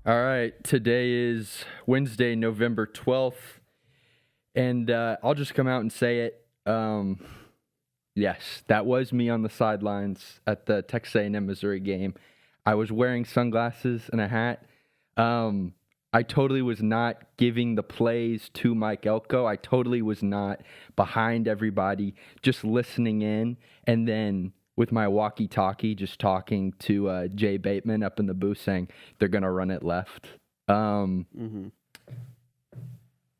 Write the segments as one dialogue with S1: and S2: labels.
S1: All right, today is Wednesday, November 12th, and I'll just come out and say it. Yes, that was me on the sidelines at the Texas A&M Missouri game. I was wearing sunglasses and a hat. I totally was not giving the plays to Mike Elko. I totally was not behind everybody, just listening in, and then with my walkie-talkie, just talking to Jay Bateman up in the booth saying they're going to run it left.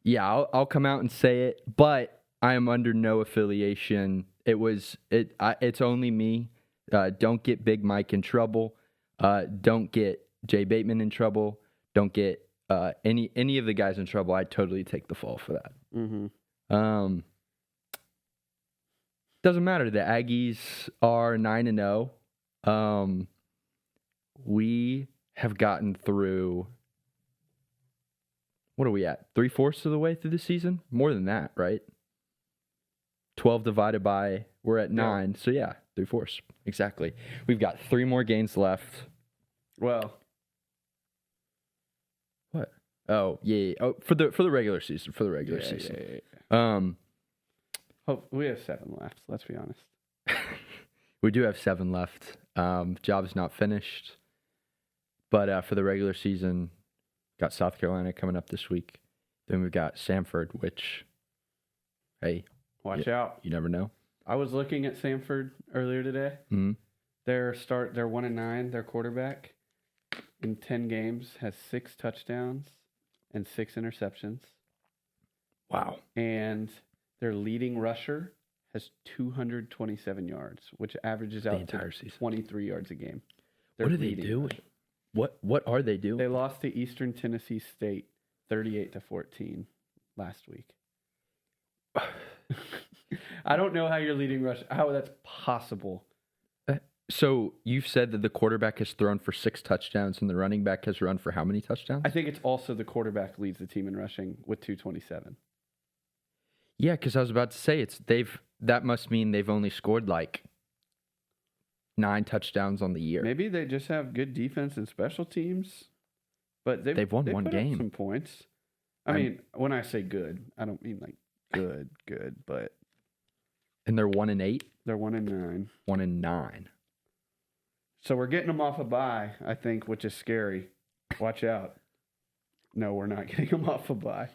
S1: Yeah, I'll come out and say it, but I am under no affiliation. It's only me. Don't get Big Mike in trouble. Don't get Jay Bateman in trouble. Don't get any of the guys in trouble. I'd totally take the fall for that. Doesn't matter. The Aggies are 9-0. We have gotten through. What are we at? 3/4 of the way through the season? More than that, right? 12 divided by, we're at 9. So yeah, 3/4. Exactly. We've got 3 more games left.
S2: Well,
S1: what? Oh, yeah. Oh, for the regular season. For the regular season.
S2: We have 7 left, let's be honest.
S1: We do have 7 left. Job's not finished. But for the regular season, got South Carolina coming up this week. Then we've got Samford, which, hey.
S2: Watch out.
S1: You never know.
S2: I was looking at Samford earlier today.
S1: Mm-hmm.
S2: They're 1-9. Their quarterback in 10 games has 6 touchdowns and 6 interceptions.
S1: Wow.
S2: And their leading rusher has 227 yards, which averages out to 23 yards a game.
S1: What are they doing? What are they doing?
S2: They lost to Eastern Tennessee State 38-14 last week. I don't know how you're leading rush, how that's possible.
S1: So you've said that the quarterback has thrown for 6 touchdowns and the running back has run for how many touchdowns?
S2: I think it's also the quarterback leads the team in rushing with 227.
S1: Yeah, because I was about to say that must mean they've only scored like 9 touchdowns on the year.
S2: Maybe they just have good defense and special teams, but they've won one game. Some points. I mean, when I say good, I don't mean like good, but.
S1: And they're 1-8.
S2: They're 1-9.
S1: 1-9.
S2: So we're getting them off a bye, I think, which is scary. Watch out. No, we're not getting them off a bye.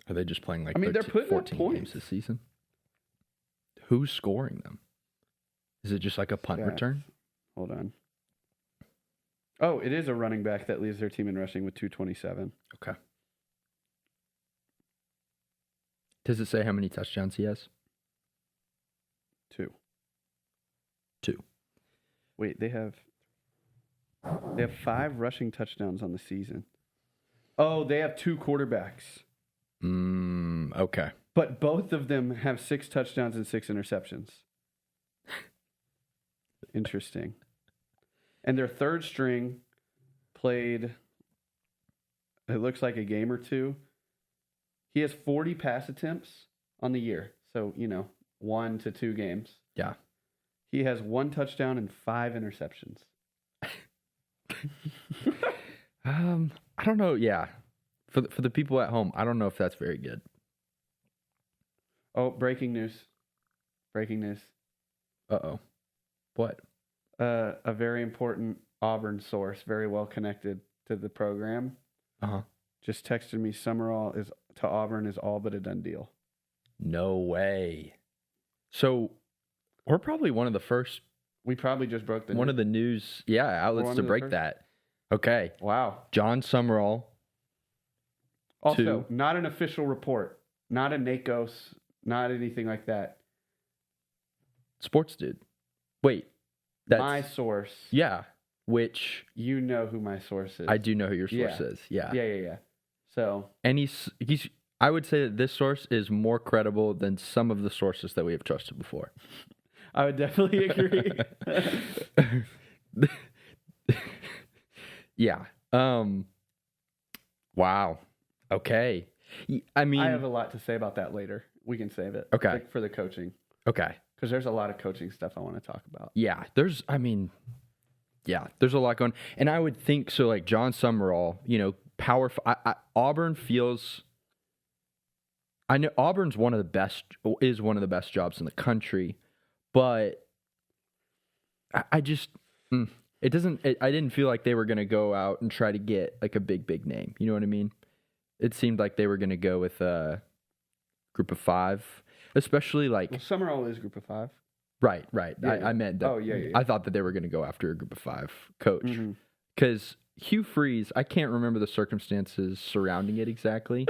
S1: Are they just playing like
S2: they're putting
S1: 14 games this season? Who's scoring them? Is it just like a punt return?
S2: Hold on. Oh, it is a running back that leads their team in rushing with 227.
S1: Okay. Does it say how many touchdowns he has?
S2: 2.
S1: 2.
S2: Wait, they have 5 rushing touchdowns on the season. Oh, they have 2 quarterbacks.
S1: Okay.
S2: But both of them have 6 touchdowns and 6 interceptions. Interesting. And their third string played, it looks like a game or 2. He has 40 pass attempts on the year. So, 1 to 2 games.
S1: Yeah.
S2: He has 1 touchdown and 5 interceptions.
S1: I don't know. Yeah. For the people at home, I don't know if that's very good.
S2: Oh, breaking news.
S1: Uh-oh. What?
S2: A very important Auburn source, very well connected to the program, just texted me Summerall to Auburn is all but a done deal.
S1: No way. So we're probably one of the first.
S2: We probably just broke the news.
S1: One of the news outlets to break that. Okay.
S2: Wow.
S1: John Summerall.
S2: Also, not an official report. Not a NACOS. Not anything like that.
S1: Sports dude. Wait. That's
S2: my source.
S1: Yeah. Which.
S2: You know who my source is.
S1: I do know who your source is. Yeah.
S2: Yeah. So.
S1: And he's. I would say that this source is more credible than some of the sources that we have trusted before.
S2: I would definitely agree.
S1: Yeah. Wow. Okay. I mean,
S2: I have a lot to say about that later. We can save it.
S1: Okay.
S2: For the coaching.
S1: Okay.
S2: Because there's a lot of coaching stuff I want to talk about.
S1: Yeah. Yeah, there's a lot going, and I would think so. Like John Summerall, Auburn feels. I know Auburn's is one of the best jobs in the country, but I just it doesn't. I didn't feel like they were going to go out and try to get like a big name. You know what I mean? It seemed like they were going to go with a group of 5, especially like
S2: Summerall is group of 5.
S1: Right.
S2: Yeah,
S1: I meant that.
S2: Oh, yeah.
S1: I thought that they were going to go after a group of 5 coach. Because Hugh Freeze, I can't remember the circumstances surrounding it exactly.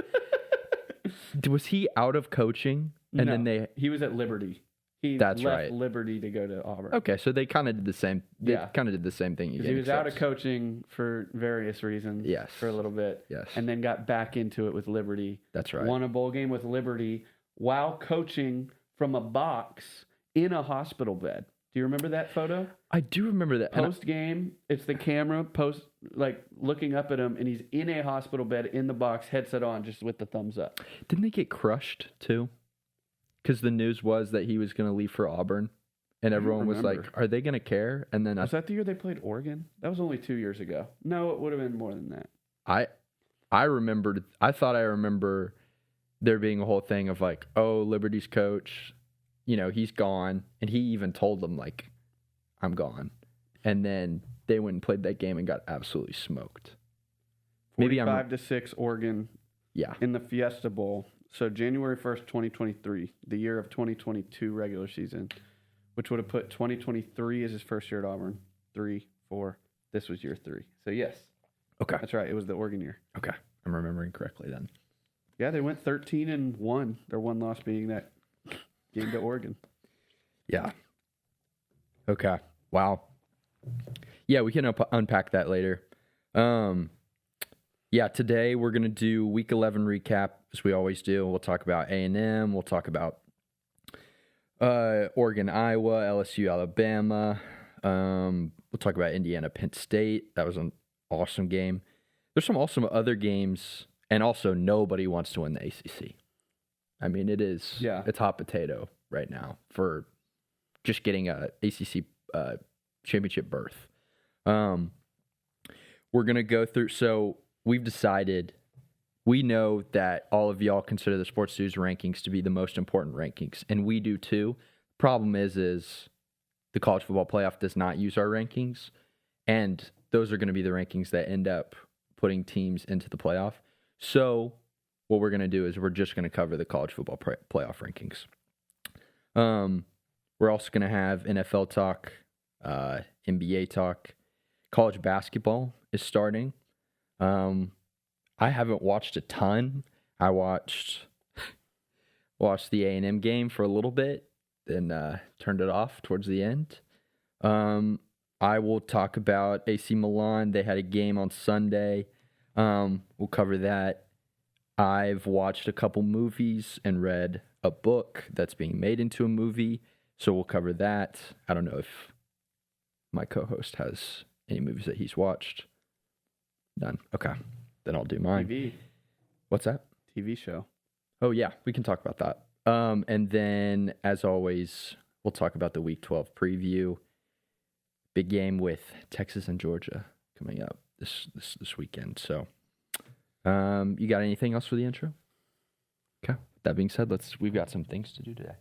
S1: Was he out of coaching? And then
S2: he was at Liberty. He
S1: That's
S2: left
S1: right.
S2: Liberty to go to Auburn.
S1: Okay, so they kind of did the same. They kind of did the same thing.
S2: He was out of coaching for various reasons.
S1: Yes.
S2: For a little bit.
S1: Yes.
S2: And then got back into it with Liberty.
S1: That's right.
S2: Won a bowl game with Liberty while coaching from a box in a hospital bed. Do you remember that photo?
S1: I do remember that.
S2: Post game, it's the camera looking up at him, and he's in a hospital bed in the box, headset on, just with the thumbs up.
S1: Didn't they get crushed too? Because the news was that he was going to leave for Auburn, and everyone was like, "Are they going to care?" And then
S2: was that the year they played Oregon? That was only 2 years ago. No, it would have been more than that.
S1: I remembered. I thought I remember there being a whole thing of like, "Oh, Liberty's coach, he's gone," and he even told them like, "I'm gone," and then they went and played that game and got absolutely smoked.
S2: Maybe 5-6 Oregon.
S1: Yeah.
S2: In the Fiesta Bowl. So January 1st, 2023, the year of 2022 regular season, which would have put 2023 as his first year at Auburn. 3, 4. This was year 3. So yes.
S1: Okay.
S2: That's right. It was the Oregon year.
S1: Okay. I'm remembering correctly then.
S2: Yeah, they went 13-1. Their one loss being that game to Oregon.
S1: Yeah. Okay. Wow. Yeah, we can unpack that later. Yeah, today we're going to do Week 11 recap, as we always do. We'll talk about A&M. We'll talk about Oregon, Iowa, LSU, Alabama. We'll talk about Indiana, Penn State. That was an awesome game. There's some awesome other games, and also nobody wants to win the ACC. I mean, it's hot potato right now for just getting a ACC championship berth. We're going to go through, so we've decided, we know that all of y'all consider the Sports News rankings to be the most important rankings, and we do too. Problem is the college football playoff does not use our rankings, and those are going to be the rankings that end up putting teams into the playoff. So what we're going to do is we're just going to cover the college football playoff rankings. We're also going to have NFL talk, NBA talk. College basketball is starting. I haven't watched a ton. I watched the A&M game for a little bit, then turned it off towards the end. I will talk about AC Milan. They had a game on Sunday. We'll cover that. I've watched a couple movies and read a book that's being made into a movie, so we'll cover that. I don't know if my co-host has any movies that he's watched. None. Okay. Then I'll do mine.
S2: TV.
S1: What's that?
S2: TV show.
S1: Oh, yeah. We can talk about that. And then, as always, we'll talk about the Week 12 preview. Big game with Texas and Georgia coming up this weekend. So, you got anything else for the intro? Okay. That being said, we've got some things to do today.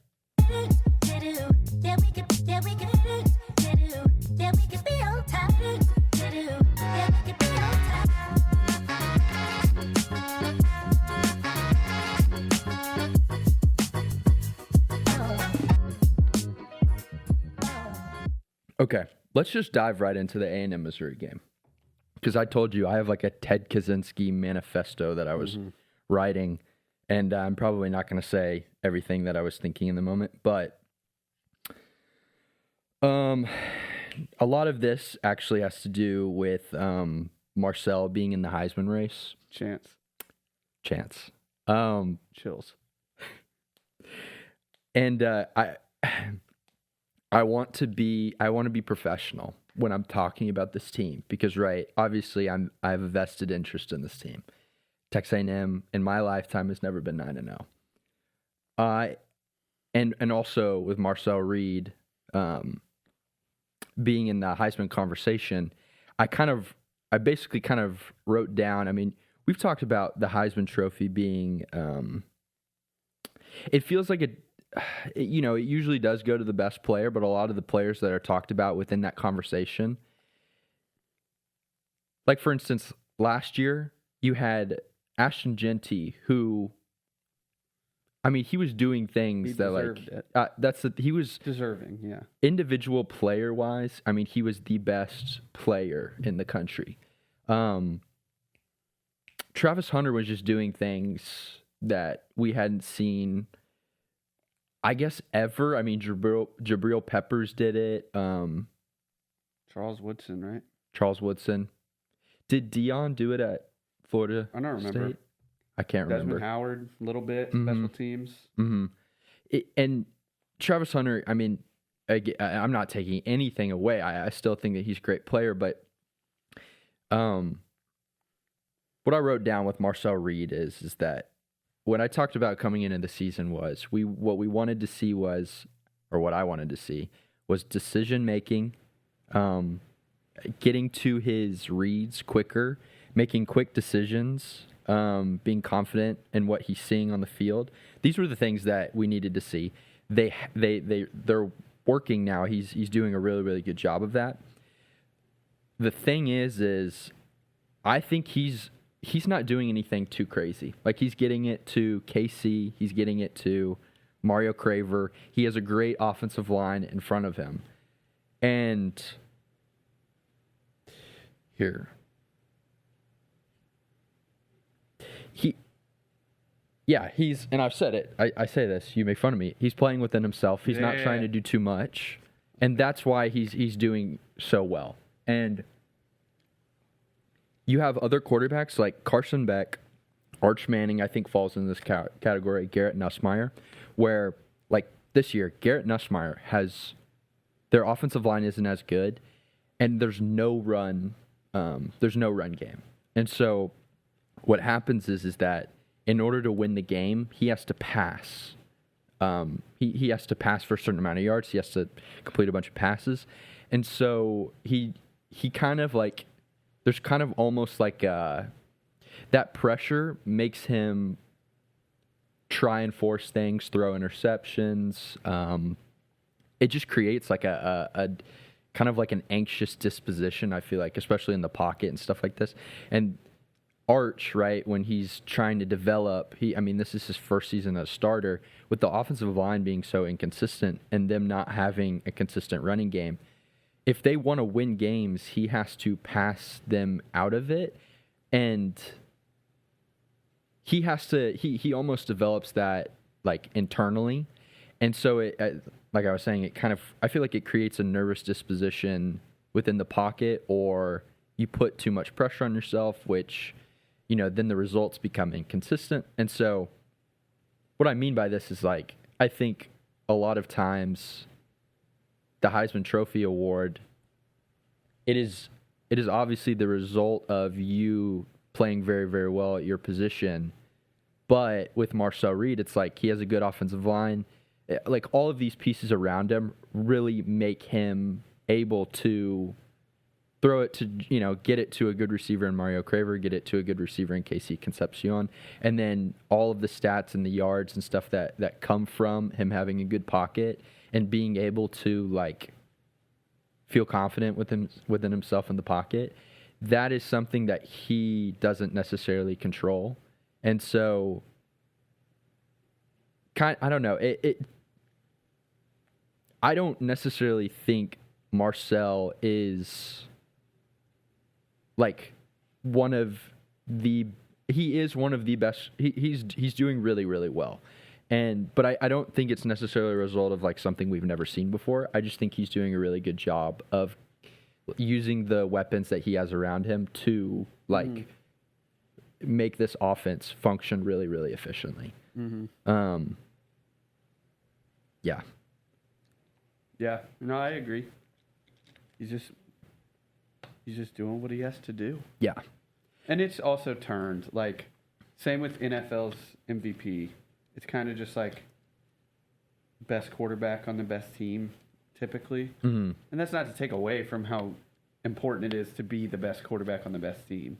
S1: Okay, let's just dive right into the A&M Missouri game. Because I told you I have like a Ted Kaczynski manifesto that I was writing, and I'm probably not going to say everything that I was thinking in the moment, but a lot of this actually has to do with Marcel being in the Heisman race.
S2: Chance.
S1: Chills. And I want to be professional when I'm talking about this team because, right, obviously I have a vested interest in this team. Texas A&M in my lifetime has never been 9-0. And also with Marcel Reed, being in the Heisman conversation, I basically kind of wrote down. I mean, we've talked about the Heisman Trophy being. It feels like it usually does go to the best player, but a lot of the players that are talked about within that conversation, like for instance, last year you had Ashton Genty, who, I mean, he was doing things he was
S2: deserving, yeah.
S1: Individual player wise, I mean, he was the best player in the country. Travis Hunter was just doing things that we hadn't seen, I guess, ever. I mean, Jabril Peppers did it.
S2: Charles Woodson, right?
S1: Charles Woodson. Did Dion do it at Florida
S2: I don't remember.
S1: State? I can't remember.
S2: Desmond Howard, a little bit, special teams.
S1: Mm-hmm. And Travis Hunter, I mean, I'm not taking anything away. I still think that he's a great player, but what I wrote down with Marcel Reed is that what I talked about coming into the season was what we wanted to see was, or what I wanted to see was decision making, getting to his reads quicker, making quick decisions, being confident in what he's seeing on the field. These were the things that we needed to see. They're working now. He's doing a really, really good job of that. The thing is I think he's not doing anything too crazy. Like, he's getting it to KC, he's getting it to Mario Craver. He has a great offensive line in front of him. And here. And I've said it. I say this, you make fun of me. He's playing within himself. He's not trying to do too much. And that's why he's doing so well. And you have other quarterbacks like Carson Beck, Arch Manning, I think falls in this category, Garrett Nussmeier, where, like, this year, Garrett Nussmeier their offensive line isn't as good, and there's no run game. And so what happens is that in order to win the game, he has to pass. He has to pass for a certain amount of yards. He has to complete a bunch of passes. And so he kind of like, there's kind of almost like that pressure makes him try and force things, throw interceptions. It just creates like a kind of like an anxious disposition, I feel like, especially in the pocket and stuff like this. And Arch, right, when he's trying to develop, this is his first season as starter, with the offensive line being so inconsistent and them not having a consistent running game. If they want to win games, he has to pass them out of it, and he almost develops that, like, internally. And so it, like I was saying, I feel like it creates a nervous disposition within the pocket, or you put too much pressure on yourself, which, then the results become inconsistent. And so what I mean by this is, like, I think a lot of times the Heisman Trophy award, it is obviously the result of you playing very, very well at your position. But with Marcel Reed, it's like he has a good offensive line. Like, all of these pieces around him really make him able to throw it to, get it to a good receiver in Mario Craver, get it to a good receiver in KC Concepcion, and then all of the stats and the yards and stuff that come from him having a good pocket and being able to, like, feel confident within himself in the pocket. That is something that he doesn't necessarily control. And so, I don't know. I don't necessarily think Marcel is, like, he is one of the best. He's doing really, really well. But I don't think it's necessarily a result of, like, something we've never seen before. I just think he's doing a really good job of using the weapons that he has around him to, like, make this offense function really, really efficiently. Mm-hmm. Yeah.
S2: Yeah. No, I agree. He's just doing what he has to do.
S1: Yeah.
S2: And it's also turned, like, same with NFL's MVP. It's kind of just like best quarterback on the best team typically.
S1: Mm-hmm.
S2: And that's not to take away from how important it is to be the best quarterback on the best team,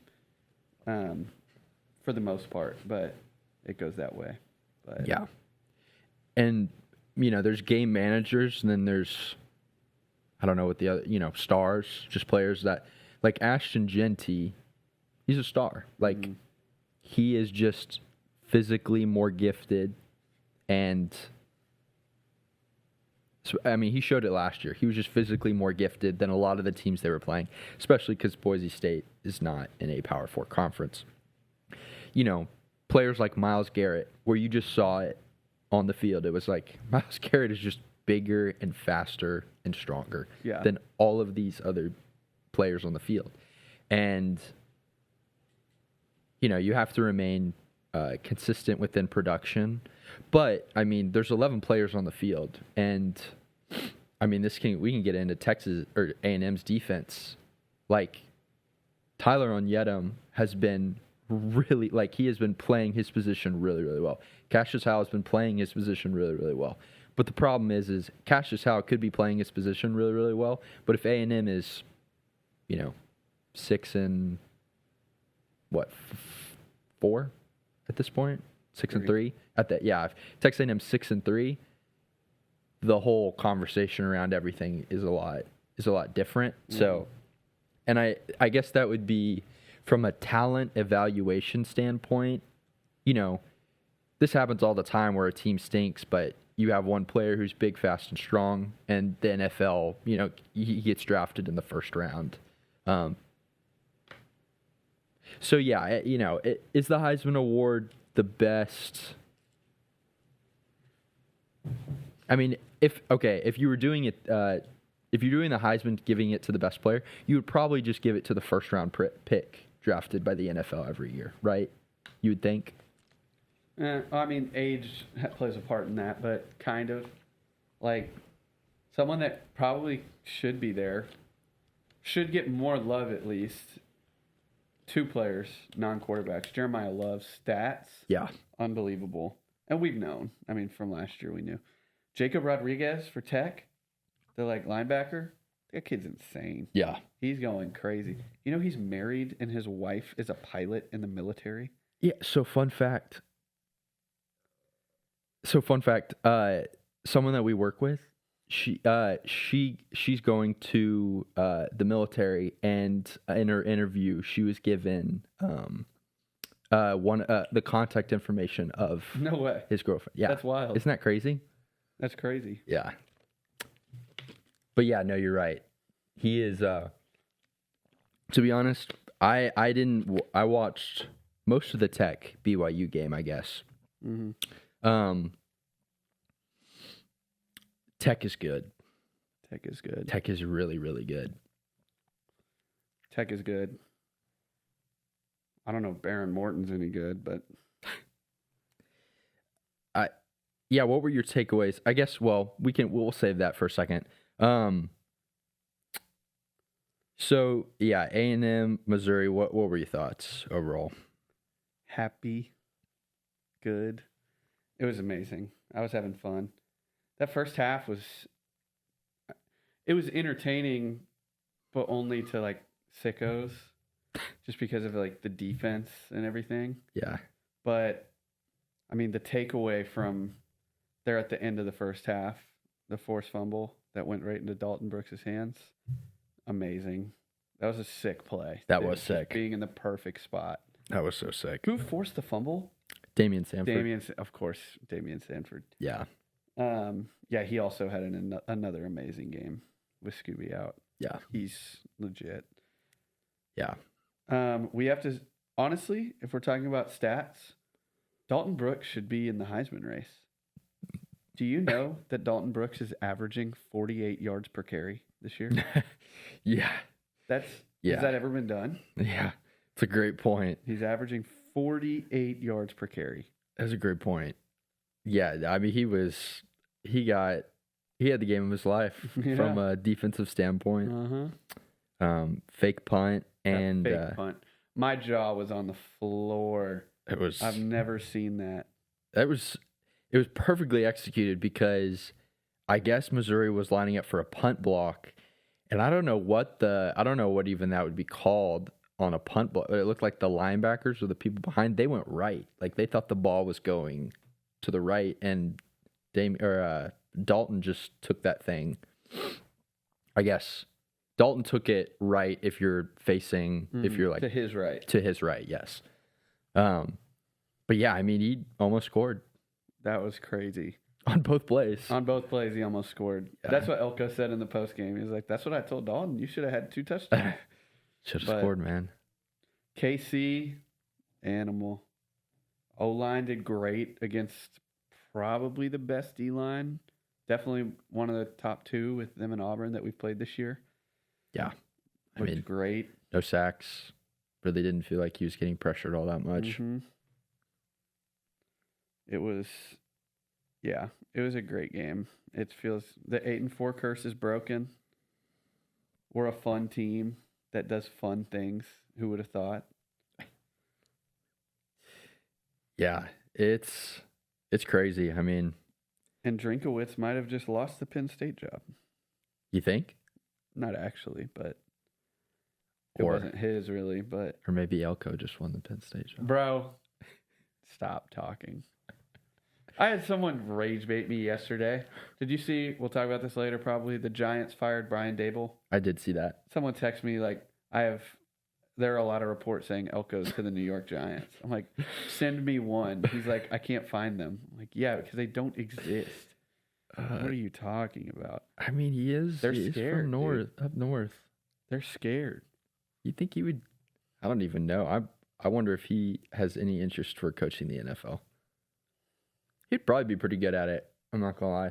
S2: for the most part. But it goes that way. But
S1: Yeah. And, there's game managers, and then there's, I don't know what the other, stars, just players that, like Ashton Genty, he's a star. Like, he is just physically more gifted. And, so, he showed it last year. He was just physically more gifted than a lot of the teams they were playing, especially because Boise State is not in a Power 4 conference. Players like Myles Garrett, where you just saw it on the field. It was like Myles Garrett is just bigger and faster and stronger than all of these other players on the field. And, you have to remain consistent within production. But, there's 11 players on the field. And, we can get into Texas or A&M's defense. Like, Tyler Onyedem has been really, he has been playing his position really, really well. Cassius Howell has been playing his position really, really well. But the problem is Cassius Howell could be playing his position really, really well. But if A&M is, 6-4 at this point, 6-3 at that. Yeah, if Texas A&M 6-3, the whole conversation around everything is a lot different. Mm-hmm. So, and I guess that would be from a talent evaluation standpoint. This happens all the time where a team stinks, but you have one player who's big, fast, and strong, and the NFL, he gets drafted in the first round. So yeah, is the Heisman Award the best? If you were doing it, if you're doing the Heisman, giving it to the best player, you would probably just give it to the first round pick drafted by the NFL every year, right? You would think.
S2: Age plays a part in that, but kind of. Like, someone that probably should be there, should get more love at least. 2 players, non-quarterbacks. Jeremiah Love's stats.
S1: Yeah.
S2: Unbelievable. And we've known. From last year we knew. Jacob Rodriguez for Tech, the linebacker. That kid's insane.
S1: Yeah.
S2: He's going crazy. He's married and his wife is a pilot in the military.
S1: Yeah, so fun fact, someone that we work with, she's going to the military, and in her interview she was given the contact information of
S2: no way
S1: his girlfriend. Yeah,
S2: that's wild.
S1: Isn't that crazy?
S2: That's crazy.
S1: Yeah. But yeah, no, you're right. He is. To be honest, I watched most of the Tech BYU game, I guess. Mm-hmm. Tech is good.
S2: Tech is good.
S1: Tech is really, really good.
S2: Tech is good. I don't know if Baron Morton's any good, but
S1: what were your takeaways? I guess we'll save that for a second. So yeah, A&M, Missouri, what were your thoughts overall?
S2: Happy. Good. It was amazing. I was having fun. That first half was entertaining, but only to sickos, just because of the defense and everything.
S1: Yeah.
S2: But the takeaway from there at the end of the first half, the forced fumble that went right into Dalton Brooks' hands, amazing. That was a sick play.
S1: That was sick.
S2: Being in the perfect spot.
S1: That was so sick.
S2: Who forced the fumble?
S1: Damian Sanford.
S2: Of course, Damian Sanford.
S1: Yeah.
S2: He also had another amazing game with Scooby out.
S1: Yeah.
S2: He's legit.
S1: Yeah.
S2: We have to, honestly, if we're talking about stats, Dalton Brooks should be in the Heisman race. Do you know that Dalton Brooks is averaging 48 yards per carry this year?
S1: Yeah.
S2: Has that ever been done?
S1: Yeah. It's a great point.
S2: He's averaging 48 yards per carry.
S1: That's a great point. Yeah, he had the game of his life from a defensive standpoint.
S2: Uh-huh.
S1: Fake punt and
S2: fake punt. My jaw was on the floor. I've never seen that.
S1: It was perfectly executed because I guess Missouri was lining up for a punt block, and I don't know what even that would be called on a punt block. It looked like the linebackers or the people behind, they went right. Like they thought the ball was going to the right, and Dalton just took that thing. I guess Dalton took it right if you're facing, if you're like
S2: to his right.
S1: To his right, yes. But yeah, I mean, he almost scored
S2: That was crazy.
S1: on both plays.
S2: On both plays, he almost scored.
S1: Yeah.
S2: That's what Elko said in the post game. He was like, "That's what I told Dalton. You should have had 2 touchdowns."
S1: Should have scored, man.
S2: KC, animal. O-line did great against probably the best D-line. Definitely one of the top 2 with them and Auburn that we've played this year.
S1: Yeah. I
S2: Looked
S1: mean,
S2: great.
S1: no sacks. Really didn't feel like he was getting pressured all that much.
S2: Mhm. It was a great game. It feels the 8-4 curse is broken. We're a fun team that does fun things. Who would have thought?
S1: Yeah, it's crazy. I mean,
S2: And Drinkowitz might have just lost the Penn State job.
S1: you think?
S2: Not actually, but it
S1: Or
S2: wasn't his really. But
S1: or maybe Elko just won the Penn State job.
S2: bro, stop talking. I had someone rage bait me yesterday. Did you see? We'll talk about this later. Probably the Giants fired Brian Dable.
S1: I did see that.
S2: Someone texted me like, there are a lot of reports saying Elko's to the New York Giants. I'm like, send me one. He's like, I can't find them. I'm like, yeah, because they don't exist. What are you talking about?
S1: I mean, he is.
S2: They're
S1: he is
S2: scared,
S1: from up north.
S2: They're scared.
S1: You think he would? I don't even know. I wonder if he has any interest for coaching the NFL. He'd probably be pretty good at it. I'm not gonna lie.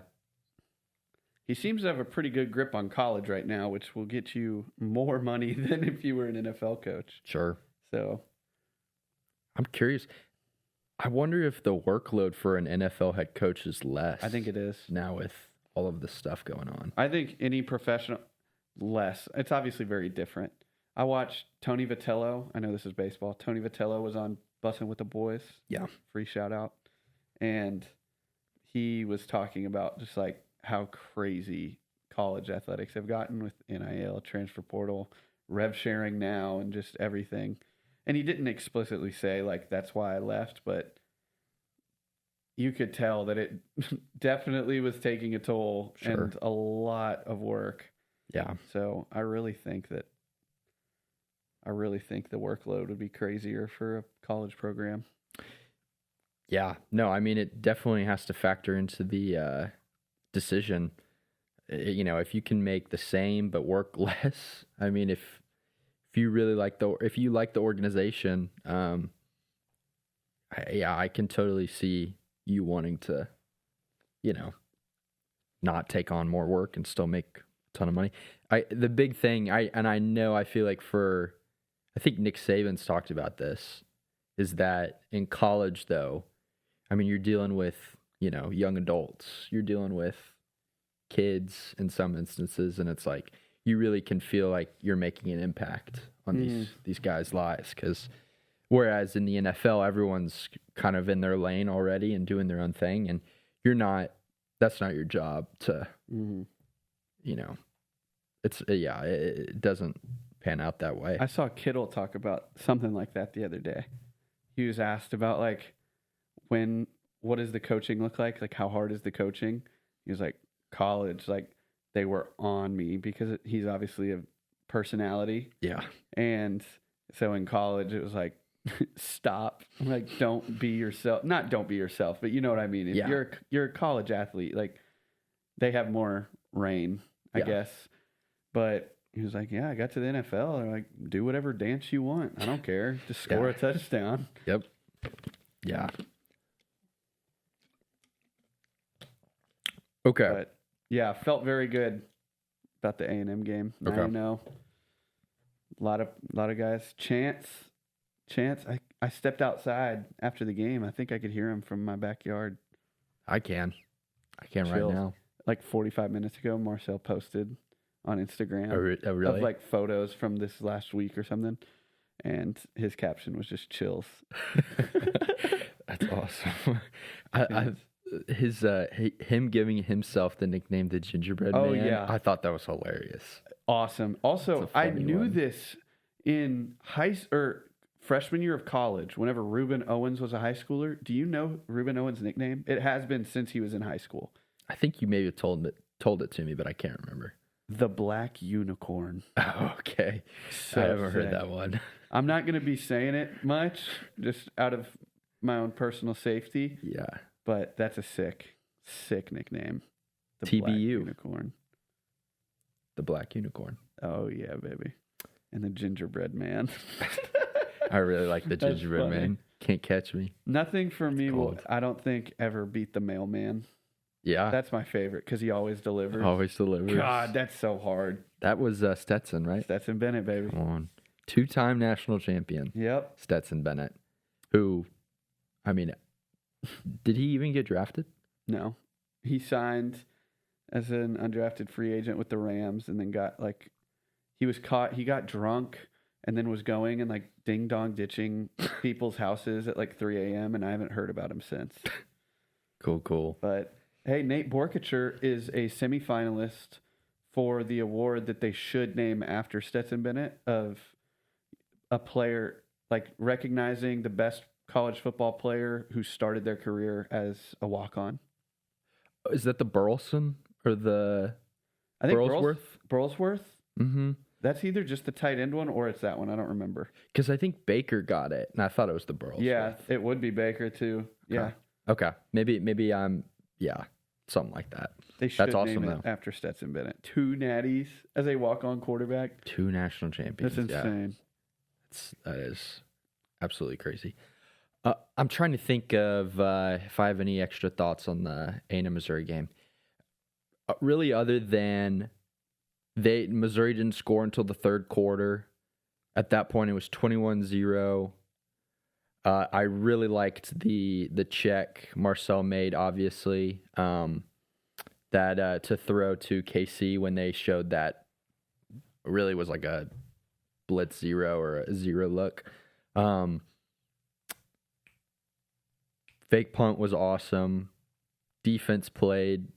S2: He seems to have a pretty good grip on college right now, which will get you more money than if you were an NFL coach.
S1: Sure.
S2: So
S1: I'm curious. I wonder if the workload for an NFL head coach is less.
S2: I think it is.
S1: Now with all of this stuff going on.
S2: I think any professional less. It's obviously very different. I watched Tony Vitello. I know this is baseball. Tony Vitello was on Bussin' with the Boys.
S1: Yeah.
S2: Free shout out. And he was talking about just like how crazy college athletics have gotten with NIL, transfer portal, rev sharing now, and just everything. And he didn't explicitly say like that's why I left, but you could tell that it definitely was taking a toll and a lot of work.
S1: Yeah.
S2: So I really think the workload would be crazier for a college program.
S1: Yeah. No, I mean, it definitely has to factor into the decision. If you can make the same but work less, I mean, if you really like the organization, I can totally see you wanting to, not take on more work and still make a ton of money. The big thing, I feel like I think Nick Saban's talked about this, is that in college though, I mean, you're dealing with, young adults, you're dealing with kids in some instances, and it's like you really can feel like you're making an impact on these guys' lives, because whereas in the NFL everyone's kind of in their lane already and doing their own thing, and that's not your job to it doesn't pan out that way.
S2: I saw Kittle talk about something like that the other day. He was asked about like what does the coaching look like how hard is the coaching? He was like, college, like they were on me, because he's obviously a personality.
S1: Yeah.
S2: And so in college it was like, stop, like don't be yourself. Not don't be yourself, but you know what I mean. If you're a college athlete, like they have more reign, I guess. But he was like, yeah, I got to the NFL. They're like, do whatever dance you want. I don't care. Just score a touchdown.
S1: Yep. Yeah. Okay.
S2: But yeah, felt very good about the A&M game. Now
S1: Okay.
S2: you know. A lot of guys. Chance. I stepped outside after the game. I think I could hear him from my backyard.
S1: I can
S2: Chills.
S1: right now.
S2: Like 45 minutes ago, Marcel posted on Instagram
S1: Oh, really?
S2: of like photos from this last week or something, and his caption was just chills.
S1: That's awesome. him giving himself the nickname the Gingerbread
S2: Oh,
S1: Man.
S2: yeah.
S1: I thought that was hilarious.
S2: Awesome. Also,
S1: It's a
S2: I
S1: funny
S2: knew
S1: one.
S2: this in freshman year of college, whenever Reuben Owens was a high schooler. Do you know Reuben Owens' nickname? It has been since he was in high school.
S1: I think you maybe told it to me, but I can't remember.
S2: The Black Unicorn.
S1: Oh, okay.
S2: So
S1: I haven't heard
S2: sick.
S1: that one.
S2: I'm not going to be saying it much, just out of my own personal safety,
S1: Yeah.
S2: but that's a sick nickname. The
S1: TBU.
S2: Black Unicorn.
S1: The Black Unicorn.
S2: Oh, yeah, baby. And the Gingerbread Man.
S1: I really like the
S2: That's
S1: Gingerbread
S2: funny.
S1: Man. Can't catch me.
S2: Nothing for me will,
S1: cold.
S2: I don't think, ever beat the Mailman.
S1: Yeah.
S2: That's my favorite because he always delivers.
S1: Always delivers.
S2: God, that's so hard.
S1: That was Stetson, right?
S2: Stetson Bennett, baby.
S1: Come on. 2-time national champion.
S2: Yep.
S1: Stetson Bennett. Who, I mean, did he even get drafted?
S2: No. He signed as an undrafted free agent with the Rams and then he got drunk and then was going and like ding dong ditching people's houses at like 3 a.m. and I haven't heard about him since.
S1: Cool.
S2: But hey, Nate Borkacher is a semifinalist for the award that they should name after Stetson Bennett of a player, like recognizing the best college football player who started their career as a walk-on.
S1: Is that the Burleson or the
S2: I think
S1: Burlsworth?
S2: Burlsworth?
S1: Mm-hmm.
S2: That's either just the tight end one or it's that one. I don't remember.
S1: Because I think Baker got it, and I thought it was the Burlsworth.
S2: Yeah, it would be Baker too. Yeah.
S1: Okay. Maybe I'm, something like that.
S2: They should
S1: That's awesome,
S2: name it
S1: though.
S2: after Stetson Bennett. 2 natties as a walk-on quarterback.
S1: 2 national champions.
S2: That's insane.
S1: That is absolutely crazy. I'm trying to think of if I have any extra thoughts on the A&M Missouri game. Really, other than Missouri didn't score until the third quarter. At that point, it was 21-0. I really liked the check Marcel made, obviously, that to throw to KC when they showed that really was like a blitz zero or a zero look. Fake punt was awesome. Defense played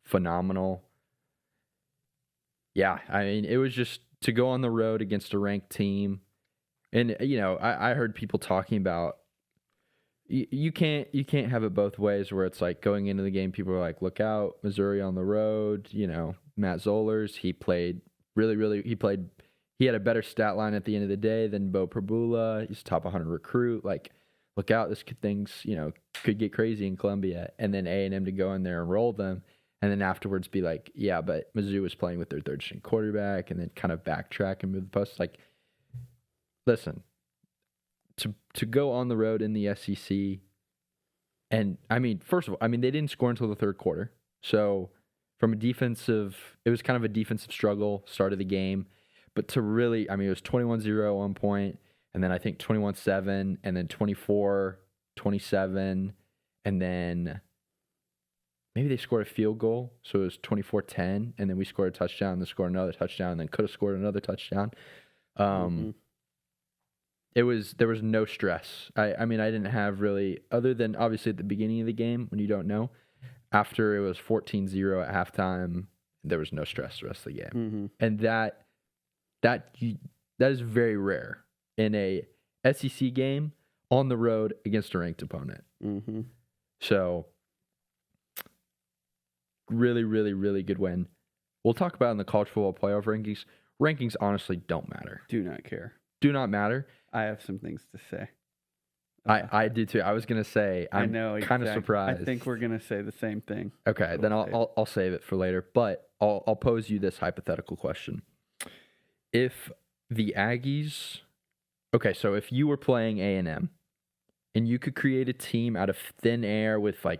S1: phenomenal. Yeah, I mean, it was just to go on the road against a ranked team. And, I heard people talking about you can't have it both ways where it's like going into the game, people are like, look out, Missouri on the road. Matt Zollers, he played he had a better stat line at the end of the day than Bo Prabula. He's a top 100 recruit. Like, look out, things could get crazy in Columbia. And then A&M to go in there and roll them. And then afterwards be like, yeah, but Mizzou was playing with their third string quarterback, and then kind of backtrack and move the post. Like, listen, to go on the road in the SEC, and I mean, first of all, they didn't score until the third quarter. So from it was kind of a defensive struggle, start of the game. But to really, it was 21-0 at one point, and then I think 21-7, and then 24-27, and then maybe they scored a field goal, so it was 24-10, and then we scored a touchdown, and then scored another touchdown, and then could have scored another touchdown. There was no stress. I didn't have really, other than obviously at the beginning of the game when you don't know. After it was 14-0 at halftime, there was no stress the rest of the game.
S2: Mm-hmm.
S1: And that is very rare in a SEC game on the road against a ranked opponent.
S2: Mm-hmm.
S1: So really, really, really good win. We'll talk about in the college football playoff rankings. Rankings honestly don't matter.
S2: Do not care.
S1: Do not matter.
S2: I have some things to say.
S1: I do too. I was gonna say I'm kind of surprised.
S2: I think we're gonna say the same thing.
S1: Okay, then I'll save it for later. But I'll pose you this hypothetical question: if the Aggies, so if you were playing A&M, and you could create a team out of thin air with a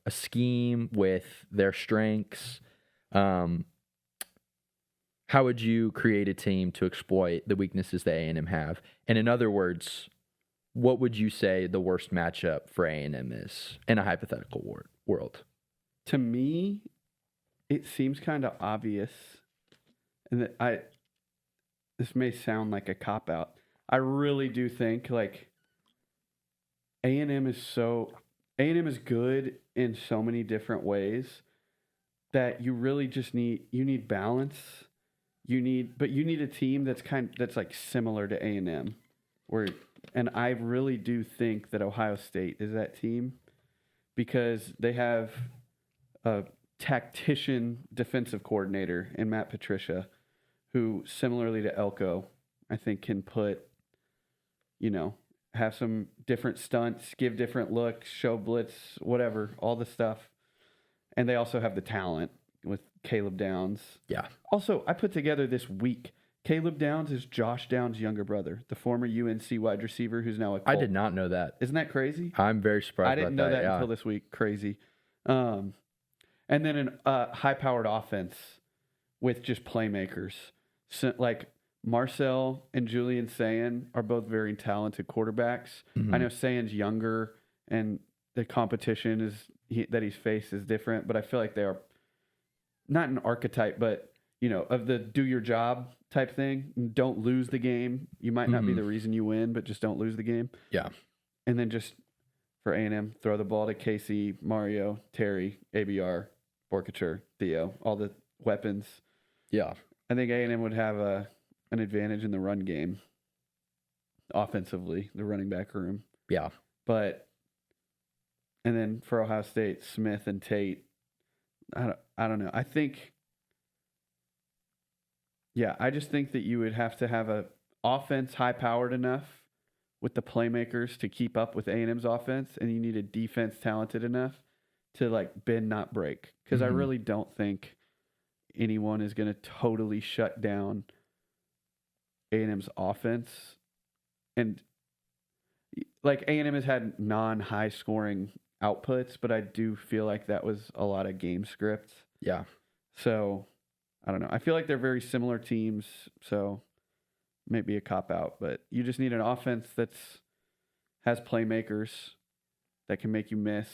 S1: scheme with their strengths, how would you create a team to exploit the weaknesses that A&M have? And in other words, what would you say the worst matchup for A&M is in a hypothetical world?
S2: To me, it seems kind of obvious, and that this may sound like a cop-out. I really do think A&M is so A&M is good in so many different ways that you really just need balance. You need a team that's like similar to A&M, and I really do think that Ohio State is that team because they have a tactician defensive coordinator in Matt Patricia, who similarly to Elko, I think can put, have some different stunts, give different looks, show blitz, whatever, all the stuff. And they also have the talent with Caleb Downs.
S1: Yeah.
S2: Also, I put together this week. Caleb Downs is Josh Downs' younger brother, the former UNC wide receiver who's now a Colt.
S1: I did not know that.
S2: Isn't that crazy?
S1: I'm very surprised
S2: I didn't know that until this week. Crazy. And then a high-powered offense with just playmakers. So, like Marcel and Julian Sayin are both very talented quarterbacks.
S1: Mm-hmm.
S2: I know Sayin's younger, and the competition that he's faced is different, but I feel like they are not an archetype, but of the do your job type thing. Don't lose the game. You might not be the reason you win, but just don't lose the game.
S1: Yeah.
S2: And then just for A&M, throw the ball to Casey, Mario, Terry, ABR, Borkature, Theo, all the weapons.
S1: Yeah.
S2: I think A&M would have an advantage in the run game offensively, the running back room.
S1: Yeah.
S2: And then for Ohio State, Smith and Tate, I don't know. I just think that you would have to have a offense high-powered enough with the playmakers to keep up with A&M's offense, and you need a defense talented enough to like bend, not break. Because I really don't think anyone is going to totally shut down A&M's offense. And like A&M has had non-high scoring outputs, but I do feel like that was a lot of game scripts.
S1: Yeah.
S2: So I don't know. I feel like they're very similar teams, so maybe a cop out, but you just need an offense has playmakers that can make you miss.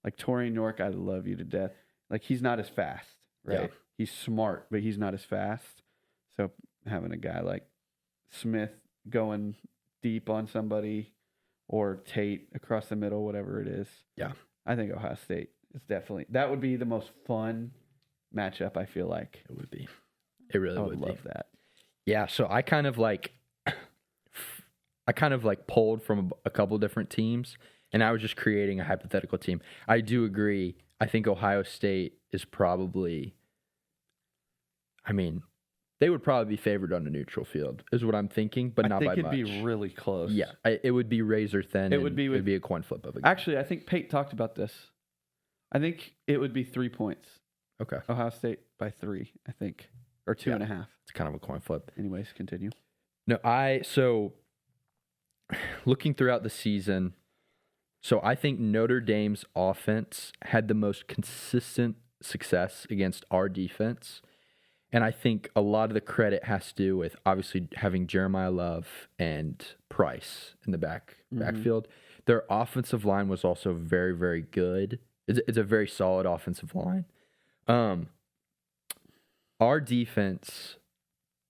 S2: Like Torian York, I love you to death. Like he's not as fast, right?
S1: Yeah.
S2: He's smart, but he's not as fast. So having a guy like Smith going deep on somebody or Tate across the middle, whatever it is.
S1: Yeah.
S2: I think Ohio State is that would be the most fun matchup, I feel like.
S1: It would be. It really
S2: I
S1: would
S2: love
S1: be.
S2: that.
S1: Yeah, so I kind of like pulled from a couple different teams, and I was just creating a hypothetical team. I do agree. I think Ohio State is probably, they would probably be favored on a neutral field, is what I'm thinking, but not by much.
S2: I think it'd be really close.
S1: Yeah, it would be razor thin. It would be a coin flip of a game.
S2: Actually, I think Pate talked about this. I think it would be 3 points.
S1: Okay.
S2: Ohio State by 3, I think. Or 2.5.
S1: It's kind of a coin flip.
S2: Anyways, continue.
S1: No, so looking throughout the season, so I think Notre Dame's offense had the most consistent success against our defense. And I think a lot of the credit has to do with obviously having Jeremiah Love and Price in the backfield. Their offensive line was also very, very good. It's a very solid offensive line. Our defense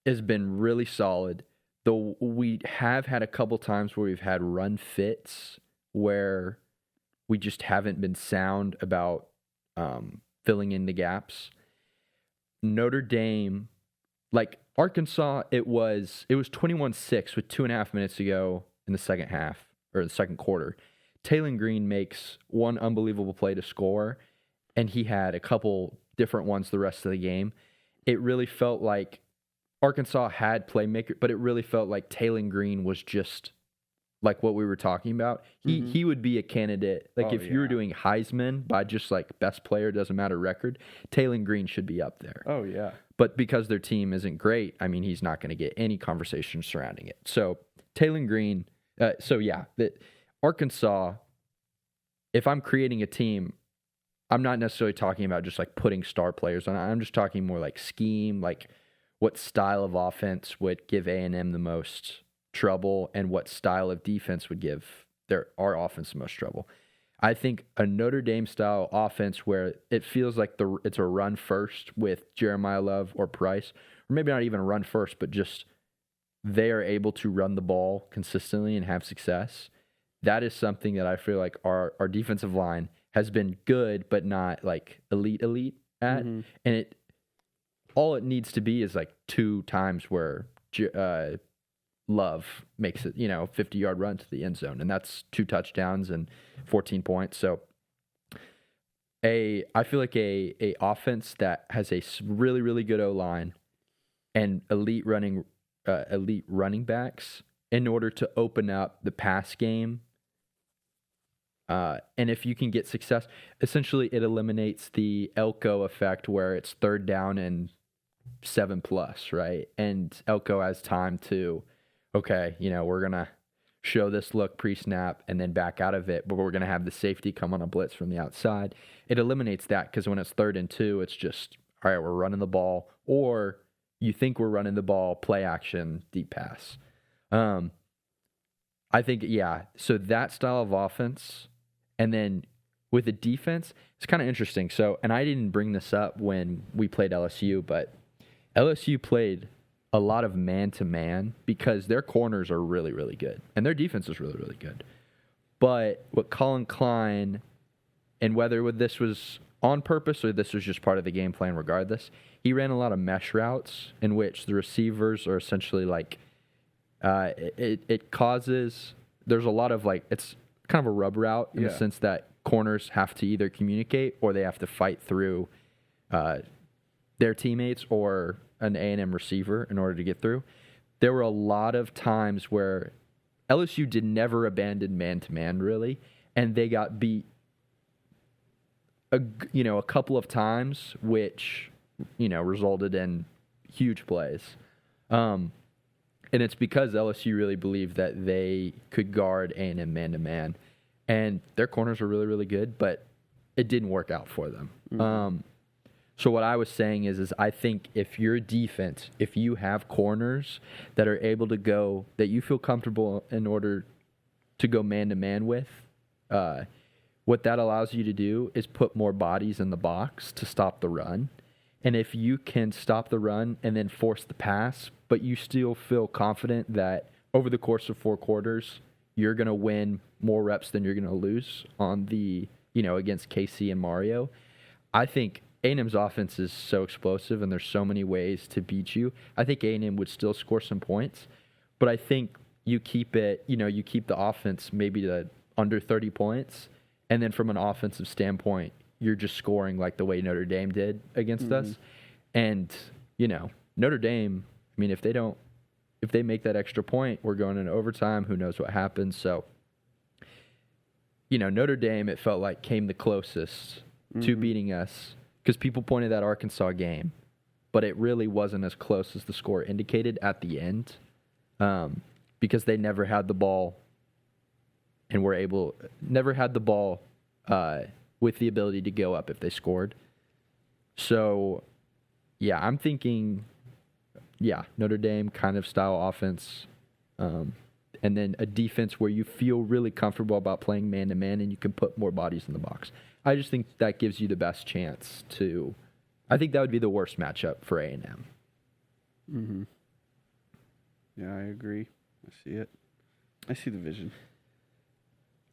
S1: has been really solid, though we have had a couple times where we've had run fits where we just haven't been sound about filling in the gaps. Notre Dame, like Arkansas, it was 21-6 with 2.5 minutes to go in the second half or the second quarter. Taylor Green makes one unbelievable play to score, and he had a couple different ones the rest of the game. It really felt like Arkansas had playmaker, but it really felt like Taylor Green was just like what we were talking about. He would be a candidate. Like if you were doing Heisman by just like best player, doesn't matter record, Taylor Green should be up there.
S2: Oh, yeah.
S1: But because their team isn't great, he's not going to get any conversation surrounding it. So Taylor Green, Arkansas, if I'm creating a team, I'm not necessarily talking about just like putting star players on. I'm just talking more like scheme, like what style of offense would give A&M the most trouble and what style of defense would give our offense the most trouble. I think a Notre Dame style offense where it feels like it's a run first with Jeremiah Love or Price, or maybe not even a run first, but just they are able to run the ball consistently and have success. that is something that I feel like our defensive line has been good, but not like elite at.
S2: Mhm.
S1: And all it needs to be is like 2 times where Love makes it, 50-yard run to the end zone, and that's 2 touchdowns and 14 points. So I feel like a offense that has a really, really good O-line and elite running backs in order to open up the pass game. And if you can get success, essentially it eliminates the Elko effect where it's 3rd down and 7+, right? And Elko has time to, okay, we're going to show this look pre-snap and then back out of it, but we're going to have the safety come on a blitz from the outside. It eliminates that because when it's 3rd and 2, it's just, all right, we're running the ball, or you think we're running the ball, play action, deep pass. I think, so that style of offense, and then with the defense, it's kind of interesting. So, and I didn't bring this up when we played LSU, but LSU played a lot of man-to-man because their corners are really, really good, and their defense is really, really good. But what Colin Klein, and whether this was on purpose or this was just part of the game plan regardless, he ran a lot of mesh routes in which the receivers are essentially like, it causes, there's a lot of like, it's kind of a rub route in the sense that corners have to either communicate or they have to fight through their teammates or an A&M receiver in order to get through. There were a lot of times where LSU did never abandon man-to-man really, and they got beat a couple of times, which resulted in huge plays. And it's because LSU really believed that they could guard A&M man-to-man, and their corners were really, really good, but it didn't work out for them. Mm-hmm. So what I was saying is I think if your defense, if you have corners that are able to go, that you feel comfortable in order to go man-to-man with, what that allows you to do is put more bodies in the box to stop the run. And if you can stop the run and then force the pass, but you still feel confident that over the course of 4 quarters, you're going to win more reps than you're going to lose on the, against KC and Mario, I think A&M's offense is so explosive and there's so many ways to beat you. I think A&M would still score some points, but I think you keep it, you keep the offense maybe to under 30 points, and then from an offensive standpoint, you're just scoring like the way Notre Dame did against us. And, Notre Dame, I mean, if they make that extra point, we're going into overtime, who knows what happens. So, Notre Dame, it felt like came the closest to beating us, because people pointed that Arkansas game, but it really wasn't as close as the score indicated at the end, because they never had the ball and never had the ball with the ability to go up if they scored. So, I'm thinking, Notre Dame kind of style offense, and then a defense where you feel really comfortable about playing man-to-man and you can put more bodies in the box. I just think that gives you the best chance to. I think that would be the worst matchup for A&M.
S2: Mm-hmm. Yeah, I agree. I see it. I see the vision.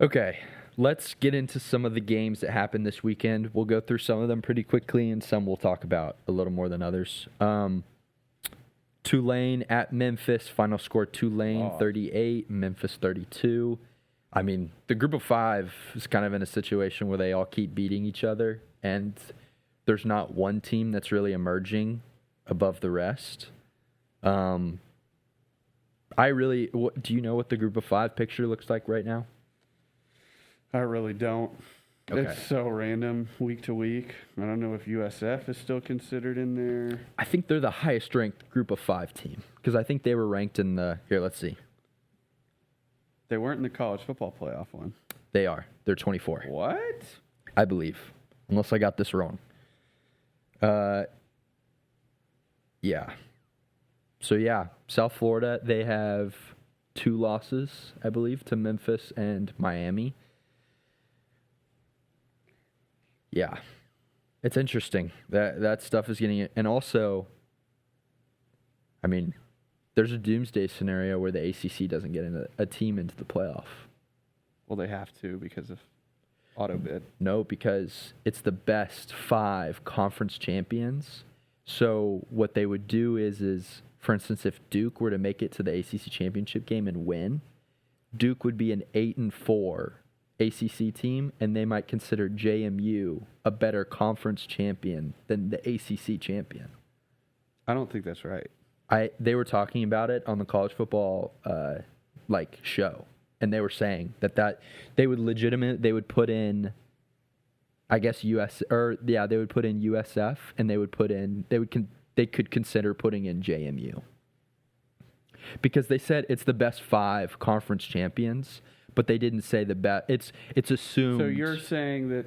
S1: Okay, let's get into some of the games that happened this weekend. We'll go through some of them pretty quickly, and some we'll talk about a little more than others. Tulane at Memphis. Final score, Tulane 38, Memphis 32. I mean, the group of 5 is kind of in a situation where they all keep beating each other, and there's not one team that's really emerging above the rest. Do you know what the group of 5 picture looks like right now?
S2: I really don't.
S1: Okay.
S2: It's so random week to week. I don't know if USF is still considered in there.
S1: I think they're the highest ranked group of 5 team, because I think they were ranked in the, here, let's see.
S2: They weren't in the college football playoff one.
S1: They are. They're 24.
S2: What?
S1: I believe. Unless I got this wrong. Yeah. So, South Florida, they have 2 losses, I believe, to Memphis and Miami. Yeah. It's interesting. That stuff is getting it. And also, I mean, there's a doomsday scenario where the ACC doesn't get a team into the playoff.
S2: Well, they have to because of auto bid.
S1: No, because it's the best 5 conference champions. So what they would do is for instance, if Duke were to make it to the ACC championship game and win, Duke would be an 8-4 ACC team, and they might consider JMU a better conference champion than the ACC champion.
S2: I don't think that's right.
S1: They were talking about it on the college football show, and they were saying that they would put in, I guess they would put in USF, and they could consider putting in JMU, because they said it's the best 5 conference champions, but they didn't say the best. It's assumed.
S2: So you're saying that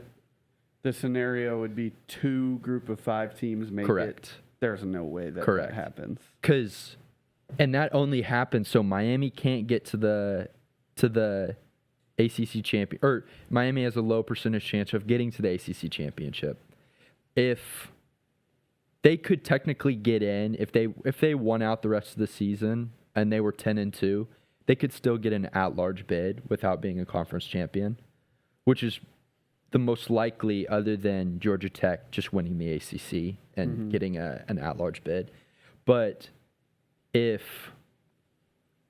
S2: the scenario would be 2 group of 5 teams make
S1: Correct.
S2: it. There's no way that
S1: Correct.
S2: that happens.
S1: And that only happens so Miami can't get to the ACC champion, or Miami has a low percentage chance of getting to the ACC championship. If they could technically get in, if they won out the rest of the season and they were 10-2, they could still get an at-large bid without being a conference champion, which is the most likely, other than Georgia Tech just winning the ACC and getting an at-large bid. But if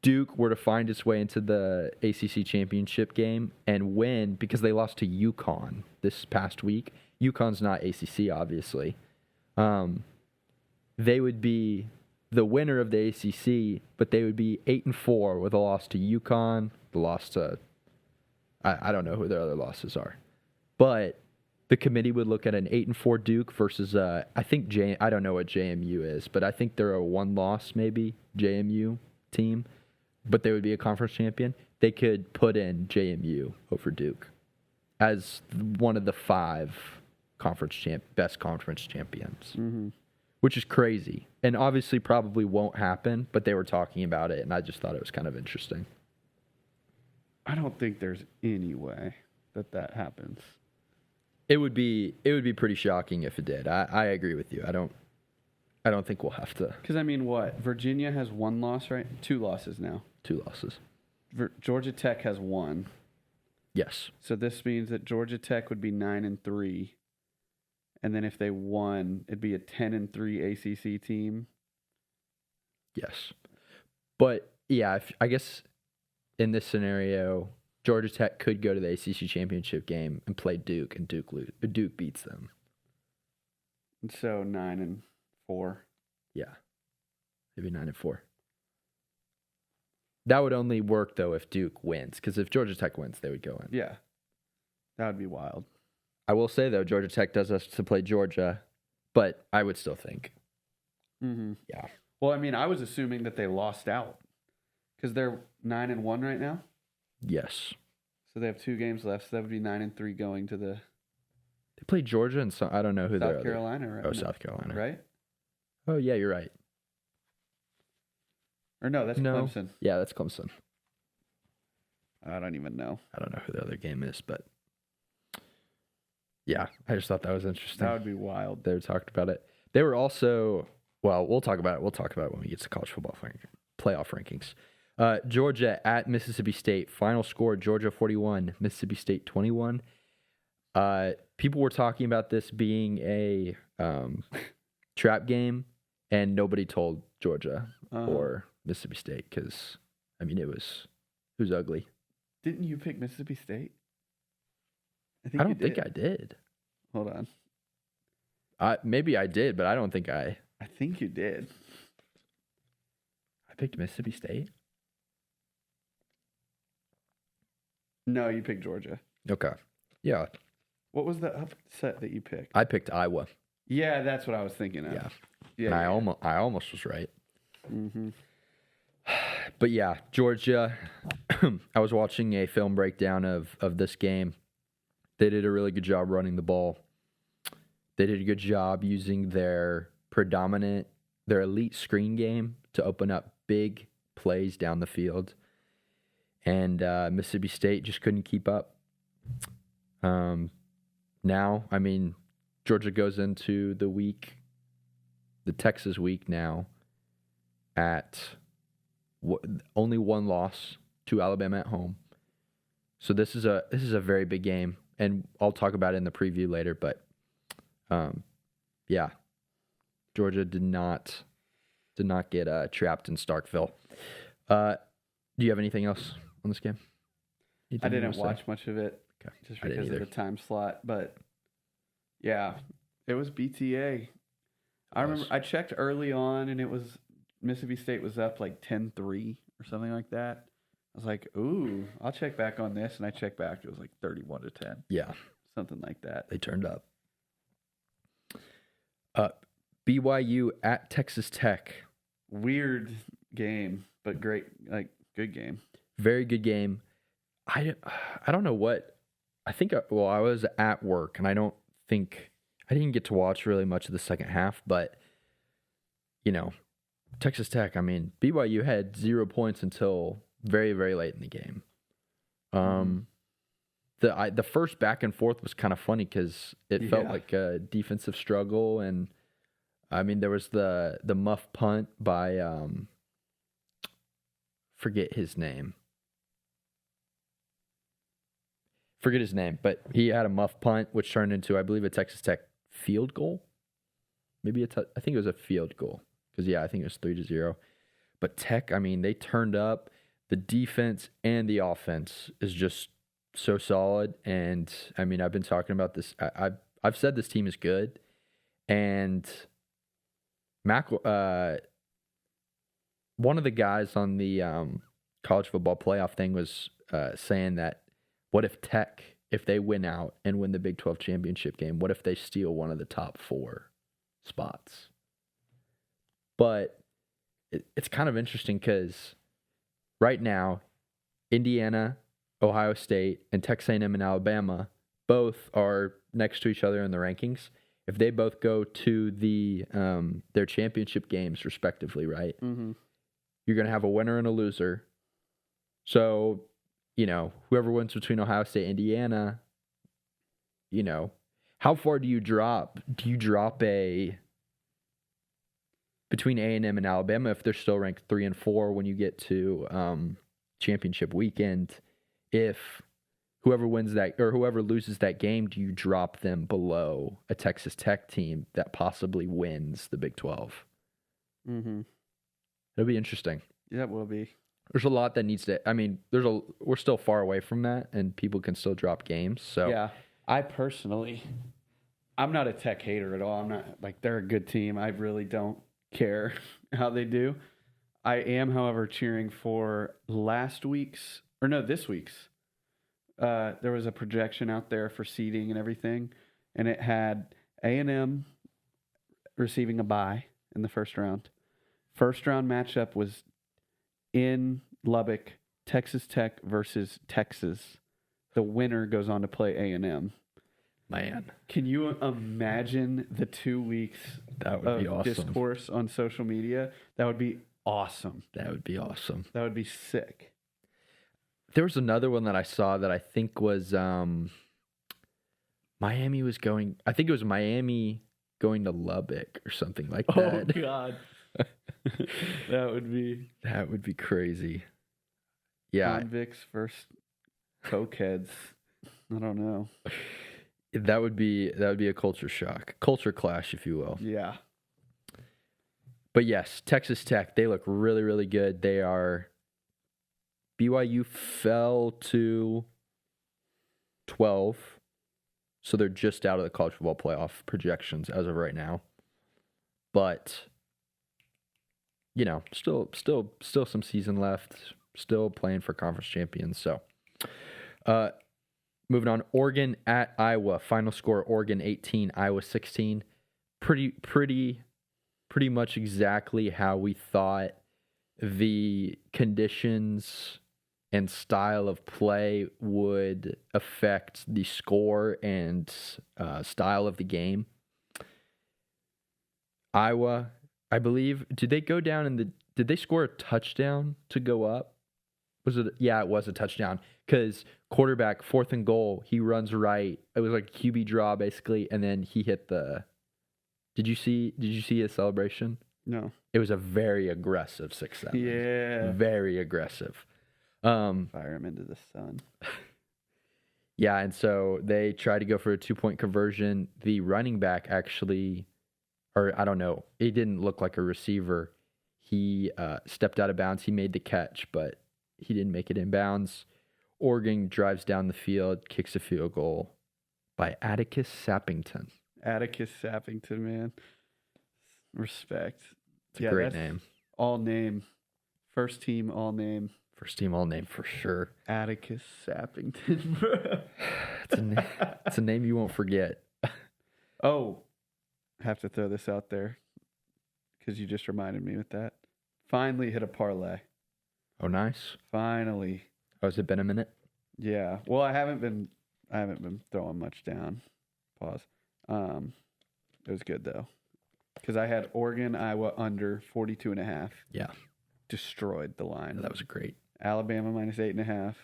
S1: Duke were to find its way into the ACC championship game and win, because they lost to UConn this past week, UConn's not ACC, obviously, they would be the winner of the ACC, but they would be 8-4 with a loss to UConn, the loss to, I don't know who their other losses are. But the committee would look at an 8-4 Duke versus, I don't know what JMU is, but I think they're a 1-loss maybe JMU team, but they would be a conference champion. They could put in JMU over Duke as one of the 5 best conference champions, which is crazy. And obviously probably won't happen, but they were talking about it, and I just thought it was kind of interesting.
S2: I don't think there's any way that happens.
S1: It would be pretty shocking if it did. I agree with you. I don't think we'll have to.
S2: Because, I mean, what? Virginia has 1 loss, right? 2 losses now.
S1: 2 losses.
S2: Georgia Tech has 1.
S1: Yes.
S2: So this means that Georgia Tech would be 9-3. And then if they won, it'd be a 10-3 ACC team.
S1: Yes. But, yeah, I guess in this scenario, Georgia Tech could go to the ACC championship game and play Duke, and Duke beats them.
S2: And so 9-4.
S1: Yeah. Maybe 9-4. That would only work, though, if Duke wins, because if Georgia Tech wins, they would go in.
S2: Yeah. That would be wild.
S1: I will say, though, Georgia Tech does us to play Georgia, but I would still think. Yeah.
S2: Well, I mean, I was assuming that they lost out because they're 9-1 right now.
S1: Yes.
S2: So they have 2 games left. So that would be 9-3 going to the.
S1: They play Georgia and I don't know who they're.
S2: South Carolina, right?
S1: Oh, South Carolina.
S2: Right?
S1: Oh, yeah, you're right.
S2: Or no, that's Clemson.
S1: Yeah, that's Clemson.
S2: I don't even know.
S1: I don't know who the other game is, but yeah, I just thought that was interesting.
S2: That would be wild.
S1: They were talking about it. They were also, well, we'll talk about it. We'll talk about it when we get to college football playoff rankings. Georgia at Mississippi State. Final score, Georgia 41, Mississippi State 21. People were talking about this being a trap game, and nobody told Georgia or Mississippi State because, I mean, it was ugly.
S2: Didn't you pick Mississippi State?
S1: I don't think I did.
S2: Hold on.
S1: Maybe I did, but I don't think I
S2: think you did.
S1: I picked Mississippi State?
S2: No, you picked Georgia.
S1: Okay. Yeah.
S2: What was the upset that you picked?
S1: I picked Iowa.
S2: Yeah, that's what I was thinking of.
S1: Yeah. And I almost was right.
S2: Mm-hmm.
S1: But yeah, Georgia, I was watching a film breakdown of this game. They did a really good job running the ball. They did a good job using their elite screen game to open up big plays down the field. And Mississippi State just couldn't keep up. Now, I mean, Georgia goes into the Texas week now at only 1 loss to Alabama at home. So this is a very big game, and I'll talk about it in the preview later. But yeah, Georgia did not get trapped in Starkville. Do you have anything else on this game?
S2: I didn't watch much of it just
S1: I didn't
S2: because of
S1: either.
S2: the time slot, but yeah, it was BTA. I remember I checked early on, and it was Mississippi State was up like 10-3 or something like that. I was like, ooh, I'll check back on this, and I checked back. It was like 31-10.
S1: Yeah,
S2: Something like that.
S1: they turned up. BYU at Texas Tech.
S2: Weird game, but great, like good game.
S1: Very good game. I don't know what. I think, I was at work, and I didn't get to watch really much of the second half, but, Texas Tech, BYU had 0 points until very, very late in the game. The first back and forth was kind of funny because it felt like a defensive struggle, and there was the muff punt by forget his name, but he had a muff punt which turned into, I believe, a Texas Tech field goal. Maybe I think it was a field goal because I think it was 3-0. But Tech, they turned up. The defense and the offense is just so solid, and I've been talking about this. I've said this team is good, and one of the guys on the college football playoff thing was saying that what if Tech, if they win out and win the Big 12 championship game, what if they steal one of the top 4 spots? But it's kind of interesting because right now, Indiana, Ohio State, and Texas A&M and Alabama both are next to each other in the rankings. If they both go to their championship games respectively, right?
S2: Mm-hmm.
S1: You're going to have a winner and a loser. So, whoever wins between Ohio State and Indiana, how far do you drop? Do you drop between A&M and Alabama if they're still ranked 3 and 4 when you get to championship weekend? If whoever wins that or whoever loses that game, do you drop them below a Texas Tech team that possibly wins the Big 12?
S2: Mm-hmm.
S1: It'll be interesting.
S2: Yeah, it will be.
S1: There's a lot that needs to. We're still far away from that, and people can still drop games. So
S2: yeah, I'm not a Tech hater at all. I'm not like they're a good team. I really don't care how they do. I am, however, cheering for this week's. There was a projection out there for seeding and everything, and it had A&M receiving a bye in the first round. First round matchup was in Lubbock, Texas Tech versus Texas. The winner goes on to play A&M.
S1: Man,
S2: can you imagine the 2 weeks
S1: that would be awesome
S2: discourse on social media? That would be awesome.
S1: That would be awesome.
S2: That would be sick.
S1: There was another one that I saw that I think was Miami was going. I think it was Miami going to Lubbock or something like that.
S2: Oh God, that would be
S1: crazy. Yeah,
S2: convicts versus cokeheads. I don't know.
S1: That would be a culture shock, culture clash, if you will.
S2: Yeah.
S1: But yes, Texas Tech, they look really, really good. They are. BYU fell to 12, so they're just out of the college football playoff projections as of right now. But still some season left. Still playing for conference champions. So, moving on, Oregon at Iowa. Final score: Oregon 18, Iowa 16. Pretty much exactly how we thought the conditions and style of play would affect the score and style of the game. Iowa, I believe, did they go down did they score a touchdown to go up? Was it? Yeah, it was a touchdown because quarterback 4th and goal, he runs right. It was like a QB draw basically, and then he hit the. Did you see his celebration?
S2: No.
S1: It was a very aggressive 6-7.
S2: Yeah.
S1: Very aggressive.
S2: Fire him into the sun.
S1: Yeah, and so they tried to go for a 2-point conversion. The running back actually, or I don't know, it didn't look like a receiver. He stepped out of bounds. He made the catch, but he didn't make it in bounds. Oregon drives down the field, kicks a field goal by Atticus Sappington.
S2: Atticus Sappington, man. Respect.
S1: It's a great name.
S2: All name. First team, all name.
S1: First team, all name for sure.
S2: Atticus Sappington, bro.
S1: It's a name you won't forget.
S2: Oh, I have to throw this out there because you just reminded me with that. Finally hit a parlay.
S1: Oh, nice.
S2: Finally.
S1: Oh, has it been a minute?
S2: Yeah. Well, I haven't been throwing much down. Pause. It was good though. Because I had Oregon, Iowa under 42.5.
S1: Yeah.
S2: Destroyed the line.
S1: That was great.
S2: Alabama minus 8.5.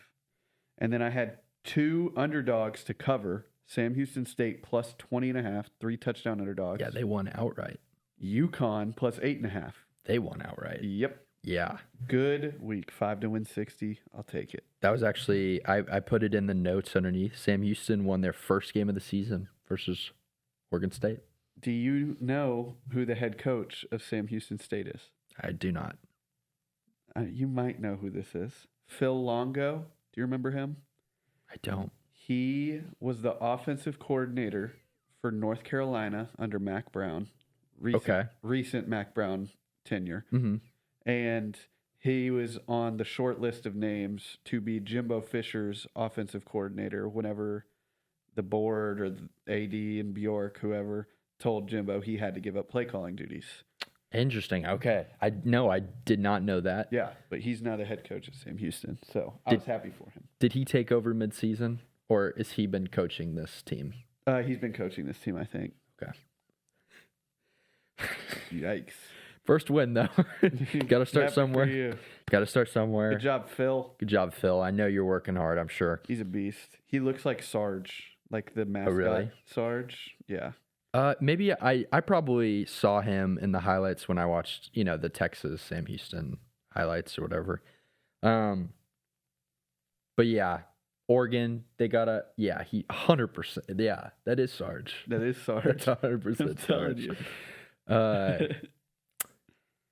S2: And then I had 2 underdogs to cover. Sam Houston State plus 20.5, 3 touchdown underdogs.
S1: Yeah, they won outright.
S2: UConn plus 8.5.
S1: They won outright.
S2: Yep.
S1: Yeah.
S2: Good week. 5 to win 60. I'll take it.
S1: That was actually, I put it in the notes underneath. Sam Houston won their first game of the season versus Oregon State.
S2: Do you know who the head coach of Sam Houston State is?
S1: I do not.
S2: You might know who this is. Phil Longo. Do you remember him?
S1: I don't.
S2: He was the offensive coordinator for North Carolina under Mac Brown. Recent Mac Brown tenure.
S1: Mm-hmm.
S2: And he was on the short list of names to be Jimbo Fisher's offensive coordinator whenever the board or the AD and Bjork, whoever, told Jimbo he had to give up play calling duties.
S1: Interesting. Okay. I did not know that.
S2: Yeah, but he's now the head coach at Sam Houston, so I was happy for him.
S1: Did he take over midseason, or has he been coaching this team?
S2: He's been coaching this team, I think.
S1: Okay.
S2: Yikes.
S1: First win, though. Got to start somewhere. Got to start somewhere.
S2: Good job, Phil.
S1: Good job, Phil. I know you're working hard, I'm sure.
S2: He's a beast. He looks like Sarge, like the mascot.
S1: Oh, really?
S2: Sarge, yeah.
S1: Maybe I probably saw him in the highlights when I watched, the Texas Sam Houston highlights or whatever. But yeah, Oregon, they got he 100%. Yeah, that is Sarge.
S2: That is Sarge.
S1: That's 100% Sarge.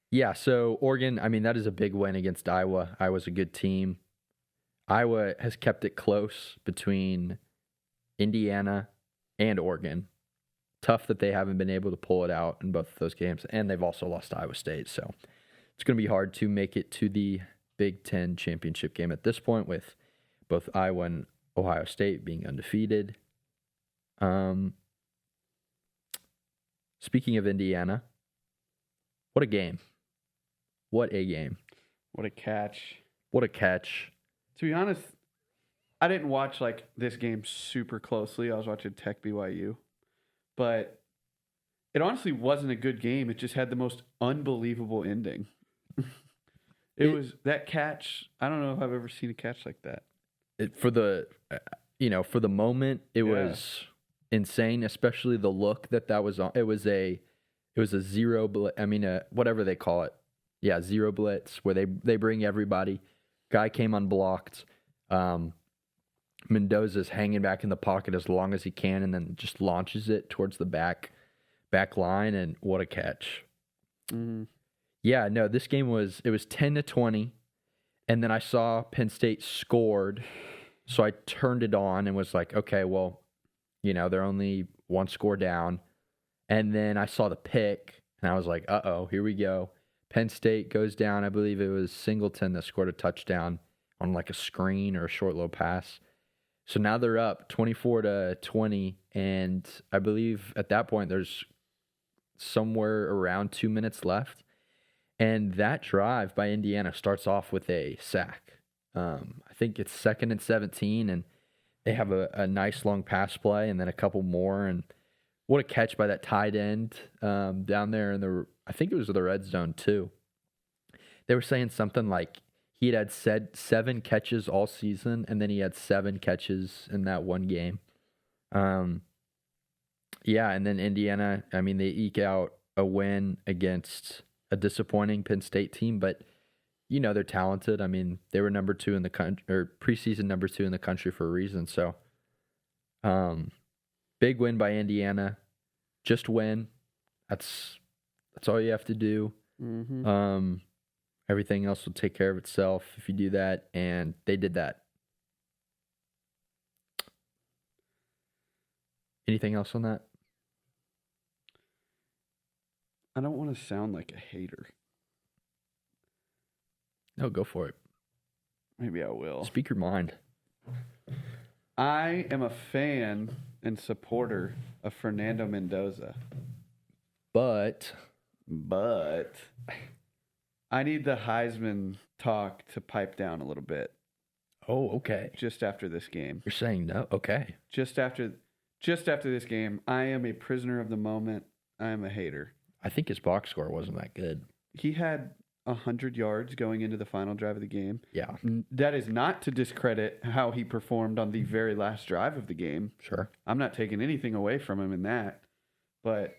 S1: Yeah, so Oregon, I mean, that is a big win against Iowa. Iowa's a good team. Iowa has kept it close between Indiana and Oregon. Tough that they haven't been able to pull it out in both of those games, and they've also lost to Iowa State. So it's going to be hard to make it to the Big Ten championship game at this point, with both Iowa and Ohio State being undefeated. Speaking of Indiana, what a game. What a game.
S2: What a catch.
S1: What a catch.
S2: To be honest, I didn't watch this game super closely. I was watching Tech BYU. But it honestly wasn't a good game. It just had the most unbelievable ending. It was that catch. I don't know if I've ever seen a catch like that.
S1: For the moment, it was insane, especially the look that was on. It was a zero blitz. I mean, whatever they call it. Yeah, zero blitz, where they bring everybody. Guy came unblocked. Mendoza's hanging back in the pocket as long as he can, and then just launches it towards the back line, and what a catch.
S2: Mm-hmm.
S1: Yeah, no, this game was 10-20, and then I saw Penn State scored, so I turned it on and was like, okay, well, they're only one score down, and then I saw the pick, and I was like, uh-oh, here we go. Penn State goes down. I believe it was Singleton that scored a touchdown on a screen or a short low pass. So now they're up 24-20, and I believe at that point there's somewhere around 2 minutes left. And that drive by Indiana starts off with a sack. I think it's 2nd and 17, and they have a nice long pass play and then a couple more. And what a catch by that tight end down there in I think it was the red zone too. They were saying something like he had 7 catches all season, and then he had 7 catches in that one game. Yeah, and then Indiana, I mean, they eke out a win against a disappointing Penn State team, but they're talented. I mean, they were number 2 in the country, or preseason number 2 in the country for a reason. So Big win by Indiana. Just win. That's all you have to do.
S2: Mm-hmm.
S1: Everything else will take care of itself if you do that, and they did that. Anything else on that?
S2: I don't want to sound like a hater.
S1: No, go for it.
S2: Maybe I will.
S1: Speak your mind.
S2: I am a fan and supporter of Fernando Mendoza.
S1: But
S2: I need the Heisman talk to pipe down a little bit.
S1: Oh, okay.
S2: Just after this game.
S1: You're saying no? Okay.
S2: Just after this game, I am a prisoner of the moment. I am a hater.
S1: I think his box score wasn't that good.
S2: He had 100 yards going into the final drive of the game.
S1: Yeah.
S2: That is not to discredit how he performed on the very last drive of the game.
S1: Sure.
S2: I'm not taking anything away from him in that. But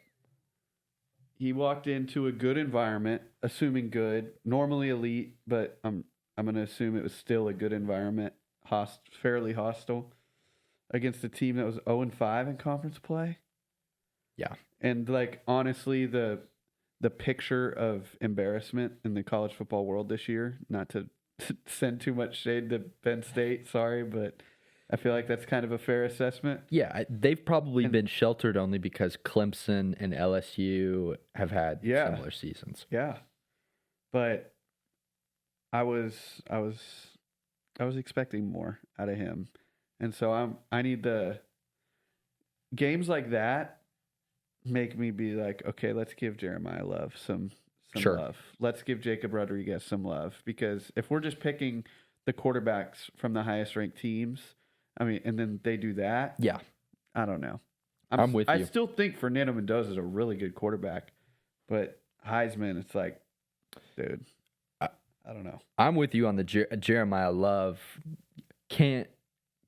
S2: he walked into a good environment, assuming good, normally elite, but I'm going to assume it was still a good environment, fairly hostile, against a team that was 0-5 in conference play.
S1: Yeah.
S2: And like honestly, the picture of embarrassment in the college football world this year, not to send too much shade to Penn State, sorry, but I feel like that's kind of a fair assessment.
S1: Yeah, they've probably been sheltered only because Clemson and LSU have had similar seasons.
S2: Yeah. But I was expecting more out of him. And so I need the games like that make me be like, okay, let's give Jeremiah Love some
S1: Sure.
S2: love. Let's give Jacob Rodriguez some love. Because if we're just picking the quarterbacks from the highest ranked teams, I mean, and then they do that.
S1: Yeah.
S2: I don't know.
S1: I'm with you.
S2: I still think Fernando Mendoza is a really good quarterback. But Heisman, it's like, dude, I don't know.
S1: I'm with you on the Jeremiah Love. Can't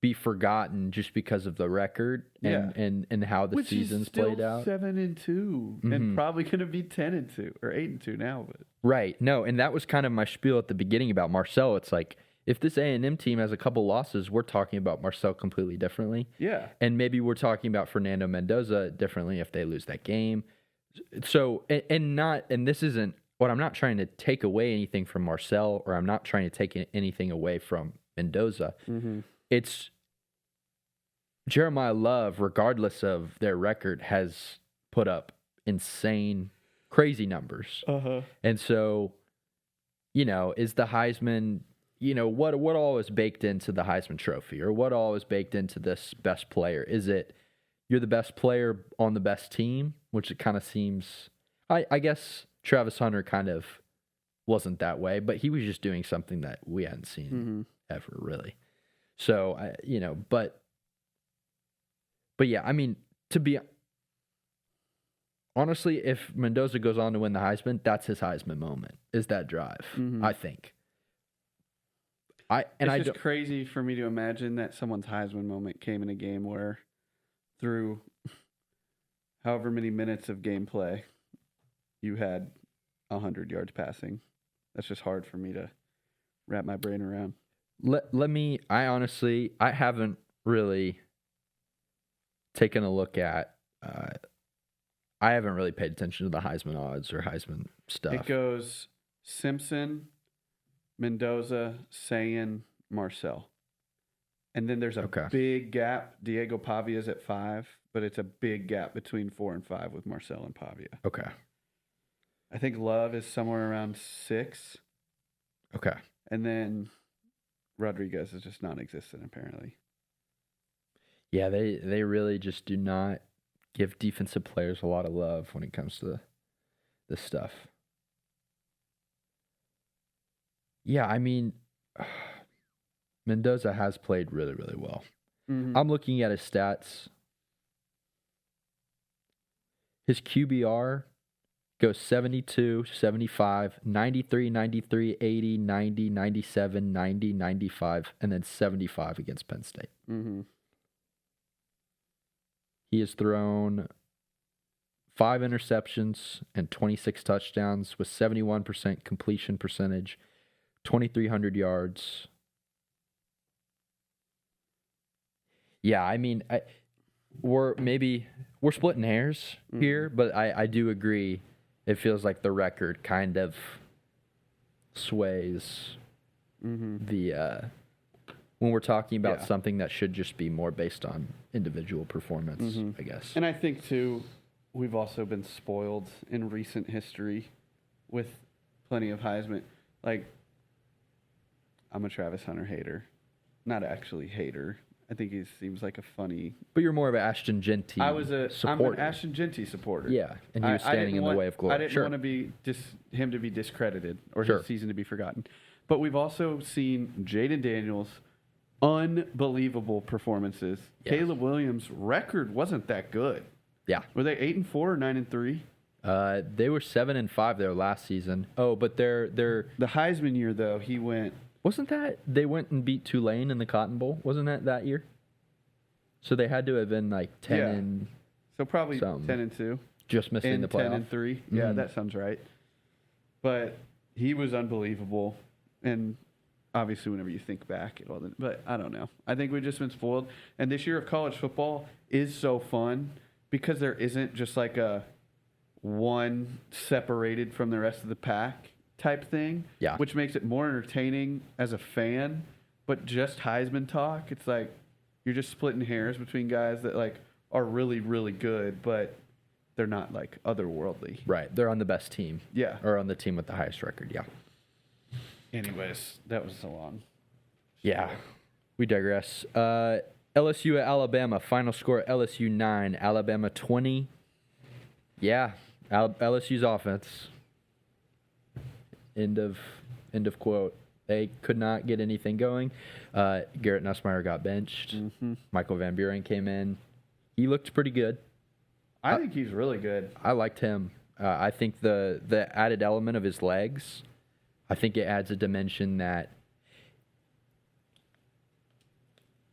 S1: be forgotten just because of the record and how the season's played out.
S2: 7-2 and probably going to be 10-2 or 8-2 now. But
S1: right. No, and that was kind of my spiel at the beginning about Marcel. It's like if this A&M team has a couple losses, we're talking about Marcel completely differently.
S2: Yeah.
S1: And maybe we're talking about Fernando Mendoza differently if they lose that game. So and this isn't what I'm not trying to take away anything from Marcel, or I'm not trying to take anything away from Mendoza.
S2: Mm-hmm.
S1: It's Jeremiah Love, regardless of their record, has put up insane, crazy numbers.
S2: Uh-huh.
S1: And so, is the Heisman, what all is baked into the Heisman Trophy, or what all is baked into this best player? Is it you're the best player on the best team, which it kind of seems, I guess Travis Hunter kind of wasn't that way, but he was just doing something that we hadn't seen ever really. So, but yeah, I mean, to be honestly, if Mendoza goes on to win the Heisman, that's his Heisman moment, is that drive, I think.
S2: It's just crazy for me to imagine that someone's Heisman moment came in a game where through however many minutes of gameplay you had 100 yards passing. That's just hard for me to wrap my brain around.
S1: I haven't really taken a look at, I haven't really paid attention to the Heisman odds or Heisman stuff.
S2: It goes Simpson, Mendoza, Sayan, Marcel. And then there's a big gap. Diego Pavia's at 5, but it's a big gap between 4 and 5 with Marcel and Pavia.
S1: Okay.
S2: I think Love is somewhere around 6.
S1: Okay.
S2: And then Rodriguez is just non-existent, apparently.
S1: Yeah, they really just do not give defensive players a lot of love when it comes to this stuff. Yeah, I mean, Mendoza has played really, really well.
S2: Mm-hmm.
S1: I'm looking at his stats. His QBR goes 72, 75, 93, 93, 80, 90, 97, 90, 95, and then 75 against Penn State.
S2: Mm-hmm.
S1: He has thrown 5 interceptions and 26 touchdowns with 71% completion percentage, 2,300 yards. Yeah, I mean, we're splitting hairs here, but I do agree. It feels like the record kind of sways the when we're talking about something that should just be more based on individual performance, I guess.
S2: And I think too, we've also been spoiled in recent history with plenty of Heisman. Like, I'm a Travis Hunter hater, not actually hater. I think he seems like a funny.
S1: But you're more of an Ashton Genty supporter.
S2: I'm an Ashton Genty supporter.
S1: Yeah, and he was standing in the way of glory.
S2: I didn't want to be him to be discredited or his season to be forgotten. But we've also seen Jaden Daniels' unbelievable performances. Yeah. Caleb Williams' record wasn't that good.
S1: Yeah,
S2: were they 8-4 or 9-3?
S1: They were 7-5 their last season. Oh, but they're
S2: the Heisman year though. He went.
S1: Wasn't that they went and beat Tulane in the Cotton Bowl? Wasn't that year? So they had to have been like 10 and
S2: so probably 10-2,
S1: just missing the playoff.
S2: 10-3. Yeah, that sounds right. But he was unbelievable, and obviously, whenever you think back, but I don't know. I think we've just been spoiled, and this year of college football is so fun because there isn't just like a one separated from the rest of the pack type thing, which makes it more entertaining as a fan. But just Heisman talk, it's like you're just splitting hairs between guys that like are really, really good, but they're not like otherworldly.
S1: Right, they're on the best team.
S2: Yeah,
S1: or on the team with the highest record. Yeah.
S2: Anyways, that was so long.
S1: Yeah, we digress. LSU at Alabama. Final score: LSU 9, Alabama 20. Yeah, LSU's offense. End of quote. They could not get anything going. Garrett Nussmeier got benched. Michael Van Buren came in. He looked pretty good.
S2: I think he's really good.
S1: I liked him. I think the added element of his legs, I think it adds a dimension that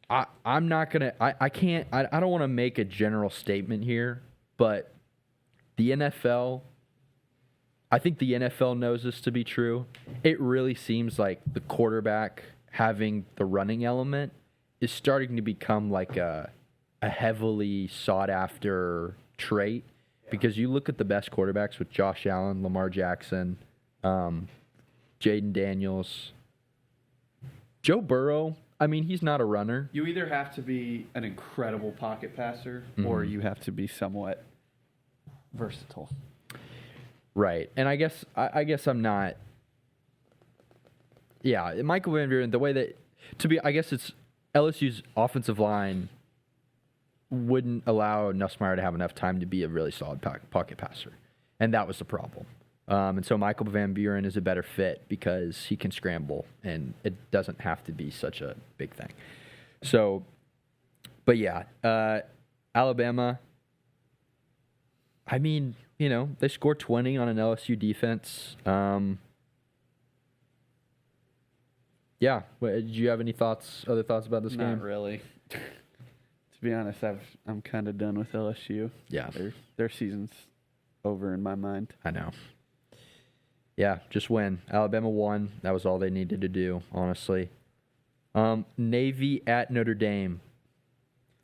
S1: I'm not gonna. I can't. I don't want to make a general statement here, but the NFL. I think the NFL knows this to be true. It really seems like the quarterback having the running element is starting to become like a heavily sought after trait, because you look at the best quarterbacks with Josh Allen, Lamar Jackson, Jaden Daniels, Joe Burrow. I mean, he's not a runner.
S2: You either have to be an incredible pocket passer or you have to be somewhat versatile.
S1: Right, and I guess I'm not. Yeah, Michael Van Buren, the way that I guess it's LSU's offensive line wouldn't allow Nussmeier to have enough time to be a really solid pocket passer, and that was the problem. And so Michael Van Buren is a better fit because he can scramble, and it doesn't have to be such a big thing. So, but yeah, Alabama. I mean, you know, they scored 20 on an LSU defense. Yeah. Did you have any other thoughts about this game?
S2: Not really. To be honest, I'm kind of done with LSU.
S1: Yeah.
S2: Their season's over in my mind.
S1: I know. Yeah, just win. Alabama won. That was all they needed to do, honestly. Navy at Notre Dame.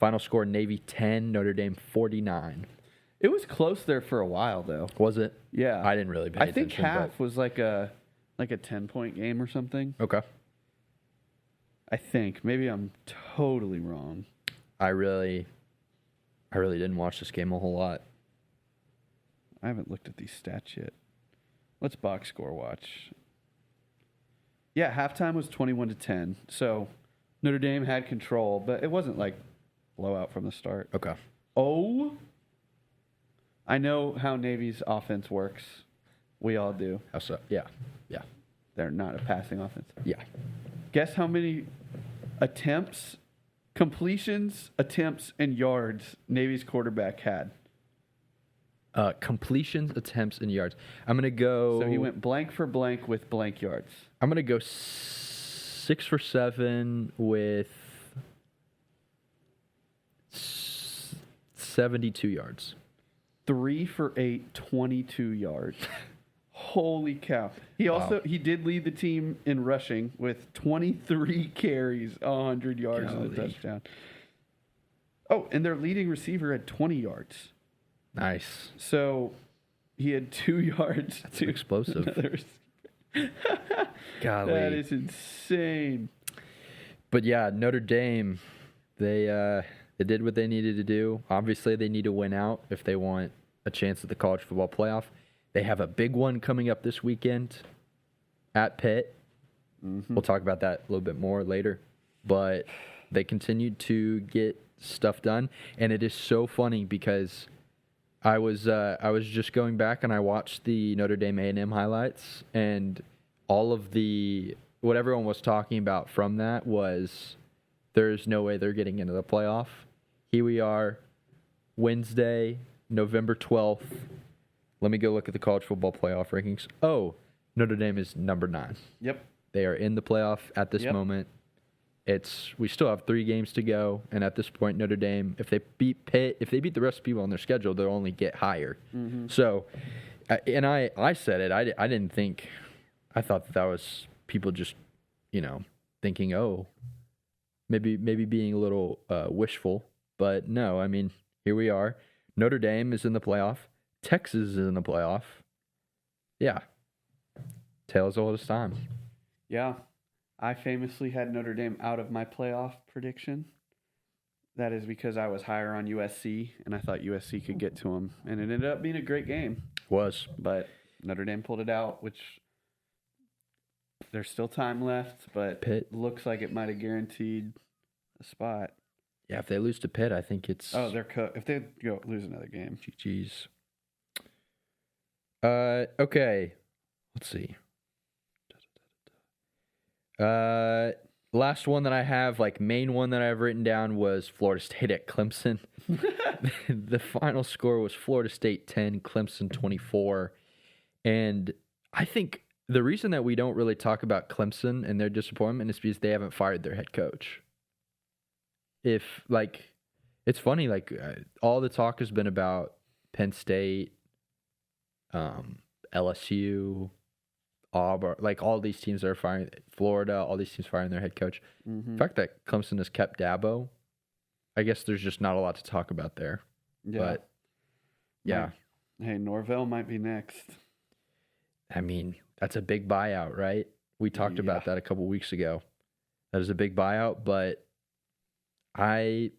S1: Final score, Navy 10, Notre Dame 49.
S2: It was close there for a while, though.
S1: Was it?
S2: Yeah.
S1: I didn't really pay attention.
S2: I think half was like a 10-point game or something.
S1: Okay.
S2: I think. Maybe I'm totally wrong.
S1: I really didn't watch this game a whole lot.
S2: I haven't looked at these stats yet. Let's box score watch. Yeah, halftime was 21-10. So Notre Dame had control, but it wasn't like blowout from the start.
S1: Okay.
S2: Oh, I know how Navy's offense works. We all do.
S1: How so? Yeah. Yeah.
S2: They're not a passing offense.
S1: Yeah.
S2: Guess how many completions, attempts, and yards Navy's quarterback had?
S1: Completions, attempts, and yards. I'm going to go...
S2: So he went blank for blank with blank yards.
S1: I'm going to go 6 for 7 with 72 yards.
S2: 3 for 8, 22 yards. Holy cow. He did lead the team in rushing with 23 carries, 100 yards, and a touchdown. Oh, and their leading receiver had 20 yards.
S1: Nice.
S2: So he had 2 yards.
S1: That's explosive. Golly.
S2: That is insane.
S1: But yeah, Notre Dame, they did what they needed to do. Obviously, they need to win out if they want a chance at the college football playoff. They have a big one coming up this weekend at Pitt. Mm-hmm. We'll talk about that a little bit more later. But they continued to get stuff done, and it is so funny because I was just going back and I watched the Notre Dame A&M highlights, and all of what everyone was talking about from that was there's no way they're getting into the playoff. Here we are, Wednesday, November 12th. Let me go look at the college football playoff rankings. Oh, Notre Dame is number 9.
S2: Yep.
S1: They are in the playoff at this moment. We still have 3 games to go, and at this point, Notre Dame, if they beat Pitt, if they beat the rest of the people on their schedule, they'll only get higher. Mm-hmm. So, and I said it. I didn't think. I thought that was people just, thinking, oh, maybe being a little wishful, but no. I mean, here we are. Notre Dame is in the playoff. Texas is in the playoff. Yeah, tale as old as time.
S2: Yeah. I famously had Notre Dame out of my playoff prediction. That is because I was higher on USC, and I thought USC could get to them. And it ended up being a great game. But Notre Dame pulled it out, which there's still time left, but
S1: Pitt
S2: looks like it might have guaranteed a spot.
S1: Yeah, if they lose to Pitt, I think it's...
S2: Oh, they're cooked. If they lose another game.
S1: GG's. Okay. Let's see. Last one that I have, main one that I've written down was Florida State at Clemson. The final score was Florida State 10, Clemson 24. And I think the reason that we don't really talk about Clemson and their disappointment is because they haven't fired their head coach. It's funny, all the talk has been about Penn State, LSU, Auburn, all these teams are firing, Florida, all these teams firing their head coach. Mm-hmm. The fact that Clemson has kept Dabo, I guess there's just not a lot to talk about there. Yeah. But, yeah.
S2: Hey, Norvell might be next.
S1: I mean, that's a big buyout, right? We talked about that a couple weeks ago. That is a big buyout, but I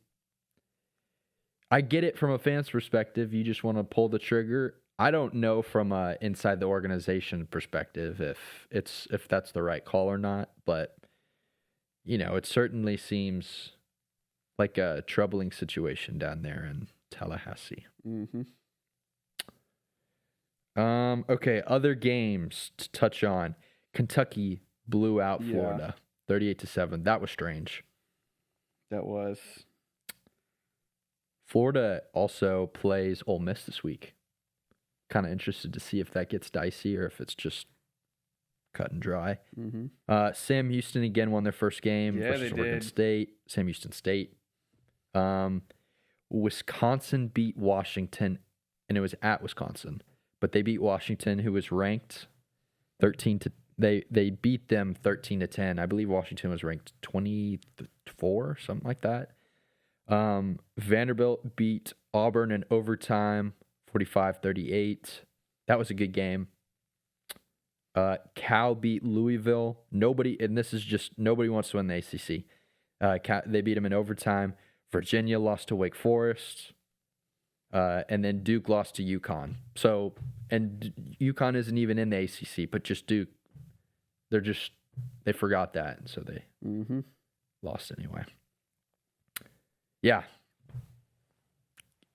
S1: get it from a fan's perspective. You just want to pull the trigger. I don't know from a inside the organization perspective if that's the right call or not, but it certainly seems like a troubling situation down there in Tallahassee.
S2: Mm-hmm.
S1: Okay, other games to touch on. Kentucky blew out Florida 38-7. That was strange.
S2: That was.
S1: Florida also plays Ole Miss this week. Kind of interested to see if that gets dicey or if it's just cut and dry.
S2: Mm-hmm.
S1: Sam Houston again won their first game versus Oregon State. Sam Houston State. Wisconsin beat Washington, and it was at Wisconsin, but they beat Washington, who was ranked 13 to. They beat them 13-10. I believe Washington was ranked 24, something like that. Vanderbilt beat Auburn in overtime. 45-38. That was a good game. Cal beat Louisville. Nobody wants to win the ACC. They beat them in overtime. Virginia lost to Wake Forest. And then Duke lost to UConn. So, and UConn isn't even in the ACC, but just Duke. They forgot that, and so they lost anyway. Yeah.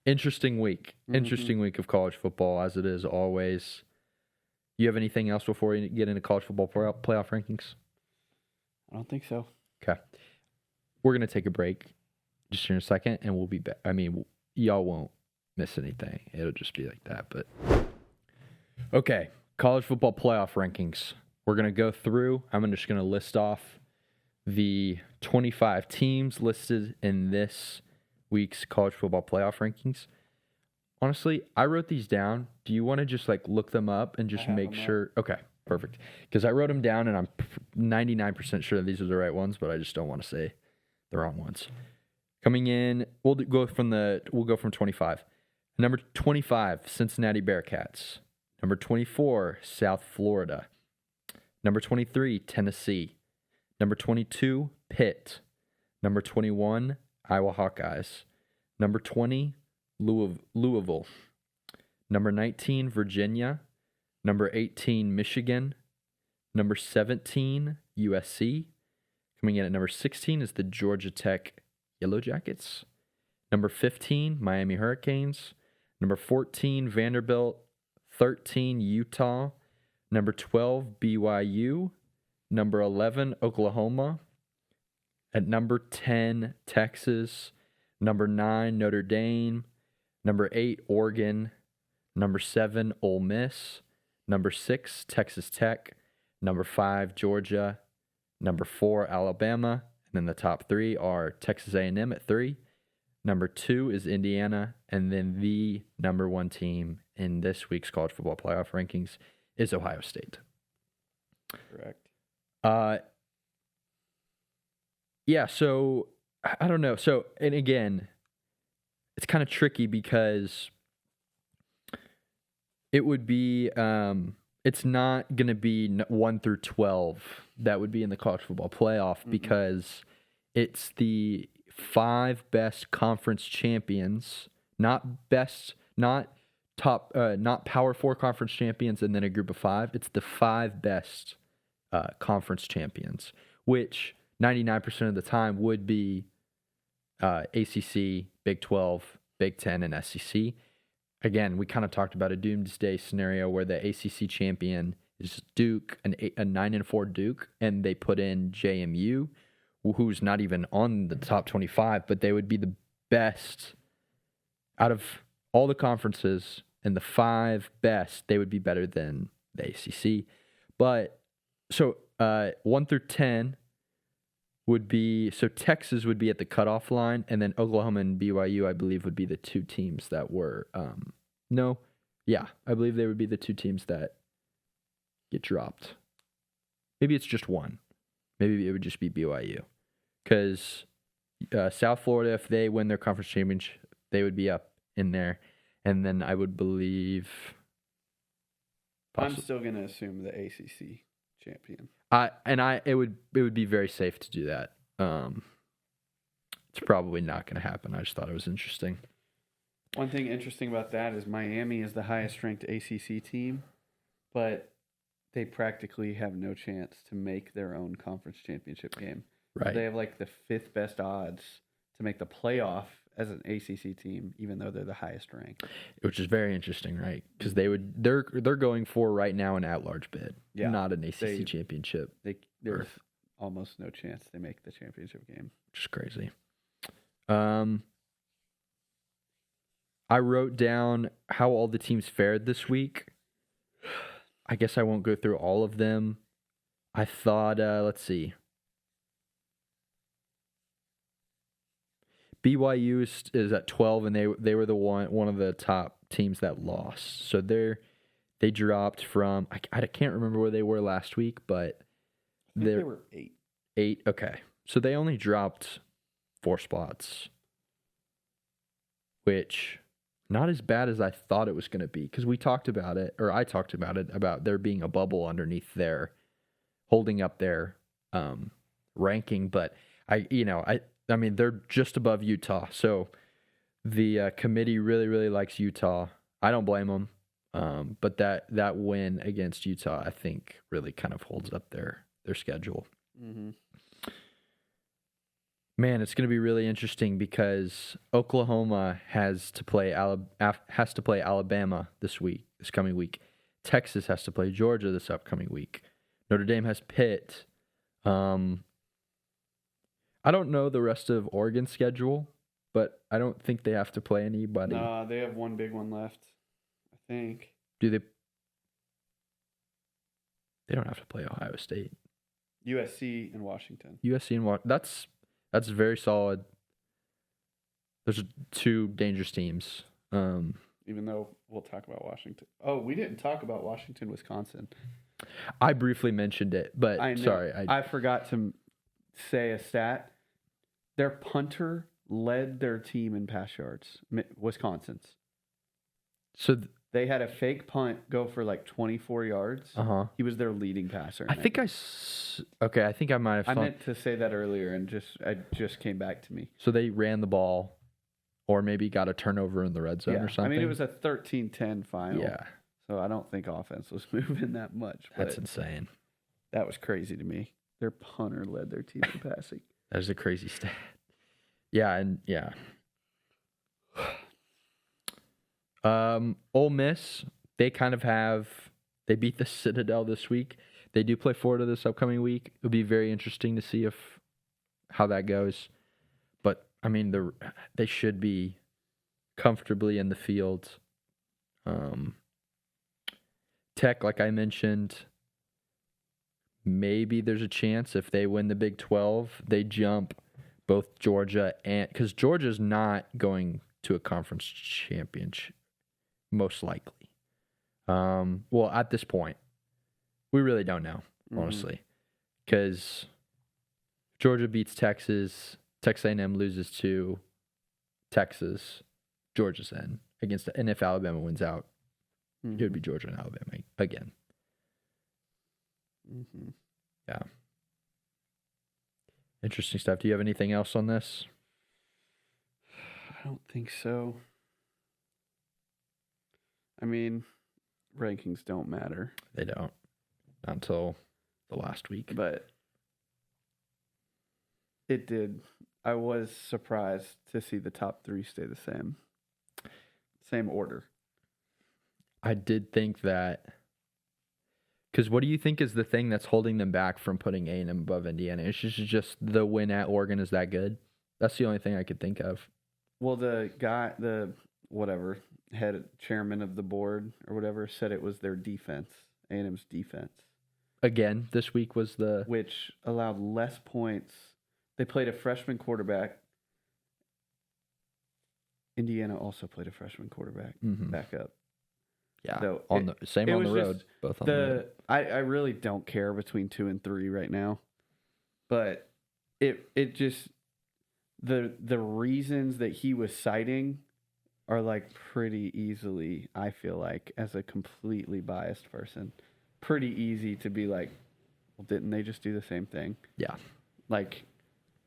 S1: Interesting week. Interesting week of college football, as it is always. You have anything else before we get into college football playoff rankings?
S2: I don't think so.
S1: Okay. We're going to take a break just in a second, and we'll be back. I mean, y'all won't miss anything. It'll just be like that. But okay, college football playoff rankings. We're going to go through. I'm just going to list off the 25 teams listed in this week's college football playoff rankings. Honestly, I wrote these down. Do you want to just look them up and just make sure? Okay, perfect. Because I wrote them down and I'm 99% sure that these are the right ones, but I just don't want to say the wrong ones. Coming in, we'll go from 25. Number 25, Cincinnati Bearcats. Number 24, South Florida. Number 23, Tennessee. Number 22, Pitt. Number 21, Iowa Hawkeyes. Number 20, Louisville. Number 19, Virginia. Number 18, Michigan. Number 17, USC. Coming in at number 16 is the Georgia Tech Yellow Jackets. Number 15, Miami Hurricanes. Number 14, Vanderbilt. 13, Utah. Number 12, BYU. Number 11, Oklahoma. At number 10, Texas. Number 9, Notre Dame. Number 8, Oregon. Number 7, Ole Miss. Number 6, Texas Tech. Number 5, Georgia. Number 4, Alabama. And then the top 3 are Texas A&M at 3. Number 2 is Indiana. And then the number 1 team in this week's college football playoff rankings is Ohio State.
S2: Correct.
S1: Yeah, so I don't know. So, and again, it's kind of tricky because it would be, it's not going to be 1 through 12 that would be in the college football playoff because it's the 5 best conference champions, not Power 4 conference champions and then a group of 5. It's the 5 best conference champions, which 99% of the time would be ACC, Big 12, Big 10, and SEC. Again, we kind of talked about a doomsday scenario where the ACC champion is Duke, a 9-4 Duke, and they put in JMU, who's not even on the top 25, but they would be the best out of all the conferences, and the 5 best, they would be better than the ACC. But so 1 through 10 would be, so Texas would be at the cutoff line, and then Oklahoma and BYU, I believe, would be the 2 teams that were, I believe they would be the 2 teams that get dropped. Maybe it's just one. Maybe it would just be BYU. Because South Florida, if they win their conference championship, they would be up in there. And then I would believe...
S2: I'm still going to assume the ACC champion.
S1: It would be very safe to do that. It's probably not going to happen. I just thought it was interesting.
S2: One thing interesting about that is Miami is the highest ranked ACC team, but they practically have no chance to make their own conference championship game.
S1: Right.
S2: They have like the 5th best odds to make the playoff as an ACC team, even though they're the highest ranked.
S1: Which is very interesting, right? Because they're going for right now an at-large bid, not an ACC championship.
S2: There's almost no chance they make the championship game.
S1: Which is crazy. I wrote down how all the teams fared this week. I guess I won't go through all of them. I thought, let's see. BYU is at 12, and they were the one of the top teams that lost. So they dropped from, I can't remember where they were last week, but
S2: they were 8.
S1: 8, okay. So they only dropped 4 spots, which not as bad as I thought it was going to be, because I talked about it, about there being a bubble underneath there, holding up their ranking. But I mean, they're just above Utah, so the committee really, really likes Utah. I don't blame them, but that win against Utah, I think, really kind of holds up their schedule.
S2: Mm-hmm.
S1: Man, it's going to be really interesting because Oklahoma has to play Alabama this coming week. Texas has to play Georgia this upcoming week. Notre Dame has Pitt. I don't know the rest of Oregon's schedule, but I don't think they have to play anybody.
S2: No, they have one big one left, I think.
S1: Do they? They don't have to play Ohio State.
S2: USC and Washington.
S1: USC and Washington. That's very solid. There's 2 dangerous teams.
S2: Even though we'll talk about Washington. Oh, we didn't talk about Washington, Wisconsin.
S1: I briefly mentioned it, but sorry.
S2: I forgot to say a stat. Their punter led their team in pass yards. Wisconsin's.
S1: So
S2: They had a fake punt go for like 24 yards. He was their leading passer.
S1: I think I think I might have.
S2: I meant to say that earlier, and it just came back to me.
S1: So they ran the ball, or maybe got a turnover in the red zone or something.
S2: I mean, it was a 13-10 final.
S1: Yeah.
S2: So I don't think offense was moving that much.
S1: That's insane.
S2: That was crazy to me. Their punter led their team in passing.
S1: That is a crazy stat. Yeah, and yeah. Ole Miss, they beat the Citadel this week. They do play Florida this upcoming week. It'll be very interesting to see how that goes. But I mean, they should be comfortably in the field. Tech, like I mentioned, maybe there's a chance if they win the Big 12, they jump both Georgia because Georgia's not going to a conference championship, most likely. Well, at this point, we really don't know, honestly, because Georgia beats Texas, Texas A&M loses to Texas, Georgia's in against, and if Alabama wins out, it would be Georgia and Alabama again. Yeah. Interesting stuff. Do you have anything else on this?
S2: I don't think so. I mean, rankings don't matter.
S1: They don't. Not until the last week.
S2: But it did. I was surprised to see the top three stay the same. Same order.
S1: I did think that. Because what do you think is the thing that's holding them back from putting A&M above Indiana? It's just the win at Oregon is that good? That's the only thing I could think of.
S2: Well, the head chairman of the board or whatever said it was their defense, A&M's defense.
S1: Again, this week was
S2: which allowed less points. They played a freshman quarterback. Indiana also played a freshman quarterback backup.
S1: Yeah,
S2: so
S1: on the road. Both on the road.
S2: I really don't care between 2 and 3 right now, but it just the reasons that he was citing are like pretty easily, I feel like, as a completely biased person, pretty easy to be like, well, didn't they just do the same thing?
S1: Yeah,
S2: like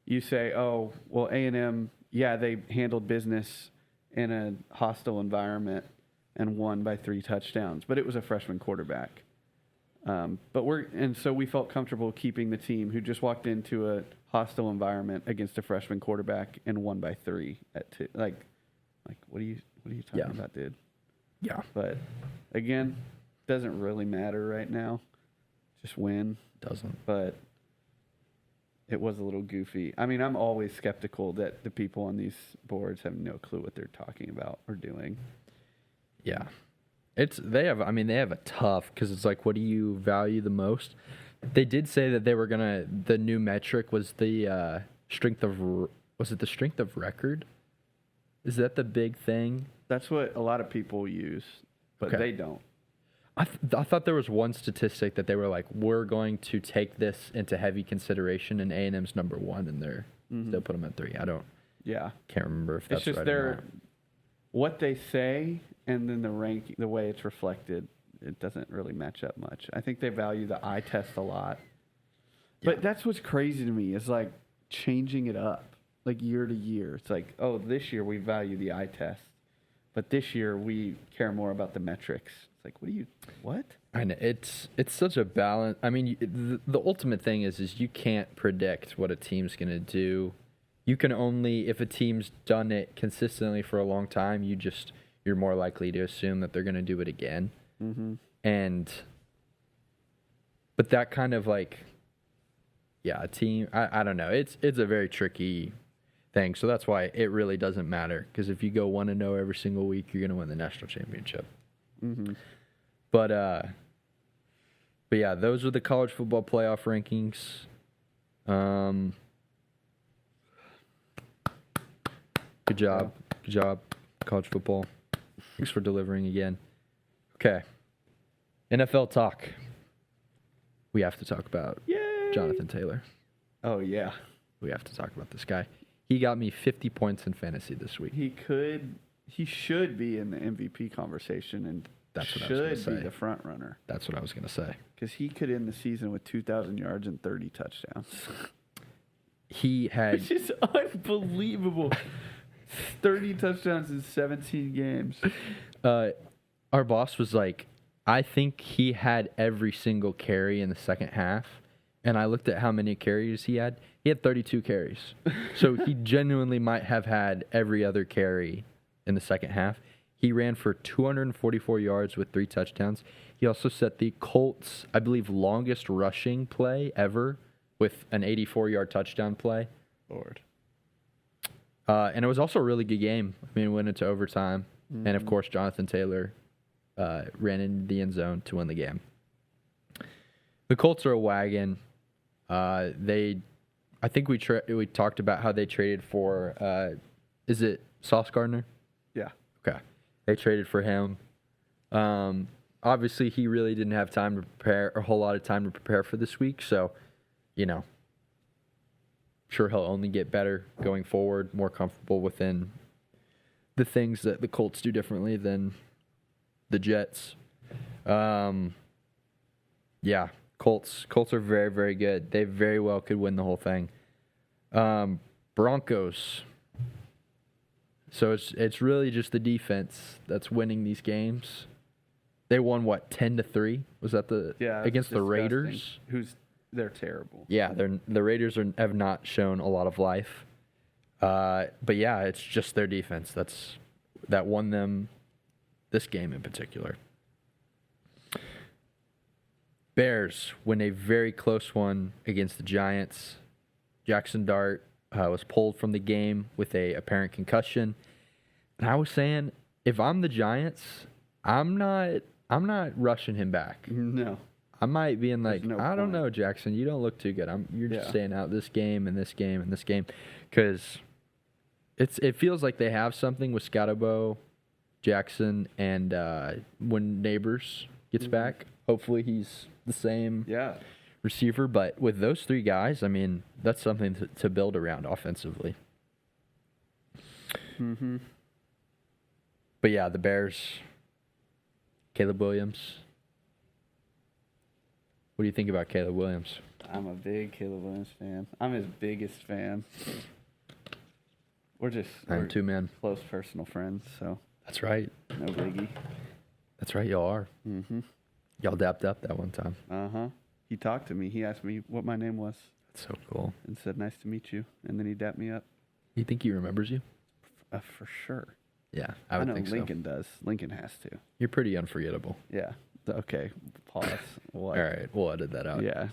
S2: you say, oh, well, A&M, yeah, they handled business in a hostile environment and won by 3 touchdowns, but it was a freshman quarterback. So we felt comfortable keeping the team who just walked into a hostile environment against a freshman quarterback and won by 3 at 2. Like what are you talking about, dude?
S1: Yeah.
S2: But again, doesn't really matter right now. Just win.
S1: Doesn't.
S2: But it was a little goofy. I mean, I'm always skeptical that the people on these boards have no clue what they're talking about or doing.
S1: Yeah. They have a tough, because it's like, what do you value the most? They did say that they were the new metric was the strength of record? Is that the big thing?
S2: That's what a lot of people use, but they don't.
S1: I thought there was one statistic that they were like, we're going to take this into heavy consideration, and A&M's number 1, and they'll put them at 3. Can't remember if that's
S2: it's just
S1: right or not.
S2: What they say, and then the way it's reflected, it doesn't really match up much. I think they value the eye test a lot. Yeah. But that's what's crazy to me is like changing it up like year to year. It's like, oh, this year we value the eye test, but this year we care more about the metrics. It's like, what?
S1: I know it's such a balance. I mean, the ultimate thing is you can't predict what a team's going to do. You can only, if a team's done it consistently for a long time, you're more likely to assume that they're going to do it again. But that kind of like, a team, I don't know. It's a very tricky thing. So that's why it really doesn't matter. Because if you go 1-0 every single week, you're going to win the national championship. But yeah, those are the college football playoff rankings. Good job, college football. Thanks for delivering again. Okay. NFL talk. We have to talk about Jonathan Taylor.
S2: Oh, yeah.
S1: We have to talk about this guy. He got me 50 points in fantasy this week.
S2: He should be in the MVP conversation, and
S1: That's what I was going to
S2: should be
S1: say.
S2: the front runner.
S1: That's what I was going to say.
S2: Because he could end the season with 2,000 yards and 30 touchdowns.
S1: He had...
S2: Which is unbelievable. 30 touchdowns in 17 games.
S1: Our boss was like, I think he had every single carry in the second half. And I looked at how many carries he had. He had 32 carries. So he genuinely might have had every other carry in the second half. He ran for 244 yards with 3 touchdowns. He also set the Colts, I believe, longest rushing play ever with an 84-yard touchdown play.
S2: Lord.
S1: And it was also a really good game. I mean, it went into overtime. And, of course, Jonathan Taylor ran in the end zone to win the game. The Colts are a wagon. I think we talked about how they traded for, is it Sauce Gardner?
S2: Yeah.
S1: Okay. They traded for him. Obviously, he really didn't have time to prepare, a whole lot of time to prepare for this week. So, sure he'll only get better going forward, more comfortable within the things that the Colts do differently than the Jets. Yeah, Colts are very, very good. They very well could win the whole thing. Broncos. So it's really just the defense that's winning these games. They won 10-3? Was that against the Raiders?
S2: They're terrible.
S1: Yeah, the Raiders have not shown a lot of life. But yeah, it's just their defense that won them this game in particular. Bears win a very close one against the Giants. Jackson Dart was pulled from the game with a apparent concussion. And I was saying, if I'm the Giants, I'm not rushing him back.
S2: No.
S1: I might be like, I don't
S2: point.
S1: know, Jackson, you don't look too good. You're just staying out this game and this game and this game. Because it feels like they have something with Scotabo, Jackson, and when Neighbors gets back, hopefully he's the same receiver. But with those 3 guys, I mean, that's something to build around offensively.
S2: Mm-hmm.
S1: But yeah, the Bears, Caleb Williams. What do you think about Caleb Williams?
S2: I'm a big Caleb Williams fan. I'm his biggest fan. We're
S1: too, man.
S2: Close personal friends, so.
S1: That's right.
S2: No biggie.
S1: That's right, y'all are.
S2: Mm-hmm.
S1: Y'all dapped up that one time.
S2: Uh-huh. He talked to me. He asked me what my name was.
S1: That's so cool.
S2: And said, nice to meet you. And then he dapped me up.
S1: You think he remembers you?
S2: For sure.
S1: Yeah, I would
S2: know
S1: think
S2: Lincoln does. Lincoln has to.
S1: You're pretty unforgettable.
S2: Yeah. Okay. Pause.
S1: All right, we'll edit that out.
S2: Yeah.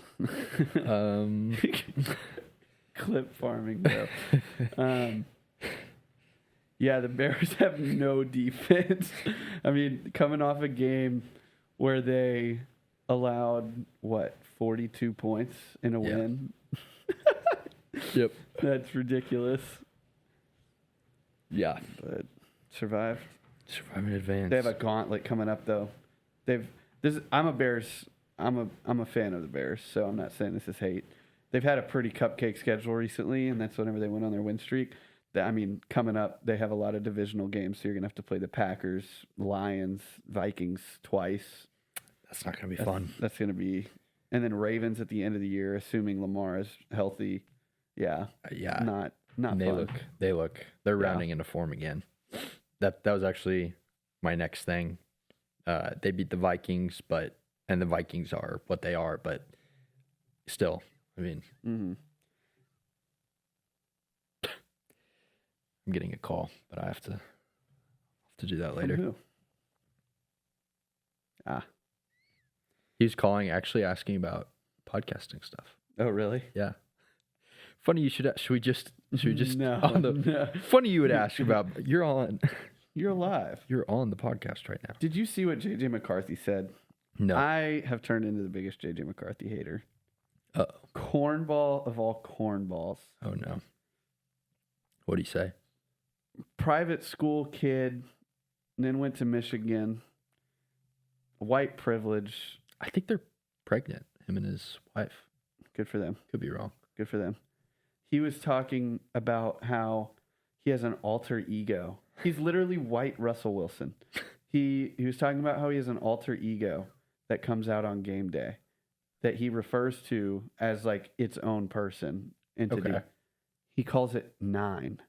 S2: Clip farming, though. Yeah, the Bears have no defense. I mean, coming off a game where they allowed, 42 points in a win?
S1: Yep.
S2: That's ridiculous.
S1: Yeah.
S2: But survived.
S1: Survive in advance.
S2: They have a gauntlet coming up, though. I'm a fan of the Bears, so I'm not saying this is hate. They've had a pretty cupcake schedule recently, and that's whenever they went on their win streak. Coming up, they have a lot of divisional games, so you're going to have to play the Packers, Lions, Vikings twice.
S1: That's not going to be fun.
S2: That's going to be... And then Ravens at the end of the year, assuming Lamar is healthy. Yeah.
S1: Yeah.
S2: Not fun.
S1: They're rounding into form again. That was actually my next thing. They beat the Vikings, and the Vikings are what they are, but still, I mean...
S2: Mm-hmm.
S1: I'm getting a call, but I have to do that later.
S2: From who?
S1: He was calling, actually asking about podcasting stuff.
S2: Oh, really?
S1: Yeah. Funny you should. Should we just?
S2: No.
S1: No. Funny you would ask about. You're on.
S2: You're alive.
S1: You're on the podcast right now.
S2: Did you see what J.J. McCarthy said?
S1: No.
S2: I have turned into the biggest J.J. McCarthy hater.
S1: Uh-oh.
S2: Cornball of all cornballs.
S1: Oh no. What'd he say?
S2: Private school kid, and then went to Michigan. White privilege.
S1: I think they're pregnant. Him and his wife.
S2: Good for them.
S1: Could be wrong.
S2: Good for them. he was talking about how he has an alter ego. He's literally white Russell Wilson. He was talking about how he has an alter ego that comes out on game day that he refers to as like its own person entity.
S1: Okay.
S2: He calls it 9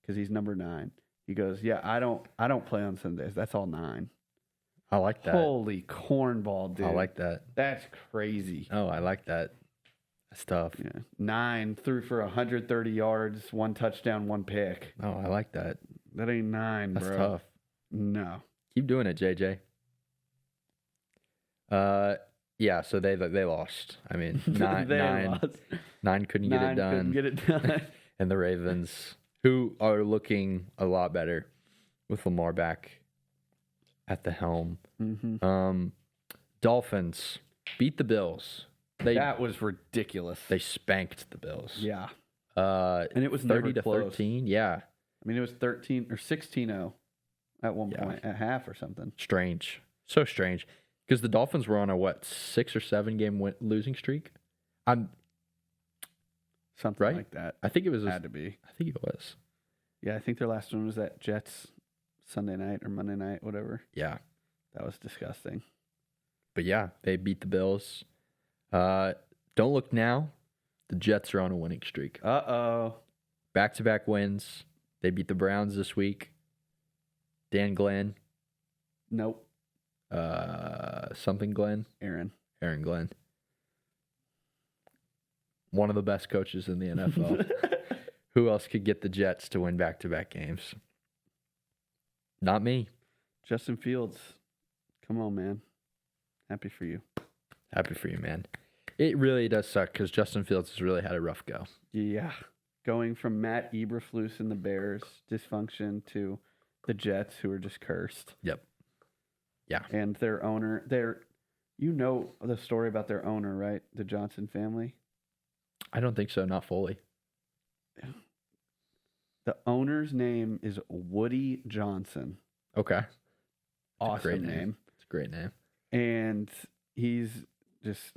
S2: because he's number 9. He goes, "Yeah, I don't play on Sundays. That's all 9."
S1: I like that.
S2: Holy cornball, dude!
S1: I like that.
S2: That's crazy.
S1: Oh, I like that. That's tough.
S2: Yeah, 9 threw for 130 yards, 1 touchdown, 1 pick.
S1: Oh, I like that.
S2: That ain't 9,
S1: That's
S2: bro.
S1: tough.
S2: No.
S1: Keep doing it, JJ. Yeah. So they lost. I mean, nine couldn't get it done.
S2: Couldn't get it done.
S1: And the Ravens, who are looking a lot better with Lamar back at the helm.
S2: Mm-hmm.
S1: Dolphins beat the Bills.
S2: That was ridiculous.
S1: They spanked the Bills.
S2: Yeah.
S1: And
S2: it was
S1: 30 to
S2: close.
S1: 13. Yeah.
S2: I mean, it was 13 or 16-0 at one point, at half or something.
S1: Strange. So strange. Because the Dolphins were on a, 6 or 7 game losing streak?
S2: Something
S1: right?
S2: like that.
S1: I think it was.
S2: Had to be.
S1: I think it was.
S2: Yeah, I think their last one was that Jets Sunday night or Monday night, whatever.
S1: Yeah.
S2: That was disgusting.
S1: But yeah, they beat the Bills. Don't look now. The Jets are on a winning streak.
S2: Uh-oh.
S1: Back-to-back wins. They beat the Browns this week. Dan Glenn.
S2: Nope.
S1: Something Glenn.
S2: Aaron
S1: Glenn. One of the best coaches in the NFL. Who else could get the Jets to win back-to-back games? Not me.
S2: Justin Fields. Come on, man. Happy for you.
S1: Happy for you, man. It really does suck because Justin Fields has really had a rough go.
S2: Yeah. Going from Matt Eberflus and the Bears dysfunction to the Jets, who are just cursed.
S1: Yep. Yeah.
S2: And their owner, you know the story about their owner, right? The Johnson family.
S1: I don't think so. Not fully.
S2: The owner's name is Woody Johnson.
S1: Okay.
S2: Awesome
S1: great
S2: name.
S1: It's a great name.
S2: And he's just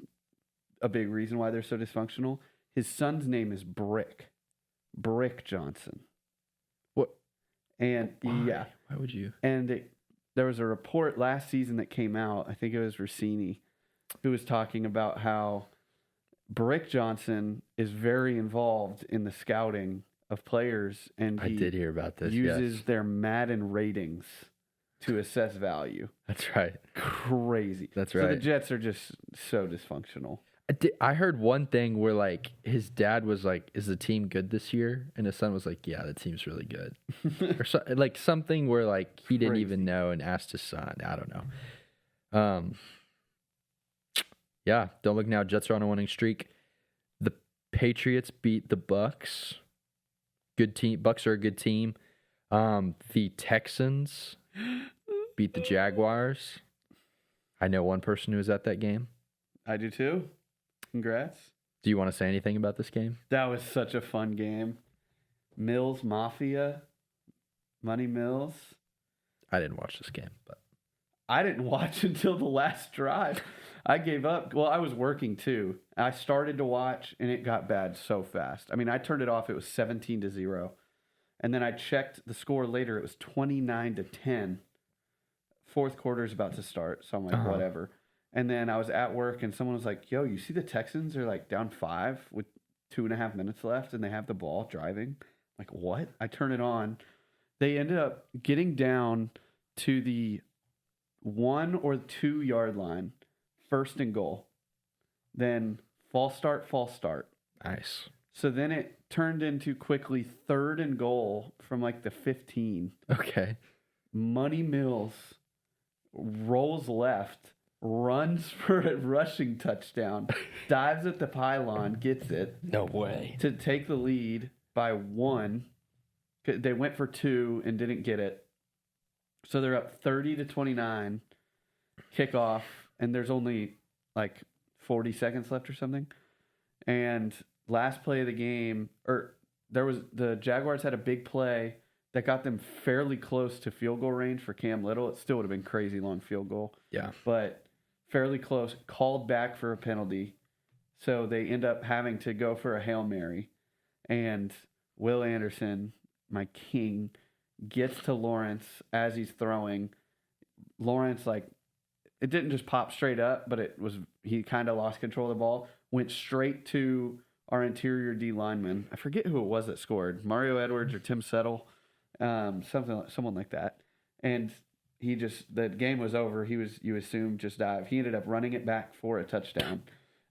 S2: a big reason why they're so dysfunctional. His son's name is Brick Johnson.
S1: What?
S2: And
S1: Why?
S2: yeah.
S1: Why would you?
S2: And there was a report last season that came out. I think it was Rossini, who was talking about how Brick Johnson is very involved in the scouting of players, and
S1: I did hear about this.
S2: uses
S1: Yes.
S2: their Madden ratings to assess value.
S1: That's right.
S2: Crazy.
S1: That's
S2: So
S1: right.
S2: the Jets are just so dysfunctional.
S1: I heard one thing where like his dad was like, "Is the team good this year?" And his son was like, "Yeah, the team's really good," or so, like something where like he didn't even know and asked his son. I don't know. Yeah, don't look now. Jets are on a winning streak. The Patriots beat the Bucks. Good team. Bucks are a good team. The Texans beat the Jaguars. I know one person who was at that game.
S2: I do too. Congrats.
S1: Do you want to say anything about this game?
S2: That was such a fun game. Mills Mafia. Money Mills.
S1: I didn't watch this game, but
S2: I didn't watch until the last drive. I gave up. Well, I was working too. I started to watch and it got bad so fast. I mean, I turned it off. It was 17-0. And then I checked the score later. It was 29-10. Fourth quarter is about to start. So I'm like, whatever. And then I was at work and someone was like, "Yo, you see the Texans are like down 5 with 2.5 minutes left and they have the ball driving." I'm like, what? I turn it on. They ended up getting down to the 1 or 2 yard line, 1st and goal. Then false start.
S1: nice.
S2: So then it turned into quickly 3rd and goal from like the 15.
S1: Okay.
S2: Money Mills rolls left, runs for a rushing touchdown, dives at the pylon, gets it
S1: No way.
S2: to take the lead by 1. They went for 2 and didn't get it. So they're up 30-29, kickoff, and there's only like 40 seconds left or something. And last play of the game, the Jaguars had a big play that got them fairly close to field goal range for Cam Little. It still would have been crazy long field goal.
S1: Yeah.
S2: But fairly close, called back for a penalty. So they end up having to go for a Hail Mary. and Will Anderson, my king, gets to Lawrence as he's throwing. Lawrence, like, it didn't just pop straight up, but he kind of lost control of the ball, went straight to our interior D lineman. I forget who it was that scored, Mario Edwards or Tim Settle, someone like that. And the game was over. You assume just dive. He ended up running it back for a touchdown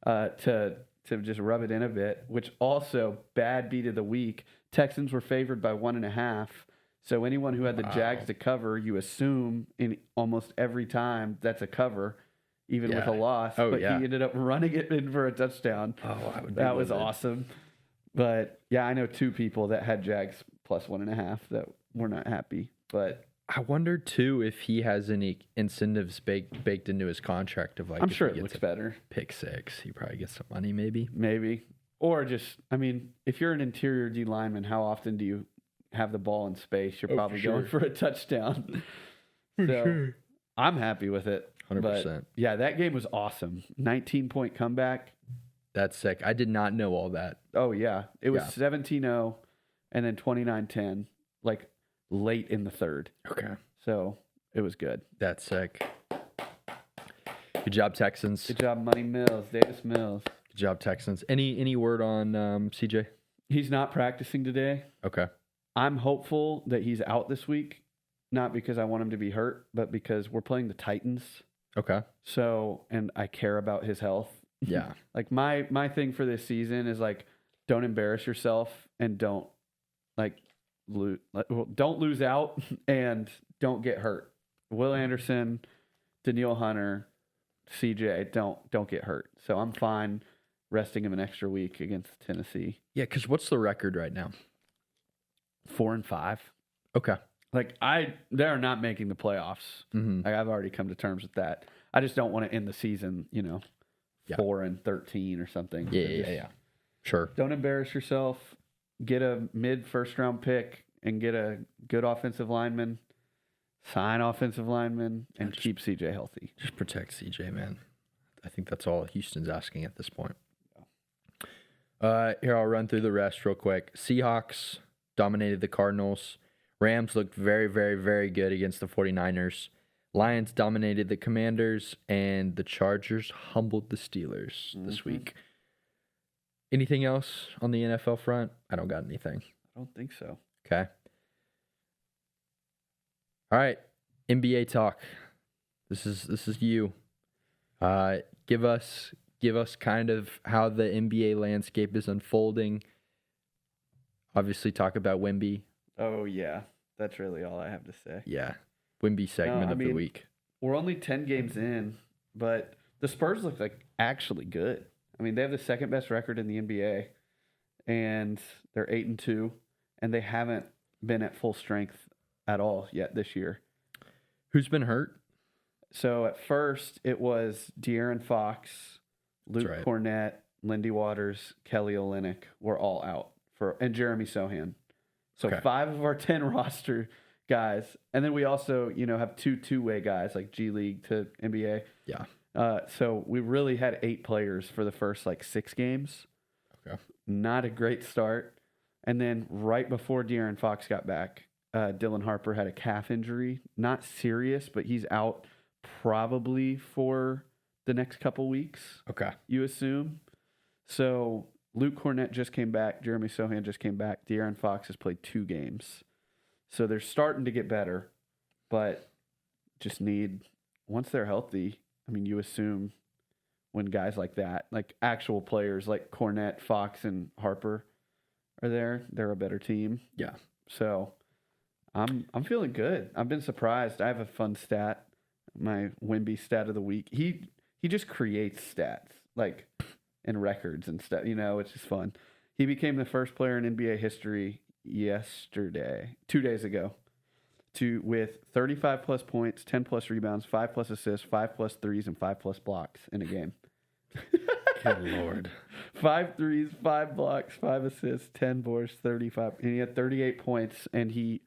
S2: to just rub it in a bit, which also bad beat of the week. Texans were favored by 1.5. So anyone who had the Jags to cover, you assume in almost every time that's a cover, even with a loss. But he ended up running it in for a touchdown. That was awesome. But yeah, I know 2 people that had Jags plus 1.5 that were not happy. But
S1: I wonder too if he has any incentives baked into his contract of like.
S2: I'm sure it looks better.
S1: Pick 6, he probably gets some money, maybe.
S2: Or just, I mean, if you're an interior D lineman, how often do you have the ball in space? You're probably going for a touchdown. Sure. I'm happy with it.
S1: 100%.
S2: But yeah, that game was awesome. 19-point comeback.
S1: That's sick. I did not know all that.
S2: Oh, yeah. It was 17-0 and then 29-10, like late in the third.
S1: Okay.
S2: So it was good.
S1: That's sick. Good job, Texans.
S2: Good job, Money Mills, Davis Mills.
S1: Good job, Texans. Any word on CJ?
S2: He's not practicing today.
S1: Okay.
S2: I'm hopeful that he's out this week, not because I want him to be hurt, but because we're playing the Titans.
S1: Okay.
S2: So, and I care about his health.
S1: Yeah.
S2: Like my thing for this season is like, don't embarrass yourself and don't don't lose out and don't get hurt. Will Anderson, Danielle Hunter, CJ, don't get hurt. So I'm fine resting him an extra week against Tennessee.
S1: Yeah, because what's the record right now?
S2: 4-5.
S1: Okay.
S2: Like they're not making the playoffs.
S1: Mm-hmm.
S2: Like I've already come to terms with that. I just don't want to end the season, 4-13 or something.
S1: Yeah. Sure.
S2: Don't embarrass yourself. Get a mid first round pick and get a good offensive lineman. Sign offensive lineman and keep CJ healthy.
S1: Just protect CJ, man. I think that's all Houston's asking at this point. Here, I'll run through the rest real quick. Seahawks dominated the Cardinals. Rams looked very, very, very good against the 49ers. Lions dominated the Commanders, and the Chargers humbled the Steelers this week. Anything else on the NFL front? I don't got anything.
S2: I don't think so.
S1: Okay. All right, NBA talk. This is you. Give us kind of how the NBA landscape is unfolding. Obviously, talk about Wemby.
S2: Oh yeah, that's really all I have to say.
S1: Yeah, Wemby segment of the week.
S2: We're only 10 games in, but the Spurs look like actually good. I mean, they have the second best record in the NBA, and they're 8-2, and they haven't been at full strength at all yet this year.
S1: Who's been hurt?
S2: So at first it was De'Aaron Fox, Luke Cornett, Lindy Waters, Kelly Olynyk were all out and Jeremy Sohan. So 5 of our 10 roster guys, and then we also have two-way guys like G League to NBA.
S1: Yeah.
S2: So we really had 8 players for the first 6 games.
S1: Okay.
S2: Not a great start. And then right before De'Aaron Fox got back, Dylan Harper had a calf injury. Not serious, but he's out probably for the next couple weeks.
S1: Okay.
S2: You assume. So Luke Cornett just came back. Jeremy Sohan just came back. De'Aaron Fox has played 2 games. So they're starting to get better, but just once they're healthy, I mean, you assume when guys like that, like actual players like Cornett, Fox, and Harper are there, they're a better team.
S1: Yeah.
S2: So I'm feeling good. I've been surprised. I have a fun stat, my Wemby stat of the week. He just creates stats and records and stuff. It's just fun. He became the first player in NBA history 2 days ago, with 35 plus points, 10 plus rebounds, 5 plus assists, 5 plus threes, and 5 plus blocks in a game.
S1: Good Lord.
S2: 5 threes, 5 blocks, 5 assists, 10 boards, 35. And he had 38 points, and he,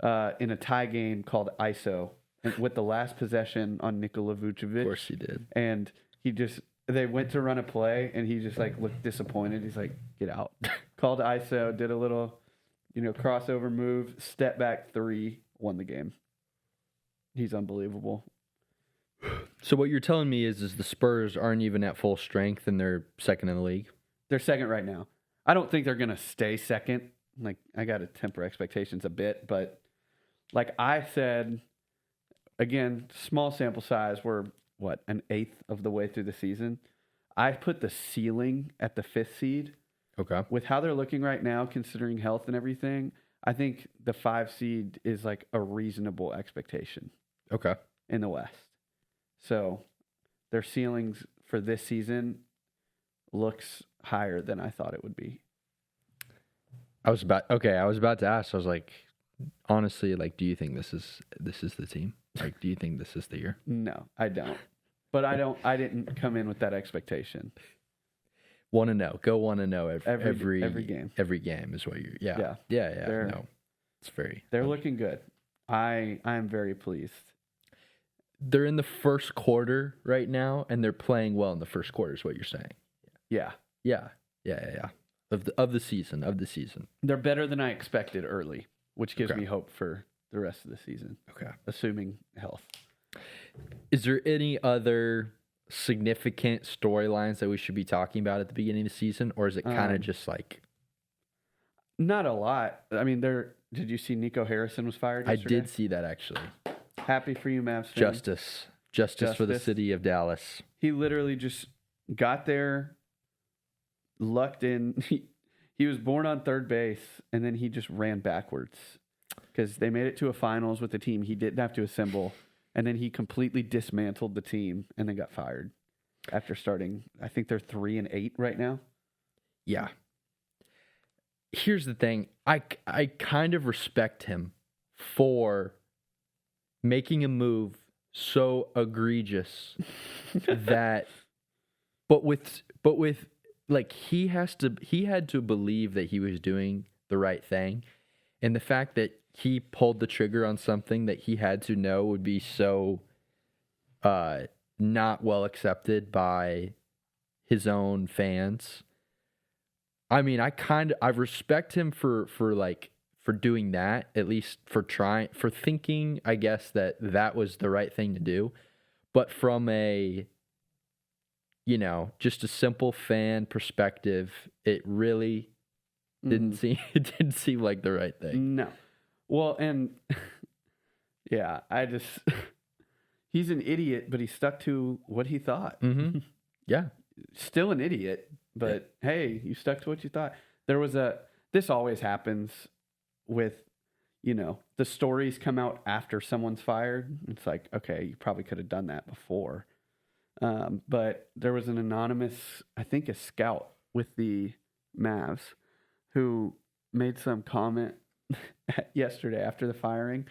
S2: in a tie game called ISO, with the last possession on Nikola Vucevic.
S1: Of course he did.
S2: And they went to run a play, and he just looked disappointed. He's like, get out. called ISO, did a little, crossover move, step back 3, won the game. He's unbelievable.
S1: So what you're telling me is the Spurs aren't even at full strength and they're second in the league?
S2: They're second right now. I don't think they're going to stay second. Like, I got to temper expectations a bit, but like I said, again, small sample size. We're, an eighth of the way through the season. I put the ceiling at the 5th seed.
S1: Okay.
S2: With how they're looking right now, considering health and everything, I think the 5 seed is like a reasonable expectation.
S1: Okay.
S2: In the West. So their ceilings for this season looks higher than I thought it would be.
S1: I was about to ask. I was like, honestly, like, do you think this is the team? Like, do you think this is the year?
S2: No, I don't. But I didn't come in with that expectation.
S1: Want to know? Go want to know every
S2: game.
S1: Every game is what you're. Yeah. No, it's very.
S2: They're looking good. I'm very pleased.
S1: They're in the first quarter right now, and they're playing well in the first quarter. Is what you're saying?
S2: Yeah.
S1: Of the season.
S2: They're better than I expected early, which gives me hope for the rest of the season.
S1: Okay.
S2: Assuming health.
S1: Is there any other significant storylines that we should be talking about at the beginning of the season, or is it kind of just like?
S2: Not a lot. I mean, did you see Nico Harrison was fired yesterday?
S1: I did see that, actually.
S2: Happy for you, Mavs fans.
S1: Justice for the city of Dallas.
S2: He literally just got there, lucked in. He was born on third base, and then he just ran backwards because they made it to a finals with a team he didn't have to assemble, and then he completely dismantled the team and then got fired after starting. I think they're 3-8 right now.
S1: Yeah. Here's the thing. I kind of respect him for making a move so egregious that but with like he had to believe that he was doing the right thing, and the fact that he pulled the trigger on something that he had to know would be so not well accepted by his own fans. I mean, I respect him for doing that, at least for thinking, I guess, that was the right thing to do. But from a, just a simple fan perspective, it really didn't seem like the right thing.
S2: No. Well, and yeah, he's an idiot, but he stuck to what he thought.
S1: Mm-hmm. Yeah.
S2: Still an idiot, but hey, you stuck to what you thought. This always happens with, the stories come out after someone's fired. It's like, okay, you probably could have done that before. But there was an anonymous, I think a scout with the Mavs who made some comment yesterday after the firing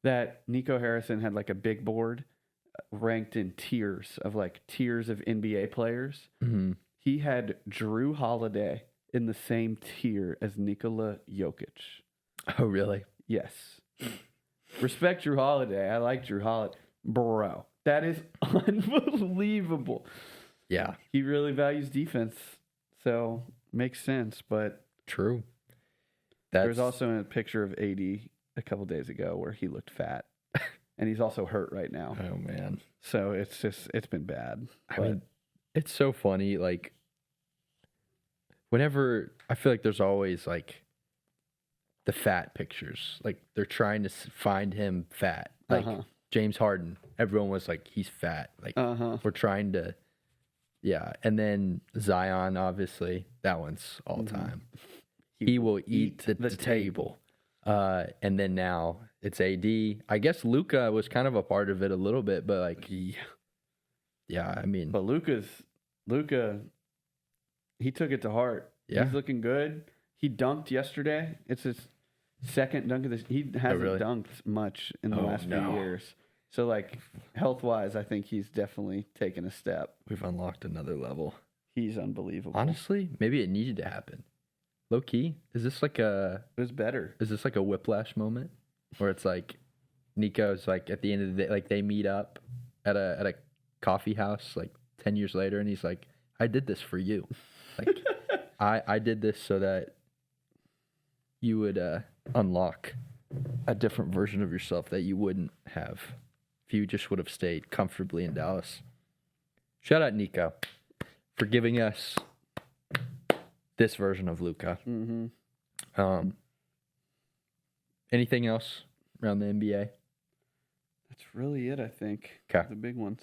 S2: that Nico Harrison had like a big board ranked in tiers of NBA players.
S1: Mm-hmm.
S2: He had Drew Holiday in the same tier as Nikola Jokic.
S1: Oh, really?
S2: Yes. Respect Drew Holiday. I like Drew Holiday. Bro, that is unbelievable.
S1: Yeah.
S2: He really values defense, so makes sense, but
S1: true.
S2: There was also a picture of AD a couple days ago where he looked fat. And he's also hurt right now.
S1: Oh, man.
S2: So it's been bad.
S1: I mean, it's so funny. Like, whenever I feel like there's always like the fat pictures, like they're trying to find him fat. Like James Harden, everyone was like, he's fat. Like we're trying to, yeah. And then Zion, obviously, that one's all time. He will eat the table. And then now it's AD. I guess Luka was kind of a part of it a little bit, but like, yeah, I mean,
S2: but Luka, he took it to heart.
S1: Yeah.
S2: He's looking good. He dunked yesterday. It's his second dunk of this. He hasn't dunked much in the last few years. So like health wise, I think he's definitely taken a step.
S1: We've unlocked another level.
S2: He's unbelievable.
S1: Honestly, maybe it needed to happen. Low key, is this like
S2: it was better?
S1: Is this like a whiplash moment, where it's like Nico's like at the end of the day, like they meet up at a coffee house like 10 years later, and he's like, "I did this for you, like I did this so that you would unlock a different version of yourself that you wouldn't have if you just would have stayed comfortably in Dallas. Shout out Nico for giving us this version of Luka.
S2: Mm-hmm.
S1: Anything else around the NBA?
S2: That's really it, I think.
S1: 'Kay.
S2: The big ones.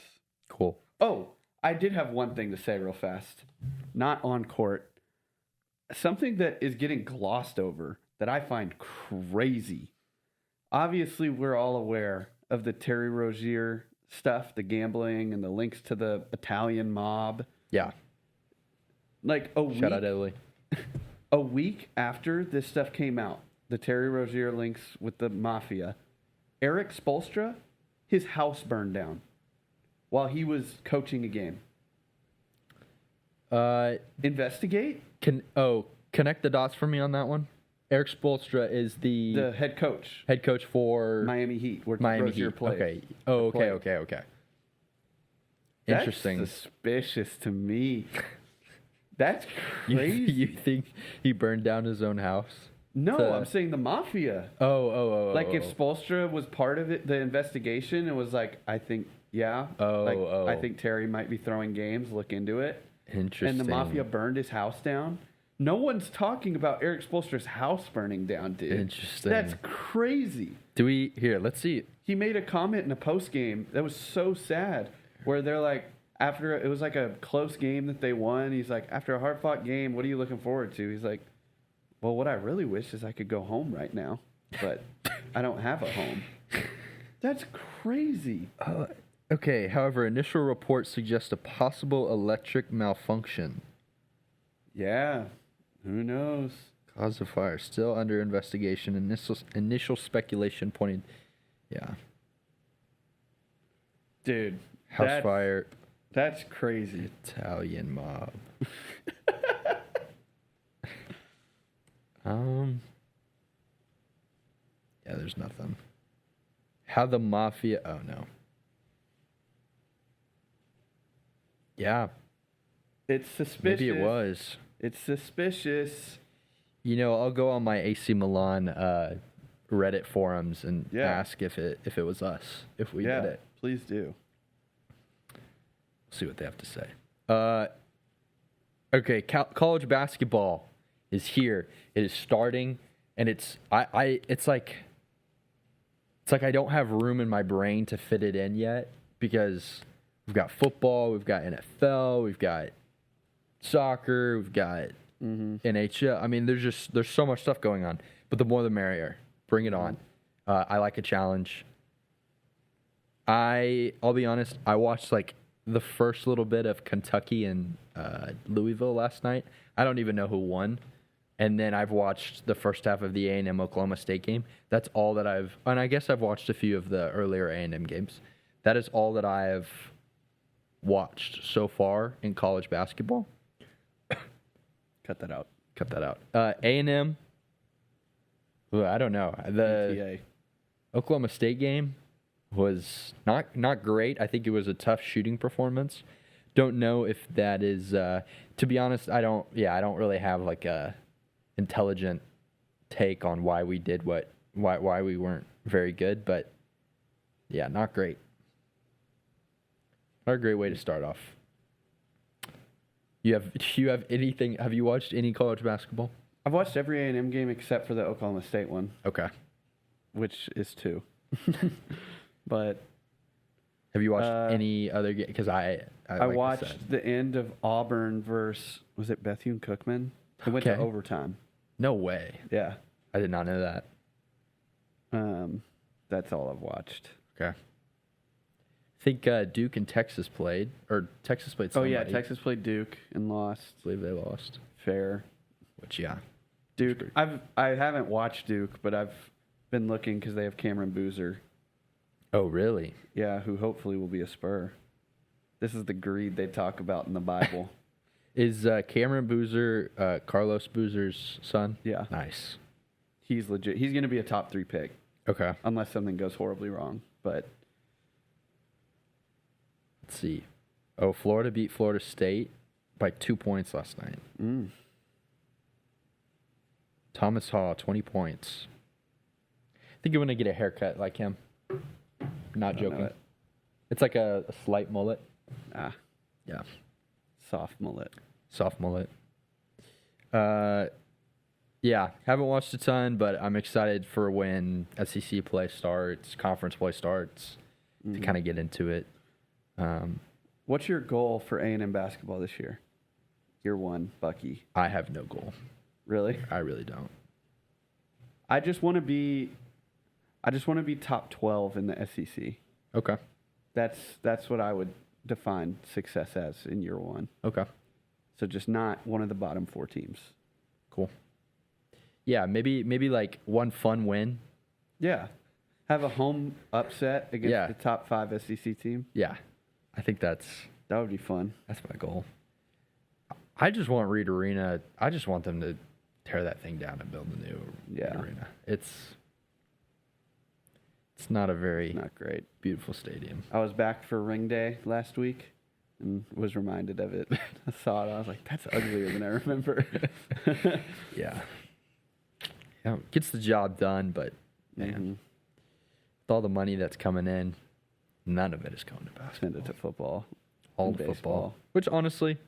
S1: Cool.
S2: Oh, I did have one thing to say real fast. Not on court. Something that is getting glossed over that I find crazy. Obviously, we're all aware of the Terry Rozier stuff, the gambling and the links to the Italian mob.
S1: Yeah.
S2: Like
S1: Shout out Italy.
S2: a week after this stuff came out, the Terry Rozier links with the mafia, Eric Spoelstra, his house burned down while he was coaching a game. Investigate?
S1: Connect the dots for me on that one. Eric Spoelstra is
S2: The head coach,
S1: head coach for
S2: Miami Heat, where
S1: Miami
S2: Rozier
S1: Heat.
S2: played.
S1: Okay. Okay.
S2: That's
S1: Interesting.
S2: suspicious to me. That's
S1: You,
S2: crazy.
S1: you think he burned down his own house?
S2: No,
S1: to-
S2: I'm saying the mafia.
S1: Oh.
S2: If Spoelstra was part of it, the investigation, it was like, I think, yeah. I think Terry might be throwing games. Look into it.
S1: Interesting.
S2: And the mafia burned his house down. No one's talking about Eric Spoelstra's house burning down, dude.
S1: Interesting.
S2: That's crazy.
S1: Let's see.
S2: He made a comment in a post game that was so sad, where they're like, after it was like a close game that they won. He's like, after a hard fought game, what are you looking forward to? He's like, well, what I really wish is I could go home right now, but I don't have a home. That's crazy.
S1: Okay, however, initial reports suggest a possible electric malfunction.
S2: Yeah. Who knows?
S1: Cause of fire still under investigation. Initial speculation pointed. Yeah.
S2: Dude.
S1: House fire.
S2: That's crazy.
S1: Italian mob. Yeah, there's nothing. How the mafia. Oh, no. Yeah.
S2: It's suspicious.
S1: Maybe it was.
S2: It's suspicious.
S1: You know, I'll go on my AC Milan Reddit forums and ask if it was us, if we did it.
S2: Please do.
S1: See what they have to say. Okay, college basketball is here. It is starting, and it's like I don't have room in my brain to fit it in yet because we've got football, we've got NFL, we've got soccer, we've got NHL. I mean, there's so much stuff going on, but the more the merrier. Bring it on. I like a challenge. I'll be honest. I watched like the first little bit of Kentucky and Louisville last night. I don't even know who won. And then I've watched the first half of the A&M Oklahoma State game. That's all that and I guess I've watched a few of the earlier A&M games. That is all that I've watched so far in college basketball.
S2: Cut that out.
S1: A&M, I don't know. The
S2: ETA.
S1: Oklahoma State game was not great. I think it was a tough shooting performance. Don't know if that is to be honest, I don't really have like a intelligent take on why we did why we weren't very good, but yeah, not great. Not a great way to start off. You have anything? Have you watched any college basketball?
S2: I've watched every A&M game except for the Oklahoma State one.
S1: Okay.
S2: Which is 2. But
S1: have you watched any other game? Because I
S2: watched the end of Auburn versus, was it Bethune-Cookman? It went to overtime.
S1: No way.
S2: Yeah.
S1: I did not know that.
S2: That's all I've watched.
S1: Okay. I think Duke and Texas played, or Texas played somebody.
S2: Oh, yeah, Texas played Duke and lost.
S1: I believe they lost.
S2: Fair.
S1: Which, yeah.
S2: Duke. I haven't watched Duke, but I've been looking because they have Cameron Boozer.
S1: Oh, really?
S2: Yeah, who hopefully will be a Spur. This is the greed they talk about in the Bible.
S1: Is Cameron Boozer Carlos Boozer's son?
S2: Yeah.
S1: Nice.
S2: He's legit. He's going to be a top 3 pick.
S1: Okay.
S2: Unless something goes horribly wrong. But
S1: let's see. Oh, Florida beat Florida State by 2 points last night.
S3: Thomas Haw, 20 points. I think you want to get a haircut like him. Not
S2: Don't know
S3: joking.
S2: it.
S3: It's like a slight mullet.
S2: Ah,
S3: Yeah.
S2: soft mullet.
S3: Soft mullet. Yeah, haven't watched a ton, but I'm excited for when SEC play starts, conference play starts, to kind of get into it.
S2: What's your goal for A&M basketball this year? Year one, Bucky.
S3: I have no goal.
S2: Really?
S3: I really don't.
S2: I just want to be top 12 in the SEC.
S3: Okay.
S2: That's what I would define success as in year one.
S3: Okay.
S2: So just not one of the bottom 4 teams.
S3: Cool. Yeah, maybe like one fun win.
S2: Yeah. Have a home upset against the top 5 SEC team.
S3: Yeah. I think that
S2: would be fun.
S3: that's my goal. I just want Reed Arena. I just want them to tear that thing down and build a new Reed Arena. It's not a very
S2: Not great.
S3: beautiful stadium.
S2: I was back for ring day last week and was reminded of it. I saw it. I was like, that's uglier than I remember.
S3: Yeah. Yeah, gets the job done, but man, with all the money that's coming in, none of it is going to basketball.
S2: Send it to football.
S3: All
S2: and
S3: to
S2: baseball.
S3: football. Which honestly,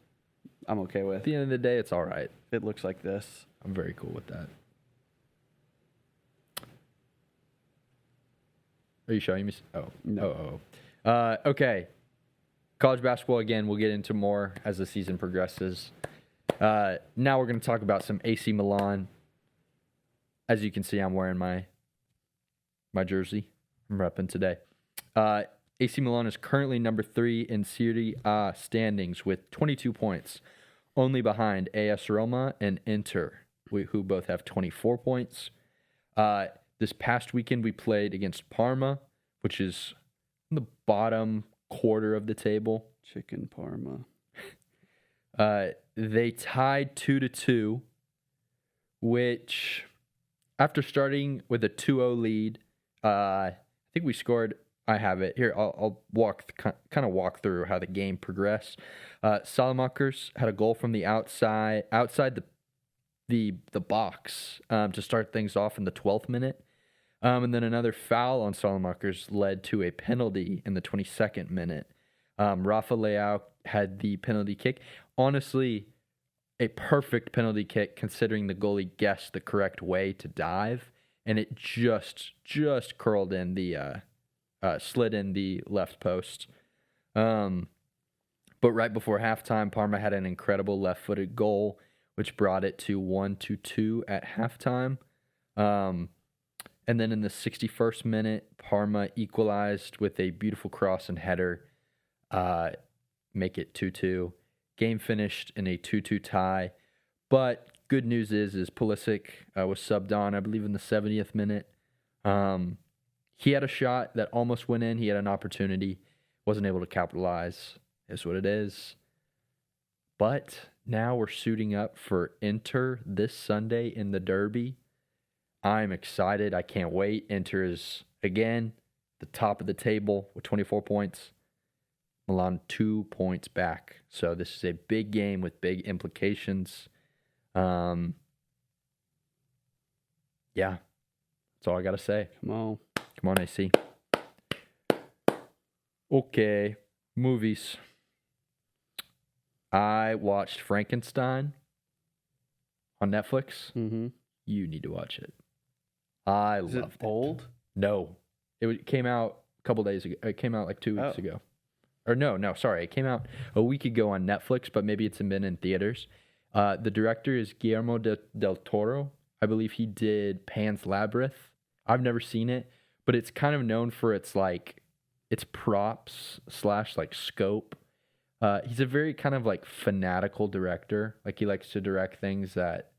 S2: I'm okay with.
S3: at the end of the day, it's all right.
S2: If it looks like this.
S3: I'm very cool with that. Are you showing me?
S2: No.
S3: Okay. College basketball again. We'll get into more as the season progresses. Now we're going to talk about some AC Milan. As you can see, I'm wearing my jersey. I'm repping today. AC Milan is currently number 3 in Serie A standings with 22 points, only behind AS Roma and Inter, who both have 24 points. This past weekend, we played against Parma, which is in the bottom quarter of the table.
S2: Chicken Parma.
S3: They tied 2-2, which, after starting with a 2-0 lead, I think we scored. I have it here. I'll kind of walk through how the game progressed. Salamakers had a goal from the outside the box to start things off in the 12th minute. And then another foul on Salamakers led to a penalty in the 22nd minute. Rafa Leao had the penalty kick. Honestly, a perfect penalty kick considering the goalie guessed the correct way to dive, and it just curled in the slid in the left post. But right before halftime, Parma had an incredible left-footed goal, which brought it to 1-2 at halftime. And then in the 61st minute, Parma equalized with a beautiful cross and header, make it 2-2. Game finished in a 2-2 tie. But good news is Pulisic was subbed on, I believe, in the 70th minute. He had a shot that almost went in. He had an opportunity, wasn't able to capitalize. Is what it is. But now we're suiting up for Inter this Sunday in the Derby. I'm excited. I can't wait. Inter is, again, the top of the table with 24 points. Milan 2 points back. So this is a big game with big implications. Yeah. That's all I got to say.
S2: Come
S3: on, AC. Okay. Movies. I watched Frankenstein on Netflix.
S2: Mm-hmm.
S3: You need to watch it. I
S2: Is
S3: loved
S2: it old?
S3: No. It came out a couple days ago. It came out like 2 weeks ago. Or no, sorry. It came out a week ago on Netflix, but maybe it's been in theaters. The director is Guillermo del Toro. I believe he did Pan's Labyrinth. I've never seen it, but it's kind of known for its props / like scope. He's a very kind of like fanatical director. Like he likes to direct things that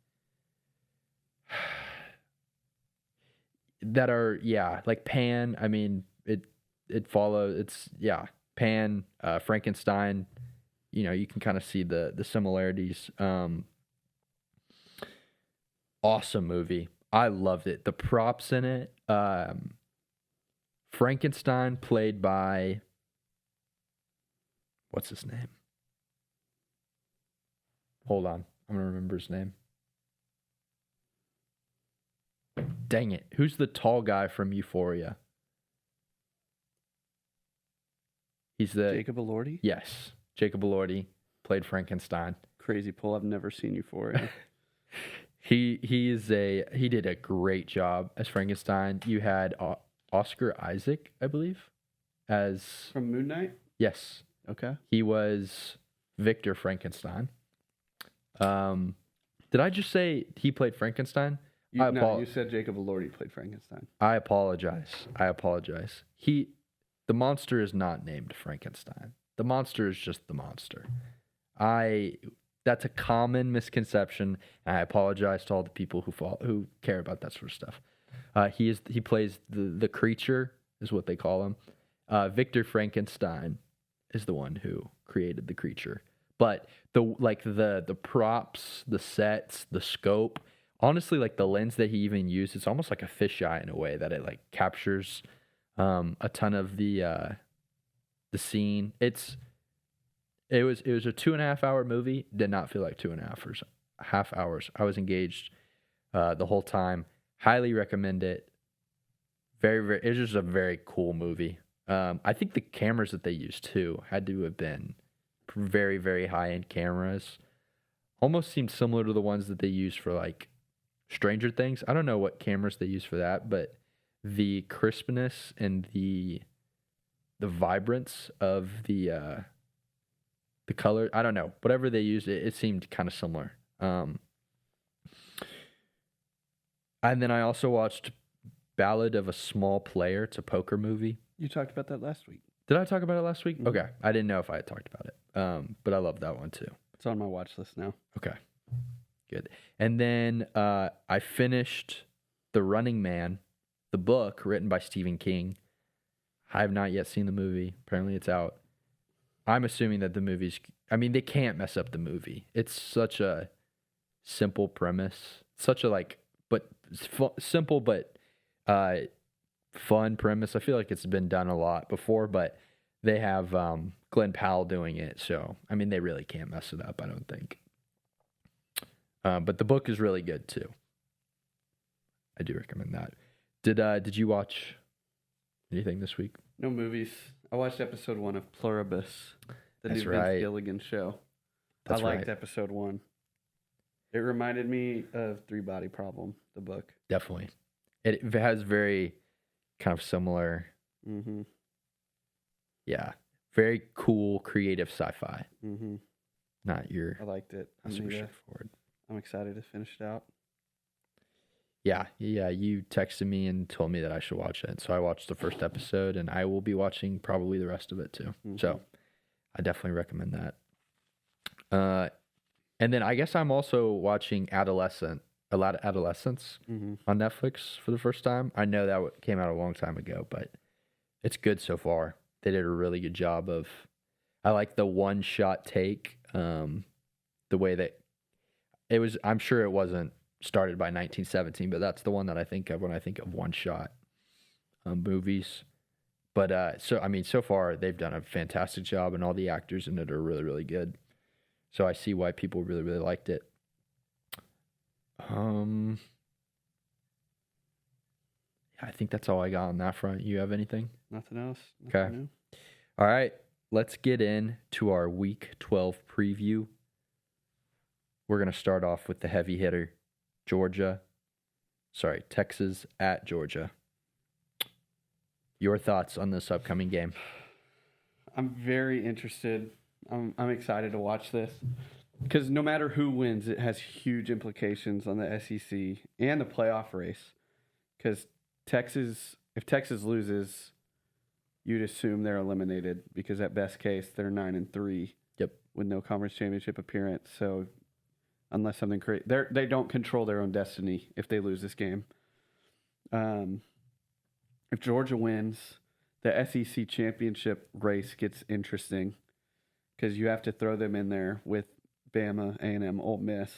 S3: are, like Pan. I mean, it follows. It's Pan, Frankenstein. You can kind of see the similarities. Awesome movie. I loved it. The props in it. Frankenstein played by, what's his name? Hold on. I'm going to remember his name. Dang it. Who's the tall guy from Euphoria? He's the
S2: Jacob Elordi?
S3: Yes. Jacob Elordi played Frankenstein.
S2: Crazy pull. I've never seen Euphoria.
S3: He did a great job as Frankenstein. You had Oscar Isaac, I believe, as
S2: From Moon Knight?
S3: yes.
S2: Okay.
S3: He was Victor Frankenstein. Did I just say he played Frankenstein?
S2: You said Jacob Elordi played Frankenstein.
S3: I apologize. The monster is not named Frankenstein. The monster is just the monster. That's a common misconception, and I apologize to all the people who care about that sort of stuff. He plays the creature, is what they call him. Victor Frankenstein is the one who created the creature. But the props, the sets, the scope, honestly, like the lens that he even used, it's almost like a fisheye in a way that it like captures a ton of the scene. It was a 2.5 hour movie. Did not feel like 2.5 hours. I was engaged the whole time. Highly recommend it. It's just a very cool movie. I think the cameras that they used too had to have been very, very high end cameras. Almost seemed similar to the ones that they use for like Stranger Things. I don't know what cameras they use for that, but the crispness and the vibrance of the color, I don't know, whatever they used, it seemed kind of similar. And then I also watched Ballad of a Small Player. It's a poker movie.
S2: You talked about that last week.
S3: Did I talk about it last week?
S2: Mm-hmm.
S3: Okay. I didn't know if I had talked about it. But I love that one too.
S2: It's on my watch list now.
S3: Okay. Good. And then I finished The Running Man, the book written by Stephen King. I have not yet seen the movie. Apparently it's out. I'm assuming that the movie's... I mean, they can't mess up the movie. It's such a simple premise. Such a simple but fun premise. I feel like it's been done a lot before, but they have Glenn Powell doing it. So, I mean, they really can't mess it up, I don't think. But the book is really good too. I do recommend that. Did you watch anything this week?
S2: No movies. I watched episode 1 of Pluribus, the
S3: That's
S2: new
S3: right.
S2: Vince Gilligan show.
S3: That's
S2: I liked
S3: right.
S2: episode 1. It reminded me of Three Body Problem, the book.
S3: Definitely. It has very kind of similar,
S2: Mm-hmm.
S3: yeah, very cool, creative sci-fi.
S2: Mm-hmm.
S3: Not your
S2: I liked it.
S3: not super straightforward.
S2: I'm excited to finish it out.
S3: Yeah. You texted me and told me that I should watch it. So I watched the first episode, and I will be watching probably the rest of it too.
S2: Mm-hmm.
S3: So I definitely recommend that. And then I guess I'm also watching a lot of Adolescence
S2: Mm-hmm.
S3: on Netflix for the first time. I know that came out a long time ago, but it's good so far. They did a really good job of. I like the one-shot take. The way that it was. I'm sure it wasn't started by 1917, but that's the one that I think of when I think of one-shot movies. But so far they've done a fantastic job, and all the actors in it are really, really good. So I see why people really, really liked it. Yeah, I think that's all I got on that front. You have anything?
S2: Nothing else?
S3: Okay.
S2: Nothing new?
S3: All right, let's get into our Week 12 preview. We're going to start off with the heavy hitter, Texas at Georgia. Your thoughts on this upcoming game?
S2: I'm very interested. I'm excited to watch this because no matter who wins, it has huge implications on the SEC and the playoff race. Because if Texas loses, you'd assume they're eliminated because at best case they're 9-3.
S3: Yep.
S2: With no conference championship appearance. So unless something they don't control their own destiny if they lose this game. If Georgia wins, the SEC championship race gets interesting because you have to throw them in there with Bama, A&M, Ole Miss.